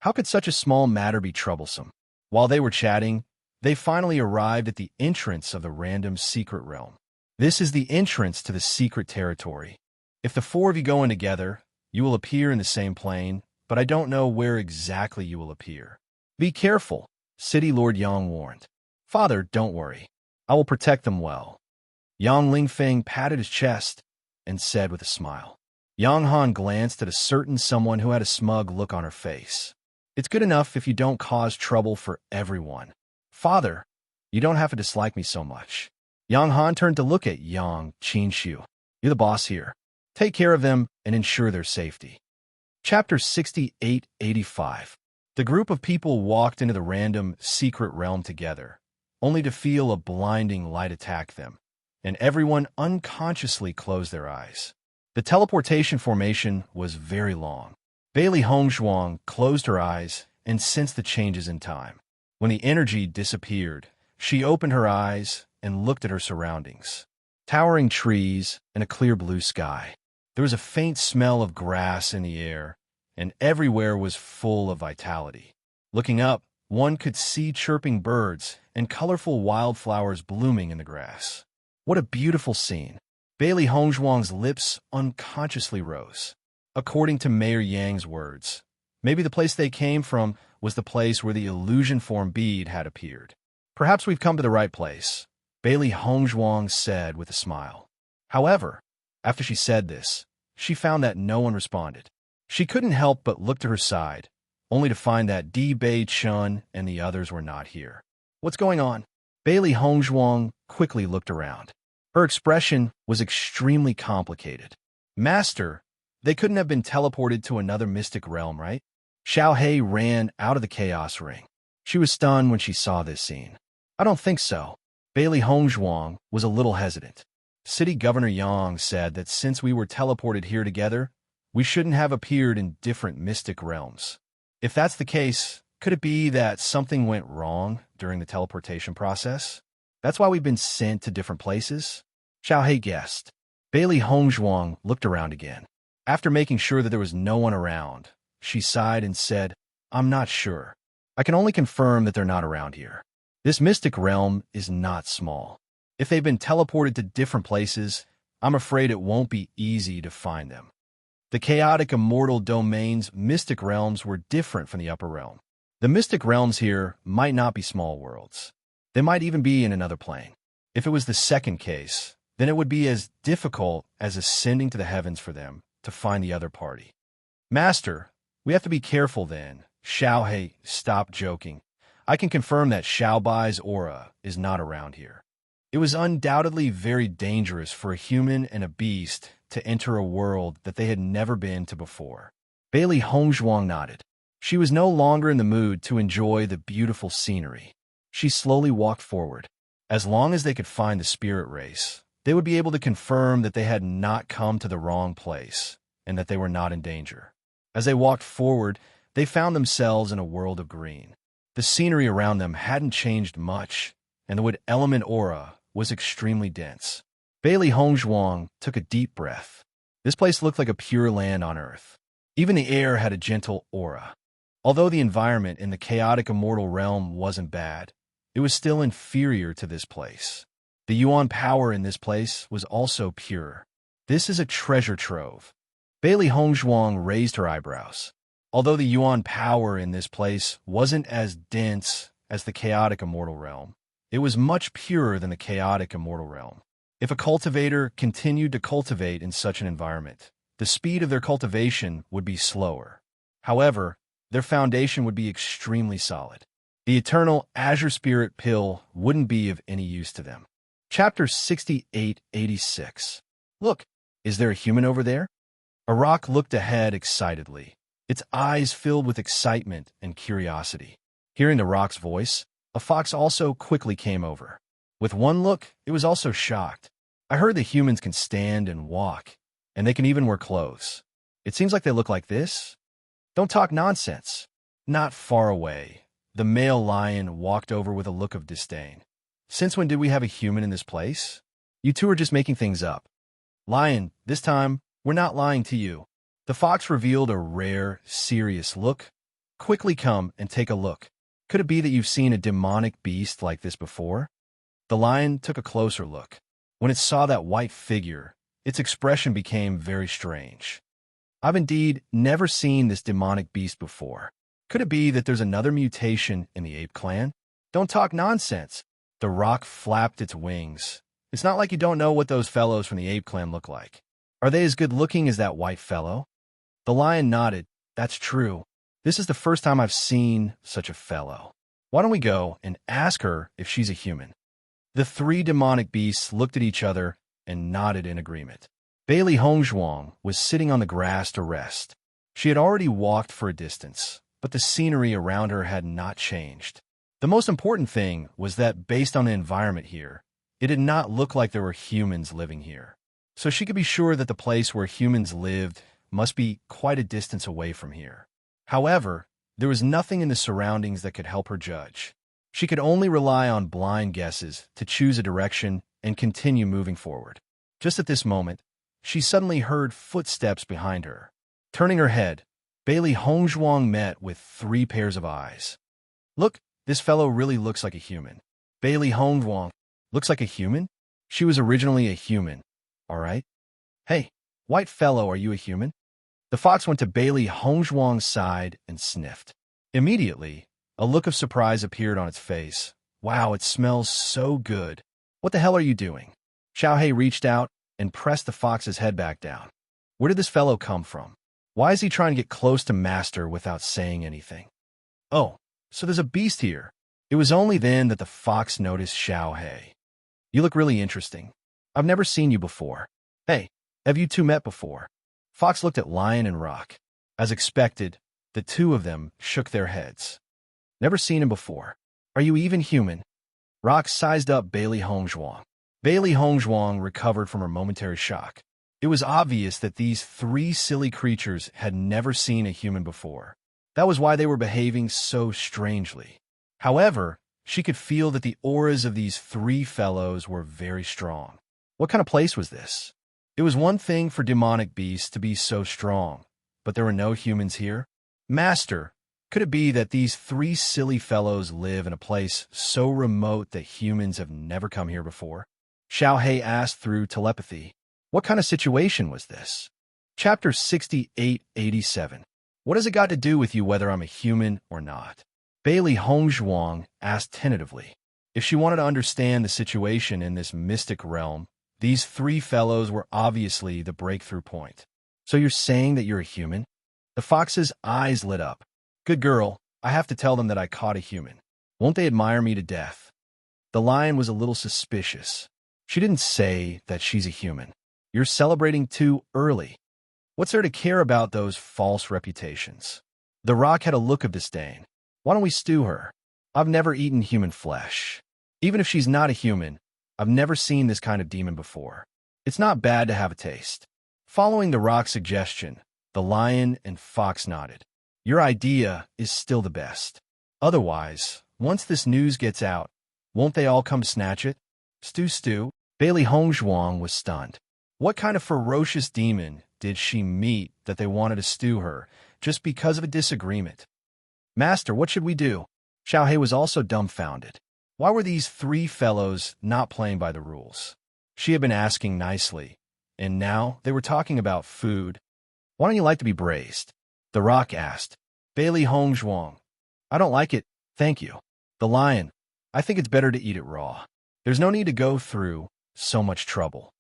How could such a small matter be troublesome? While they were chatting, they finally arrived at the entrance of the random secret realm. This is the entrance to the secret territory. If the four of you go in together, you will appear in the same plane, but I don't know where exactly you will appear. Be careful, City Lord Yang warned. Father, don't worry. I will protect them well. Yang Lingfeng patted his chest and said with a smile. Yang Han glanced at a certain someone who had a smug look on her face. It's good enough if you don't cause trouble for everyone. Father, you don't have to dislike me so much. Yang Han turned to look at Yang Qinshu. You're the boss here. Take care of them and ensure their safety. Chapter 68-85. The group of people walked into the random secret realm together, only to feel a blinding light attack them, and everyone unconsciously closed their eyes. The teleportation formation was very long. Bailey Hongzhuang closed her eyes and sensed the changes in time. When the energy disappeared, she opened her eyes and looked at her surroundings. Towering trees and a clear blue sky. There was a faint smell of grass in the air, and everywhere was full of vitality. Looking up, one could see chirping birds and colorful wildflowers blooming in the grass. What a beautiful scene. Bailey Hongzhuang's lips unconsciously rose. According to Mayor Yang's words, maybe the place they came from was the place where the illusion form bead had appeared. Perhaps we've come to the right place, Bailey Hongzhuang said with a smile. However, after she said this, she found that no one responded. She couldn't help but look to her side, only to find that Di Beichun and the others were not here. What's going on? Bailey Hongzhuang quickly looked around. Her expression was extremely complicated. Master, they couldn't have been teleported to another mystic realm, right? Xiao He ran out of the chaos ring. She was stunned when she saw this scene. I don't think so. Bailey Hongzhuang was a little hesitant. City Governor Yang said that since we were teleported here together, we shouldn't have appeared in different mystic realms. If that's the case, could it be that something went wrong during the teleportation process? That's why we've been sent to different places? Xiao He guessed. Bailey Hongzhuang looked around again. After making sure that there was no one around, she sighed and said, I'm not sure. I can only confirm that they're not around here. This mystic realm is not small. If they've been teleported to different places, I'm afraid it won't be easy to find them. The chaotic immortal domain's mystic realms were different from the upper realm. The mystic realms here might not be small worlds. They might even be in another plane. If it was the second case, then it would be as difficult as ascending to the heavens for them to find the other party. Master, we have to be careful then. Xiao He stopped joking. I can confirm that Xiao Bai's aura is not around here. It was undoubtedly very dangerous for a human and a beast to enter a world that they had never been to before. Bailey Hongzhuang nodded. She was no longer in the mood to enjoy the beautiful scenery. She slowly walked forward. As long as they could find the spirit race, they would be able to confirm that they had not come to the wrong place and that they were not in danger. As they walked forward, they found themselves in a world of green. The scenery around them hadn't changed much, and the wood element aura was extremely dense. Bailey Hongzhuang took a deep breath. This place looked like a pure land on earth. Even the air had a gentle aura. Although the environment in the chaotic immortal realm wasn't bad, it was still inferior to this place. The yuan power in this place was also pure. This is a treasure trove. Bailey Hongzhuang raised her eyebrows. Although the yuan power in this place wasn't as dense as the chaotic immortal realm, it was much purer than the chaotic immortal realm. If a cultivator continued to cultivate in such an environment, the speed of their cultivation would be slower. However, their foundation would be extremely solid. The eternal Azure Spirit Pill wouldn't be of any use to them. Chapter 6886. Look, is there a human over there? A rock looked ahead excitedly, its eyes filled with excitement and curiosity. Hearing the rock's voice, a fox also quickly came over. With one look, it was also shocked. I heard that humans can stand and walk, and they can even wear clothes. It seems like they look like this. Don't talk nonsense. Not far away, the male lion walked over with a look of disdain. Since when did we have a human in this place? You two are just making things up. Lion, this time, we're not lying to you. The fox revealed a rare, serious look. Quickly come and take a look. Could it be that you've seen a demonic beast like this before? The lion took a closer look. When it saw that white figure, its expression became very strange. I've indeed never seen this demonic beast before. Could it be that there's another mutation in the ape clan? Don't talk nonsense. The rock flapped its wings. It's not like you don't know what those fellows from the ape clan look like. Are they as good looking as that white fellow? The lion nodded. That's true. This is the first time I've seen such a fellow. Why don't we go and ask her if she's a human? The three demonic beasts looked at each other and nodded in agreement. Bailey Hongzhuang was sitting on the grass to rest. She had already walked for a distance, but the scenery around her had not changed. The most important thing was that based on the environment here, it did not look like there were humans living here. So she could be sure that the place where humans lived must be quite a distance away from here. However, there was nothing in the surroundings that could help her judge. She could only rely on blind guesses to choose a direction and continue moving forward. Just at this moment, she suddenly heard footsteps behind her. Turning her head, Bailey Hongzhuang met with 3 pairs of eyes. Look, this fellow really looks like a human. Bailey Hongzhuang looks like a human? She was originally a human, all right? Hey, white fellow, are you a human? The fox went to Bailey Hongzhuang's side and sniffed. Immediately, a look of surprise appeared on its face. Wow, it smells so good. What the hell are you doing? Xiaohei reached out and pressed the fox's head back down. Where did this fellow come from? Why is he trying to get close to Master without saying anything? Oh, so there's a beast here. It was only then that the fox noticed Xiaohei. You look really interesting. I've never seen you before. Hey, have you two met before? Fox looked at Lion and Rock. As expected, the two of them shook their heads. Never seen him before. Are you even human? Rock sized up Bailey Hongzhuang. Bailey Hongzhuang recovered from her momentary shock. It was obvious that these 3 silly creatures had never seen a human before. That was why they were behaving so strangely. However, she could feel that the auras of these 3 fellows were very strong. What kind of place was this? It was one thing for demonic beasts to be so strong, but there were no humans here. Master, could it be that these 3 silly fellows live in a place so remote that humans have never come here before? Xiaohei asked through telepathy. What kind of situation was this? Chapter 6887. What has it got to do with you whether I'm a human or not? Bailey Hongzhuang asked tentatively. If she wanted to understand the situation in this mystic realm, these 3 fellows were obviously the breakthrough point. So you're saying that you're a human? The fox's eyes lit up. Good girl, I have to tell them that I caught a human. Won't they admire me to death? The lion was a little suspicious. She didn't say that she's a human. You're celebrating too early. What's there to care about those false reputations? The rock had a look of disdain. Why don't we stew her? I've never eaten human flesh. Even if she's not a human, I've never seen this kind of demon before. It's not bad to have a taste. Following the rock's suggestion, the lion and fox nodded. Your idea is still the best. Otherwise, once this news gets out, won't they all come snatch it? Stew. Bailey Hongzhuang was stunned. What kind of ferocious demon did she meet that they wanted to stew her just because of a disagreement? Master, what should we do? Xiaohei was also dumbfounded. Why were these three fellows not playing by the rules? She had been asking nicely, and now they were talking about food. Why don't you like to be braised? The rock asked. Bailey Hongzhuang. I don't like it, thank you. The lion. I think it's better to eat it raw. There's no need to go through so much trouble.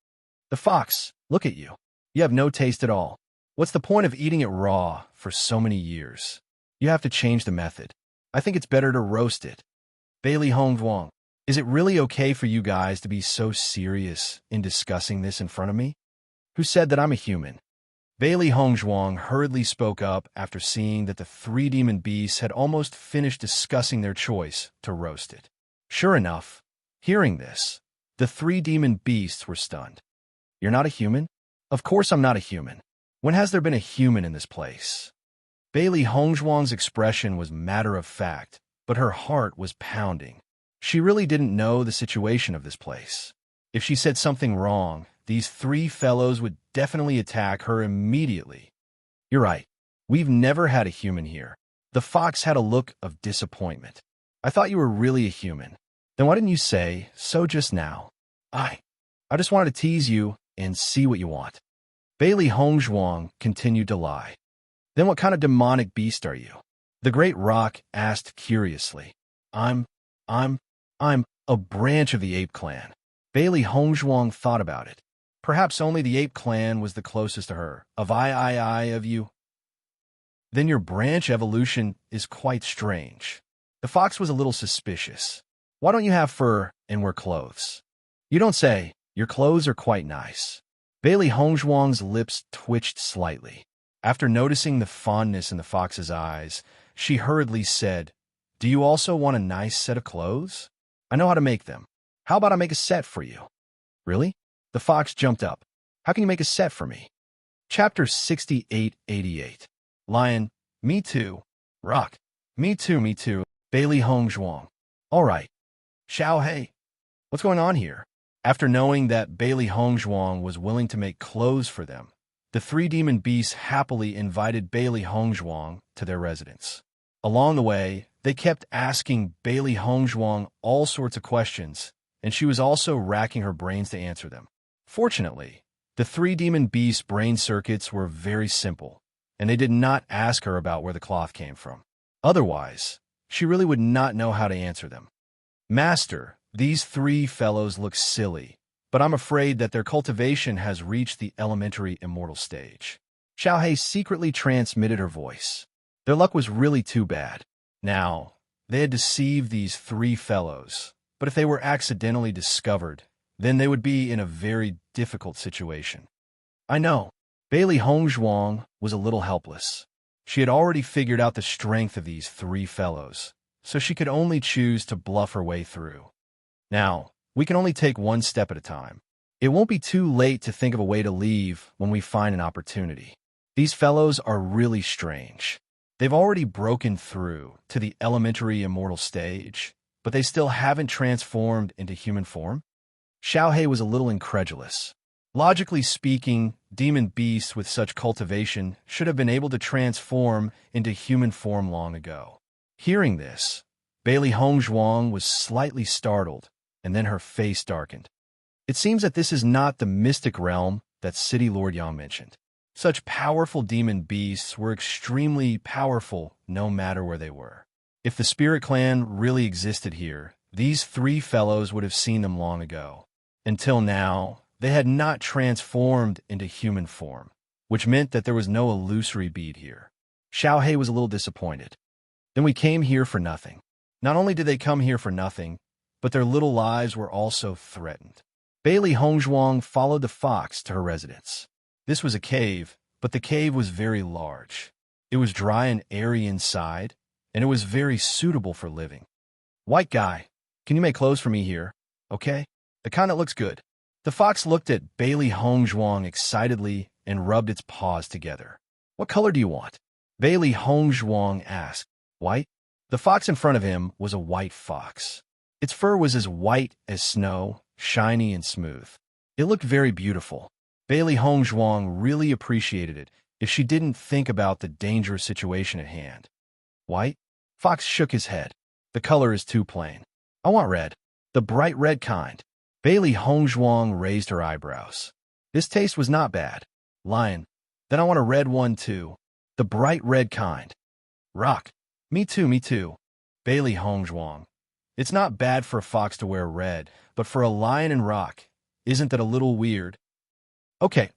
The fox. Look at you. You have no taste at all. What's the point of eating it raw for so many years? You have to change the method. I think it's better to roast it. Bailey Hongzhuang. Is it really okay for you guys to be so serious in discussing this in front of me? Who said that I'm a human? Bailey Hongzhuang hurriedly spoke up after seeing that the three demon beasts had almost finished discussing their choice to roast it. Sure enough, hearing this, the three demon beasts were stunned. You're not a human? Of course I'm not a human. When has there been a human in this place? Bailey Hongzhuang's expression was matter-of-fact, but her heart was pounding. She really didn't know the situation of this place. If she said something wrong, these three fellows would definitely attack her immediately. You're right. We've never had a human here. The fox had a look of disappointment. I thought you were really a human. Then why didn't you say so just now? I just wanted to tease you and see what you want. Bailey Hongzhuang continued to lie. Then what kind of demonic beast are you? The great rock asked curiously. I'm a branch of the ape clan. Bailey Hongzhuang thought about it. Perhaps only the ape clan was the closest to her. Of you. Then your branch evolution is quite strange. The fox was a little suspicious. Why don't you have fur and wear clothes? You don't say. Your clothes are quite nice. Bailey Hongzhuang's lips twitched slightly. After noticing the fondness in the fox's eyes, she hurriedly said, Do you also want a nice set of clothes? I know how to make them. How about I make a set for you? Really? The fox jumped up. How can you make a set for me? Chapter 6888. Lion, me too. Rock, me too. Bailey Hongzhuang. All right. Xiaohei. What's going on here? After knowing that Bailey Hongzhuang was willing to make clothes for them, the three demon beasts happily invited Bailey Hongzhuang to their residence. Along the way, they kept asking Bailey Hongzhuang all sorts of questions, and she was also racking her brains to answer them. Fortunately, the three demon beasts' brain circuits were very simple, and they did not ask her about where the cloth came from. Otherwise, she really would not know how to answer them. Master, these three fellows look silly, but I'm afraid that their cultivation has reached the elementary immortal stage. Xiaohei secretly transmitted her voice. Their luck was really too bad. Now, they had deceived these three fellows, but if they were accidentally discovered, then they would be in a very difficult situation. I know. Bailey Hongzhuang was a little helpless. She had already figured out the strength of these three fellows, so she could only choose to bluff her way through. Now, we can only take one step at a time. It won't be too late to think of a way to leave when we find an opportunity. These fellows are really strange. They've already broken through to the elementary immortal stage, but they still haven't transformed into human form? Xiaohei was a little incredulous. Logically speaking, demon beasts with such cultivation should have been able to transform into human form long ago. Hearing this, Bailey Hongzhuang was slightly startled, and then her face darkened. It seems that this is not the mystic realm that City Lord Yang mentioned. Such powerful demon beasts were extremely powerful no matter where they were. If the spirit clan really existed here, these three fellows would have seen them long ago. Until now, they had not transformed into human form, which meant that there was no illusory bead here. Xiaohei was a little disappointed. Then we came here for nothing. Not only did they come here for nothing, but their little lives were also threatened. Bailey Hongzhuang followed the fox to her residence. This was a cave, but the cave was very large. It was dry and airy inside, and it was very suitable for living. White guy, can you make clothes for me here? Okay? The kind that looks good. The fox looked at Bailey Hongzhuang excitedly and rubbed its paws together. What color do you want? Bailey Hongzhuang asked. White? The fox in front of him was a white fox. Its fur was as white as snow, shiny and smooth. It looked very beautiful. Bailey Hongzhuang really appreciated it if she didn't think about the dangerous situation at hand. White? Fox shook his head. The color is too plain. I want red. The bright red kind. Bailey Hongzhuang raised her eyebrows. This taste was not bad. Lion. Then I want a red one too. The bright red kind. Rock. Me too, me too. Bailey Hongzhuang. It's not bad for a fox to wear red, but for a lion and rock, isn't that a little weird? Okay.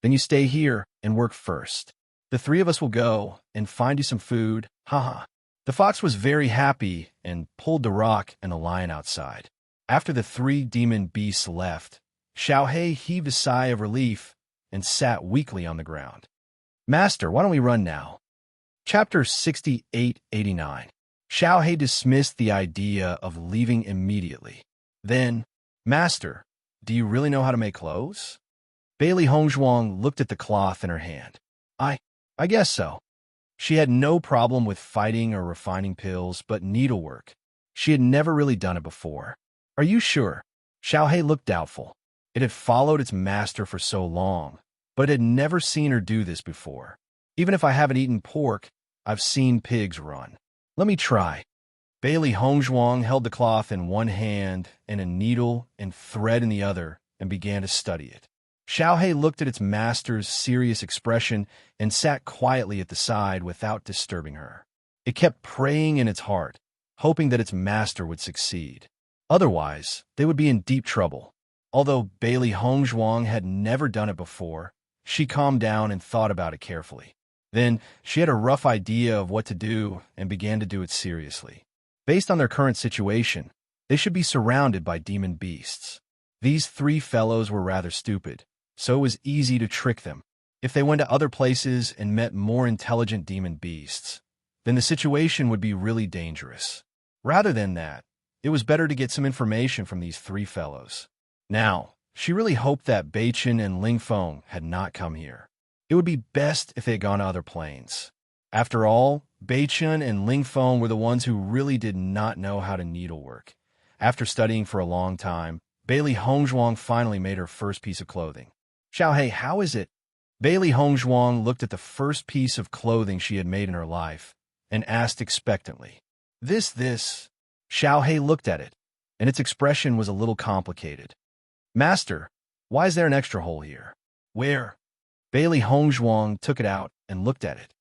Then you stay here and work first. The three of us will go and find you some food. Haha. The fox was very happy and pulled the rock and the lion outside. After the three demon beasts left, Xiaohei heaved a sigh of relief and sat weakly on the ground. Master, why don't we run now? Chapter 68-89. Xiaohei dismissed the idea of leaving immediately. Then, Master, do you really know how to make clothes? Bailey Hongzhuang looked at the cloth in her hand. I guess so. She had no problem with fighting or refining pills, but needlework. She had never really done it before. Are you sure? Xiaohei looked doubtful. It had followed its master for so long, but had never seen her do this before. Even if I haven't eaten pork, I've seen pigs run. Let me try. Bailey Hongzhuang held the cloth in one hand and a needle and thread in the other and began to study it. Xiaohei looked at its master's serious expression and sat quietly at the side without disturbing her. It kept praying in its heart, hoping that its master would succeed. Otherwise, they would be in deep trouble. Although Bailey Hongzhuang had never done it before, she calmed down and thought about it carefully. Then, she had a rough idea of what to do and began to do it seriously. Based on their current situation, they should be surrounded by demon beasts. These three fellows were rather stupid, so it was easy to trick them. If they went to other places and met more intelligent demon beasts, then the situation would be really dangerous. Rather than that, it was better to get some information from these three fellows. Now, she really hoped that Beichen and Lingfeng had not come here. It would be best if they had gone to other planes. After all, Beichen and Lingfeng were the ones who really did not know how to needlework. After studying for a long time, Bailey Hongzhuang finally made her first piece of clothing. Xiaohei, how is it? Bailey Hongzhuang looked at the first piece of clothing she had made in her life and asked expectantly. This. Xiaohei looked at it, and its expression was a little complicated. Master, why is there an extra hole here? Where? Bailey Hongzhuang took it out and looked at it.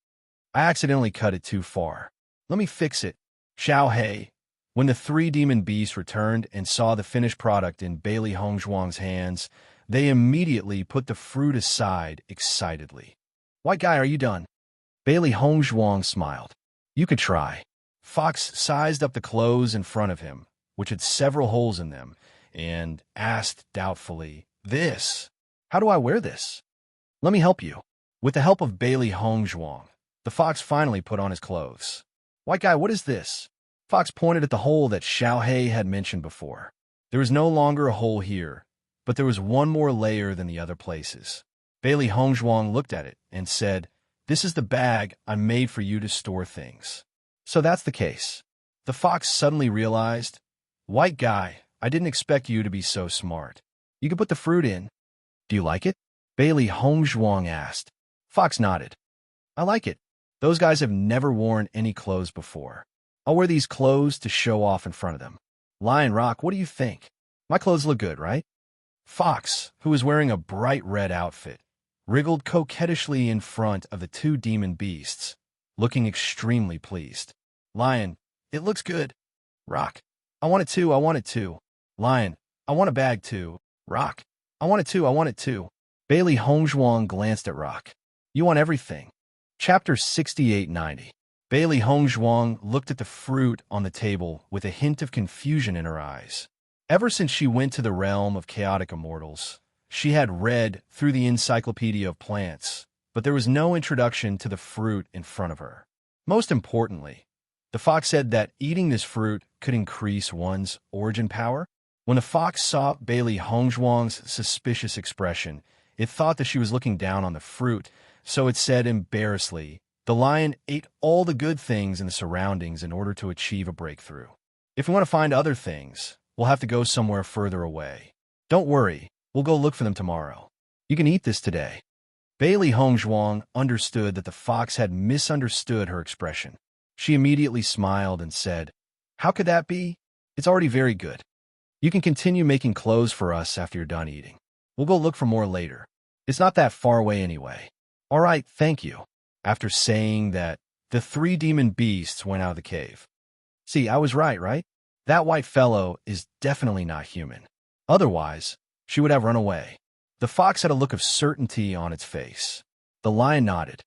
I accidentally cut it too far. Let me fix it. Xiaohei. When the three demon beasts returned and saw the finished product in Bailey Hongzhuang's hands, they immediately put the fruit aside excitedly. White guy, are you done? Bailey Hongzhuang smiled. You could try. Fox sized up the clothes in front of him, which had several holes in them, and asked doubtfully, This? How do I wear this? Let me help you. With the help of Bailey Hongzhuang, the fox finally put on his clothes. White guy, what is this? Fox pointed at the hole that Xiaohei had mentioned before. There was no longer a hole here, but there was one more layer than the other places. Bailey Hongzhuang looked at it and said, This is the bag I made for you to store things. So that's the case. The fox suddenly realized, White guy, I didn't expect you to be so smart. You can put the fruit in. Do you like it? Bailey Hongzhuang asked. Fox nodded. I like it. Those guys have never worn any clothes before. I'll wear these clothes to show off in front of them. Lion Rock, what do you think? My clothes look good, right? Fox, who was wearing a bright red outfit, wriggled coquettishly in front of the two demon beasts, looking extremely pleased. Lion, it looks good. Rock, I want it too. Lion, I want a bag too. Rock, I want it too. Bailey Hongzhuang glanced at Rock. You want everything. Chapter 68-90. Bailey Hongzhuang looked at the fruit on the table with a hint of confusion in her eyes. Ever since she went to the realm of chaotic immortals, she had read through the encyclopedia of plants, but there was no introduction to the fruit in front of her. Most importantly, The fox said that eating this fruit could increase one's origin power. When the fox saw Bailey Hongzhuang's suspicious expression, it thought that she was looking down on the fruit, so it said embarrassedly, "The lion ate all the good things in the surroundings in order to achieve a breakthrough. If we want to find other things, we'll have to go somewhere further away. Don't worry, we'll go look for them tomorrow. You can eat this today." Bailey Hongzhuang understood that the fox had misunderstood her expression. She immediately smiled and said, "How could that be? It's already very good. You can continue making clothes for us after you're done eating. We'll go look for more later. It's not that far away anyway." "All right, thank you." After saying that, the three demon beasts went out of the cave. See, I was right? That white fellow is definitely not human. Otherwise, she would have run away. The fox had a look of certainty on its face. The lion nodded.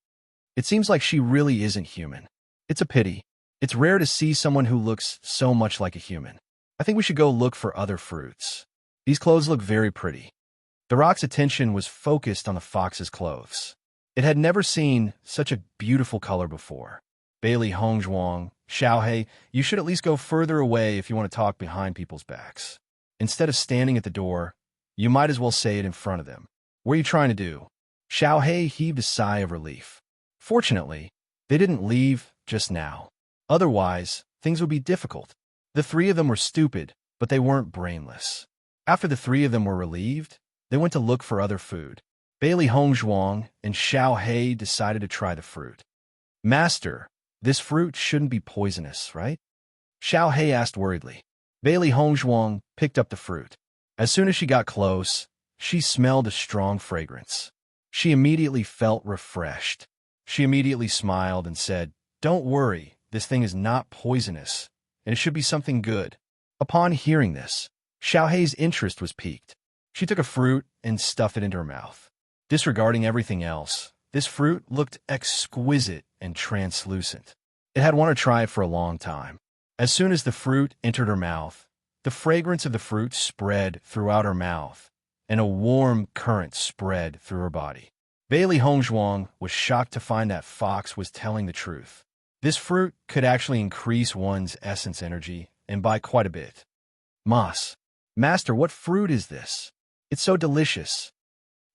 "It seems like she really isn't human. It's a pity. It's rare to see someone who looks so much like a human. I think we should go look for other fruits. These clothes look very pretty." The rock's attention was focused on the fox's clothes. It had never seen such a beautiful color before. "Bailey Hongzhuang, Xiaohei, you should at least go further away if you want to talk behind people's backs. Instead of standing at the door, you might as well say it in front of them. What are you trying to do?" Xiaohei heaved a sigh of relief. Fortunately, they didn't leave just now. Otherwise, things would be difficult. The three of them were stupid, but they weren't brainless. After the three of them were relieved, they went to look for other food. Bailey Hongzhuang and Xiaohei decided to try the fruit. "Master, this fruit shouldn't be poisonous, right?" Xiaohei asked worriedly. Bailey Hongzhuang picked up the fruit. As soon as she got close, she smelled a strong fragrance. She immediately felt refreshed. She immediately smiled and said, "Don't worry, this thing is not poisonous, and it should be something good." Upon hearing this, Xiaohei's interest was piqued. She took a fruit and stuffed it into her mouth. Disregarding everything else, this fruit looked exquisite and translucent. It had wanted to try it for a long time. As soon as the fruit entered her mouth, the fragrance of the fruit spread throughout her mouth, and a warm current spread through her body. Bailey Hongzhuang was shocked to find that Fox was telling the truth. This fruit could actually increase one's essence energy, and by quite a bit. Master, what fruit is this? It's so delicious."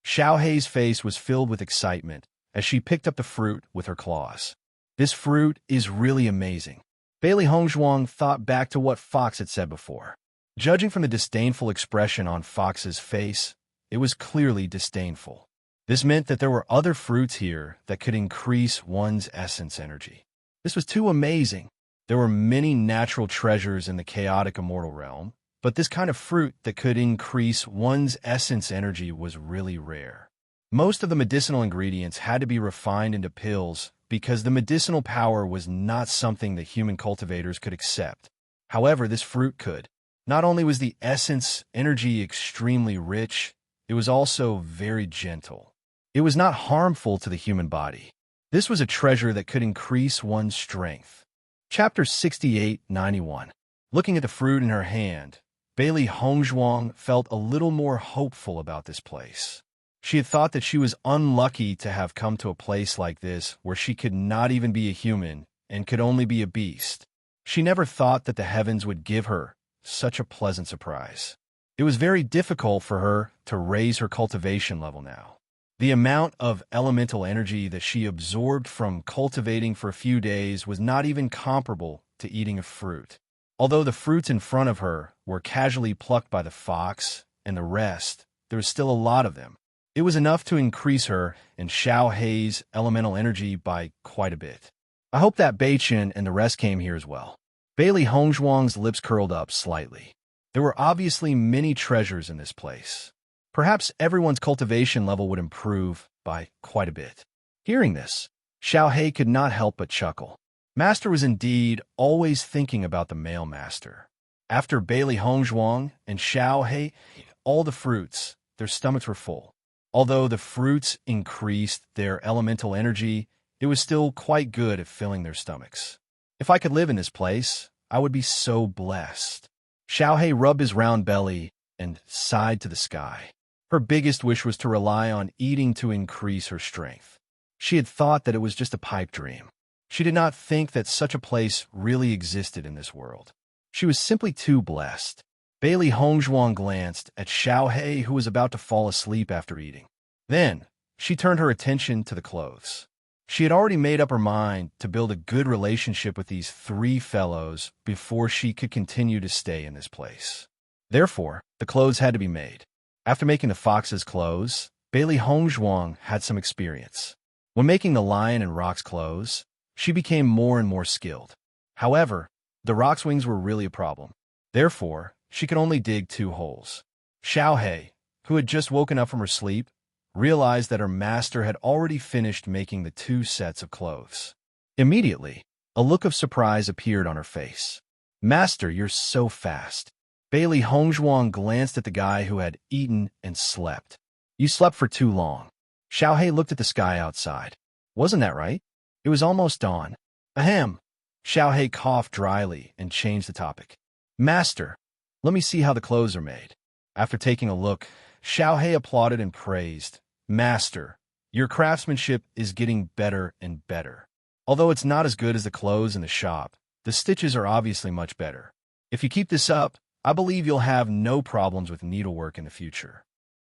Xiaohei's face was filled with excitement as she picked up the fruit with her claws. "This fruit is really amazing." Bailey Hongzhuang thought back to what Fox had said before. Judging from the disdainful expression on Fox's face, it was clearly disdainful. This meant that there were other fruits here that could increase one's essence energy. This was too amazing. There were many natural treasures in the chaotic immortal realm, but this kind of fruit that could increase one's essence energy was really rare. Most of the medicinal ingredients had to be refined into pills because the medicinal power was not something that human cultivators could accept. However, this fruit could. Not only was the essence energy extremely rich, it was also very gentle. It was not harmful to the human body. This was a treasure that could increase one's strength. Chapter 68-91. Looking at the fruit in her hand, Bailey Hongzhuang felt a little more hopeful about this place. She had thought that she was unlucky to have come to a place like this where she could not even be a human and could only be a beast. She never thought that the heavens would give her such a pleasant surprise. It was very difficult for her to raise her cultivation level now. The amount of elemental energy that she absorbed from cultivating for a few days was not even comparable to eating a fruit. Although the fruits in front of her were casually plucked by the fox and the rest, there was still a lot of them. It was enough to increase her and Xiaohei's elemental energy by quite a bit. "I hope that Beichen and the rest came here as well." Bailey Hongzhuang's lips curled up slightly. There were obviously many treasures in this place. Perhaps everyone's cultivation level would improve by quite a bit. Hearing this, Xiaohei could not help but chuckle. Master was indeed always thinking about the male master. After Bailey Hongzhuang and Xiaohei ate all the fruits, their stomachs were full. Although the fruits increased their elemental energy, it was still quite good at filling their stomachs. "If I could live in this place, I would be so blessed." Xiaohei rubbed his round belly and sighed to the sky. Her biggest wish was to rely on eating to increase her strength. She had thought that it was just a pipe dream. She did not think that such a place really existed in this world. She was simply too blessed. Bailey Hongzhuang glanced at Xiaohei, who was about to fall asleep after eating. Then, she turned her attention to the clothes. She had already made up her mind to build a good relationship with these three fellows before she could continue to stay in this place. Therefore, the clothes had to be made. After making the fox's clothes, Bailey Hongzhuang had some experience. When making the lion and rock's clothes, she became more and more skilled. However, the rock's wings were really a problem. Therefore, she could only dig 2 holes. Xiaohei, who had just woken up from her sleep, realized that her master had already finished making the 2 sets of clothes. Immediately, a look of surprise appeared on her face. "Master, you're so fast." Bailey Hongzhuang glanced at the guy who had eaten and slept. "You slept for too long." Xiaohei looked at the sky outside. "Wasn't that right? It was almost dawn." "Ahem." Xiaohei coughed dryly and changed the topic. "Master, let me see how the clothes are made." After taking a look, Xiaohei applauded and praised. "Master, your craftsmanship is getting better and better. Although it's not as good as the clothes in the shop, the stitches are obviously much better. If you keep this up, I believe you'll have no problems with needlework in the future."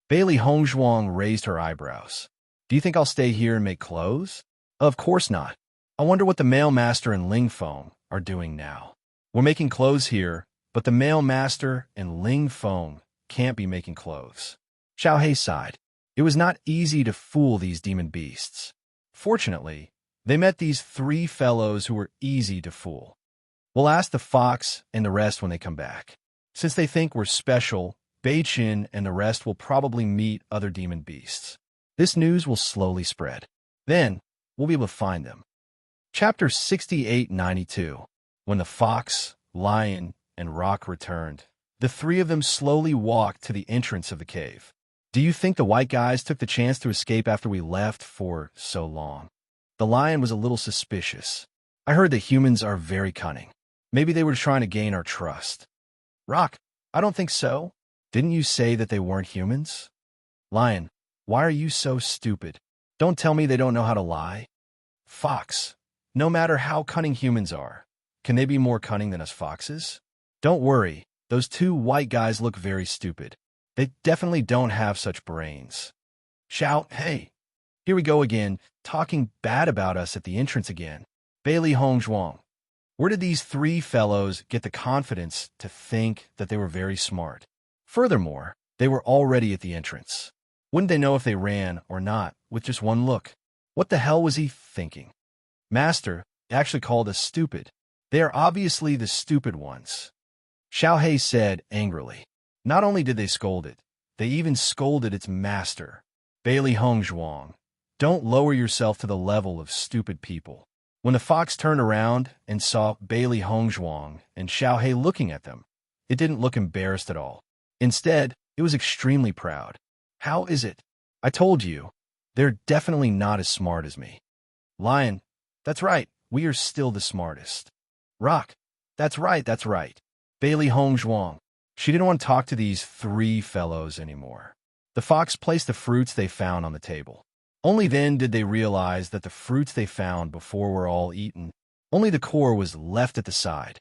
Bailey Hongzhuang raised her eyebrows. "Do you think I'll stay here and make clothes?" "Of course not. I wonder what the male master and Ling Feng are doing now. We're making clothes here, but the male master and Ling Feng can't be making clothes." Xiaohei sighed. It was not easy to fool these demon beasts. Fortunately, they met these 3 fellows who were easy to fool. "We'll ask the fox and the rest when they come back. Since they think we're special, Beichin and the rest will probably meet other demon beasts. This news will slowly spread. Then, we'll be able to find them." Chapter 6892. When the fox, lion, and rock returned, the 3 of them slowly walked to the entrance of the cave. "Do you think the white guys took the chance to escape after we left for so long?" The lion was a little suspicious. "I heard that humans are very cunning. Maybe they were trying to gain our trust." "Rock, I don't think so. Didn't you say that they weren't humans?" "Lion, why are you so stupid? Don't tell me they don't know how to lie." "Fox, no matter how cunning humans are, can they be more cunning than us foxes?" "Don't worry, those 2 white guys look very stupid. They definitely don't have such brains." "Hey, here we go again, talking bad about us at the entrance again." Bailey Hongzhuang. Where did these 3 fellows get the confidence to think that they were very smart? Furthermore, they were already at the entrance. Wouldn't they know if they ran or not with just one look? What the hell was he thinking? "Master, they actually called us stupid. They are obviously the stupid ones." Xiaohei said angrily. Not only did they scold it, they even scolded its master. "Bailey Hongzhuang, don't lower yourself to the level of stupid people." When the fox turned around and saw Bailey Hongzhuang and Xiaohei looking at them, it didn't look embarrassed at all. Instead, it was extremely proud. "How is it? I told you, they're definitely not as smart as me." "Lion, that's right, we are still the smartest." "Rock, that's right, that's right." Bailey Hongzhuang. She didn't want to talk to these 3 fellows anymore. The fox placed the fruits they found on the table. Only then did they realize that the fruits they found before were all eaten. Only the core was left at the side.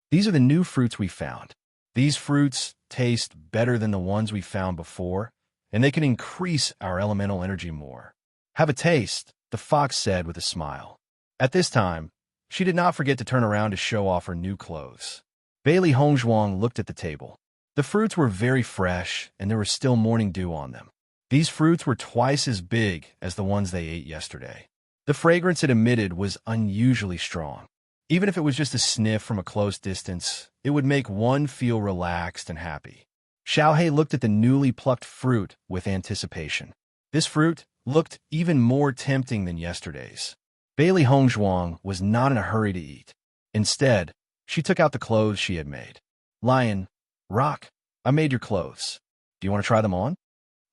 "These are the new fruits we found. These fruits taste better than the ones we found before, and they can increase our elemental energy more." "Have a taste," the fox said with a smile. At this time, she did not forget to turn around to show off her new clothes. Bailey Hongzhuang looked at the table. The fruits were very fresh, and there was still morning dew on them. These fruits were twice as big as the ones they ate yesterday. The fragrance it emitted was unusually strong. Even if it was just a sniff from a close distance, it would make one feel relaxed and happy. Xiaohei looked at the newly plucked fruit with anticipation. This fruit looked even more tempting than yesterday's. Bailey Hongzhuang was not in a hurry to eat. Instead, she took out the clothes she had made. "Lion, Rock, I made your clothes. Do you want to try them on?"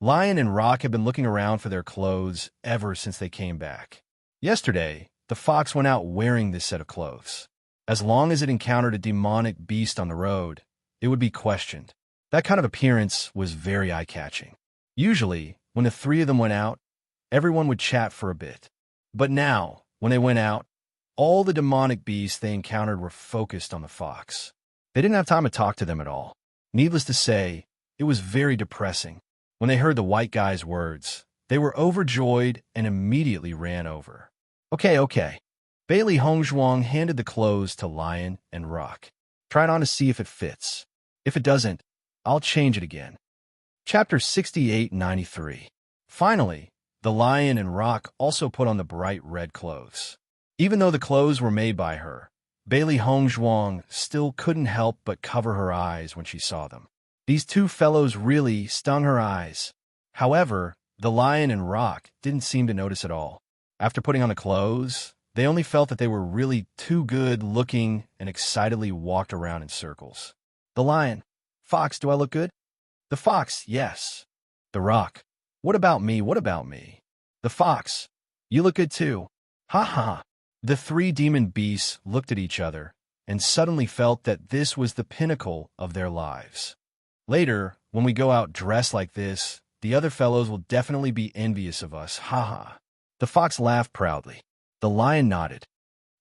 Lion and Rock had been looking around for their clothes ever since they came back. Yesterday, the fox went out wearing this set of clothes. As long as it encountered a demonic beast on the road, it would be questioned. That kind of appearance was very eye-catching. Usually, when the 3 of them went out, everyone would chat for a bit. But now, when they went out, All the demonic beasts they encountered were focused on the fox. They didn't have time to talk to them at all. Needless to say, it was very depressing. When they heard the white guy's words, they were overjoyed and immediately ran over. Okay. Bailey Hongzhuang handed the clothes to Lion and Rock. Try it on to see if it fits. If it doesn't, I'll change it again. Chapter 6893. Finally, the Lion and Rock also put on the bright red clothes. Even though the clothes were made by her, Bailey Hongzhuang still couldn't help but cover her eyes when she saw them. These two fellows really stung her eyes. However, the Lion and Rock didn't seem to notice at all. After putting on the clothes, they only felt that they were really too good looking and excitedly walked around in circles. The Lion: Fox, do I look good? The Fox: yes. The Rock: what about me? What about me? The Fox: you look good too. Ha ha. The three demon beasts looked at each other and suddenly felt that this was the pinnacle of their lives. Later, when we go out dressed like this, the other fellows will definitely be envious of us. Ha ha. The Fox laughed proudly. The Lion nodded.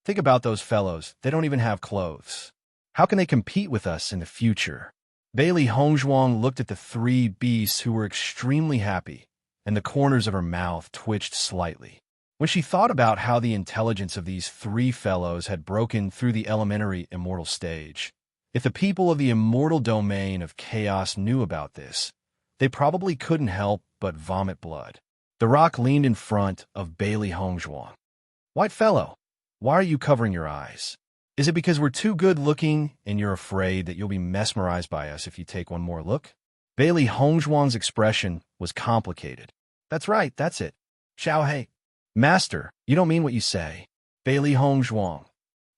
Think about those fellows. They don't even have clothes. How can they compete with us in the future? Bailey Hongzhuang looked at the three beasts who were extremely happy, and the corners of her mouth twitched slightly. When she thought about how the intelligence of these three fellows had broken through the elementary immortal stage, if the people of the immortal domain of chaos knew about this, they probably couldn't help but vomit blood. The Rock leaned in front of Bailey Hongzhuang. White fellow, why are you covering your eyes? Is it because we're too good looking and you're afraid that you'll be mesmerized by us if you take one more look? Bailey Hongzhuang's expression was complicated. That's right, that's it. Xiao Hei. Master, you don't mean what you say. Bailey Hongzhuang: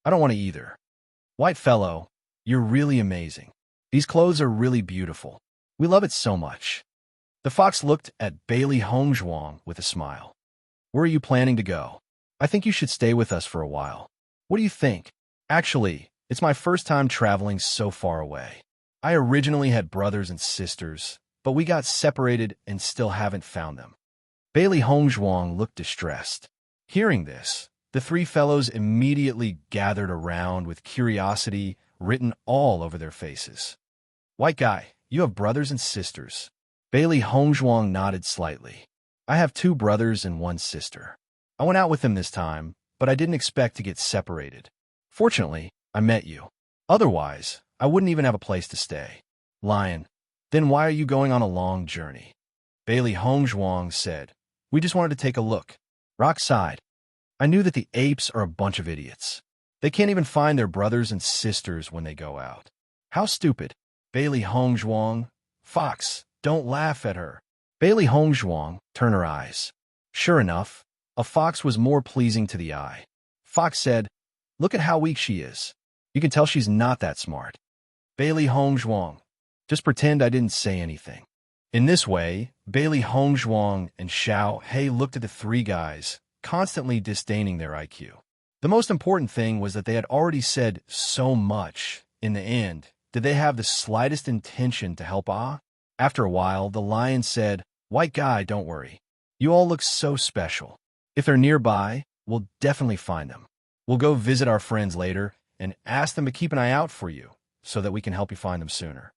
I don't want to either. White fellow, you're really amazing. These clothes are really beautiful. We love it so much. The Fox looked at Bailey Hongzhuang with a smile. Where are you planning to go? I think you should stay with us for a while. What do you think? Actually, it's my first time traveling so far away. I originally had brothers and sisters, but we got separated and still haven't found them. Bailey Hongzhuang looked distressed. Hearing this, the three fellows immediately gathered around with curiosity written all over their faces. White guy, you have brothers and sisters. Bailey Hongzhuang nodded slightly. I have 2 brothers and 1 sister. I went out with them this time, but I didn't expect to get separated. Fortunately, I met you. Otherwise, I wouldn't even have a place to stay. Lion: then why are you going on a long journey? Bailey Hongzhuang said, we just wanted to take a look. Rock sighed. I knew that the apes are a bunch of idiots. They can't even find their brothers and sisters when they go out. How stupid. Bailey Hongzhuang: Fox, don't laugh at her. Bailey Hongzhuang turned her eyes. Sure enough, a fox was more pleasing to the eye. Fox said, look at how weak she is. You can tell she's not that smart. Bailey Hongzhuang: just pretend I didn't say anything. In this way, Bailey Hongzhuang and Xiao Hei looked at the 3 guys, constantly disdaining their IQ. The most important thing was that they had already said so much. In the end, did they have the slightest intention to help Ah? After a while, the lion said, White guy, don't worry. You all look so special. If they're nearby, we'll definitely find them. We'll go visit our friends later and ask them to keep an eye out for you so that we can help you find them sooner.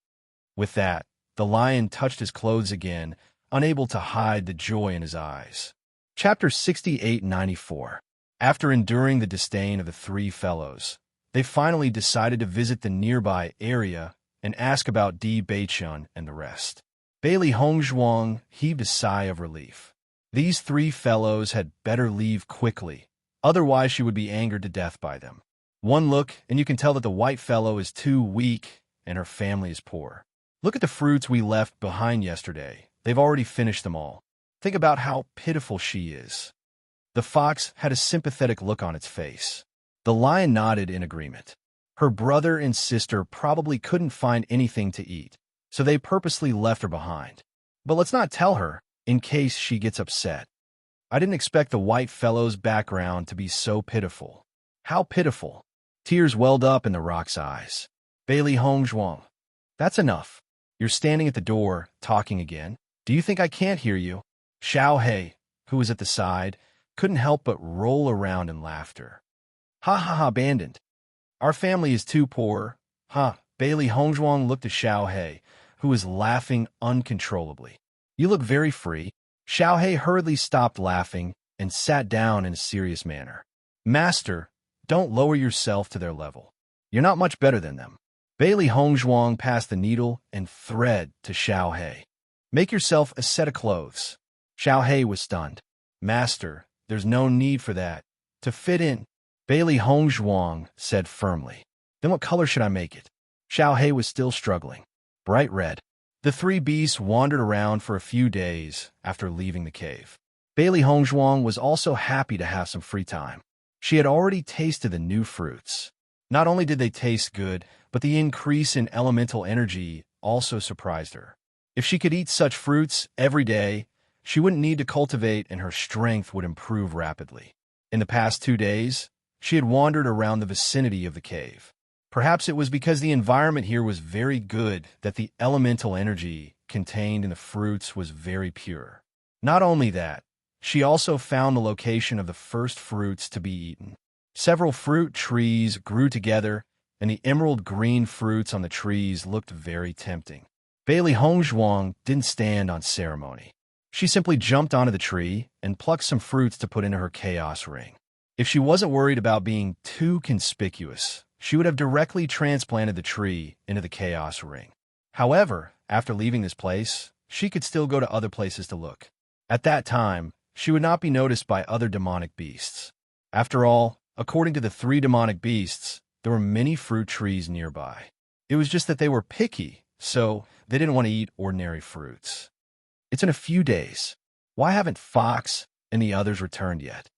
With that, the lion touched his clothes again, unable to hide the joy in his eyes. Chapter 6894. After enduring the disdain of the 3 fellows, they finally decided to visit the nearby area and ask about Di Beichun and the rest. Bailey Hongzhuang heaved a sigh of relief. These 3 fellows had better leave quickly, otherwise she would be angered to death by them. One look, and you can tell that the white fellow is too weak and her family is poor. Look at the fruits we left behind yesterday. They've already finished them all. Think about how pitiful she is. The fox had a sympathetic look on its face. The lion nodded in agreement. Her brother and sister probably couldn't find anything to eat, so they purposely left her behind. But let's not tell her, in case she gets upset. I didn't expect the white fellow's background to be so pitiful. How pitiful. Tears welled up in the rock's eyes. Bailey Hongzhuang: that's enough. You're standing at the door, talking again. Do you think I can't hear you? Xiao Hei, who was at the side, couldn't help but roll around in laughter. Ha ha ha, abandoned. Our family is too poor. Ha. Bailey Hongzhuang looked at Xiao He, who was laughing uncontrollably. You look very free. Xiao He hurriedly stopped laughing and sat down in a serious manner. Master, don't lower yourself to their level. You're not much better than them. Bailey Hongzhuang passed the needle and thread to Xiao He. Make yourself a set of clothes. Xiao He was stunned. Master, there's no need for that. To fit in, Bailey Hongzhuang said firmly. Then what color should I make it? Xiao He was still struggling. Bright red. The three beasts wandered around for a few days after leaving the cave. Bailey Hongzhuang was also happy to have some free time. She had already tasted the new fruits. Not only did they taste good, but the increase in elemental energy also surprised her. If she could eat such fruits every day, she wouldn't need to cultivate and her strength would improve rapidly. In the past 2 days, she had wandered around the vicinity of the cave. Perhaps it was because the environment here was very good that the elemental energy contained in the fruits was very pure. Not only that, she also found the location of the first fruits to be eaten. Several fruit trees grew together, and the emerald green fruits on the trees looked very tempting. Bailey Hongzhuang didn't stand on ceremony. She simply jumped onto the tree and plucked some fruits to put into her chaos ring. If she wasn't worried about being too conspicuous, she would have directly transplanted the tree into the chaos ring. However, after leaving this place, she could still go to other places to look. At that time, she would not be noticed by other demonic beasts. After all, according to the 3 demonic beasts, there were many fruit trees nearby. It was just that they were picky, so they didn't want to eat ordinary fruits. It's in a few days. Why haven't Fox and the others returned yet?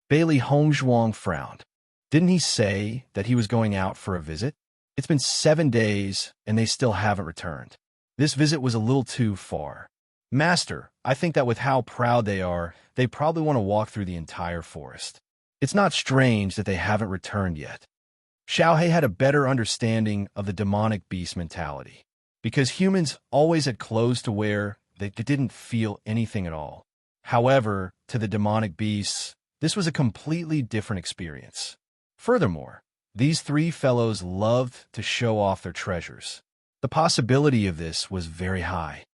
Bailey Hongzhuang frowned. Didn't he say that he was going out for a visit? It's been 7 days, and they still haven't returned. This visit was a little too far. Master, I think that with how proud they are, they probably want to walk through the entire forest. It's not strange that they haven't returned yet. Xiao He had a better understanding of the demonic beast mentality. Because humans always had clothes to wear, they didn't feel anything at all. However, to the demonic beasts, this was a completely different experience. Furthermore, these 3 fellows loved to show off their treasures. The possibility of this was very high.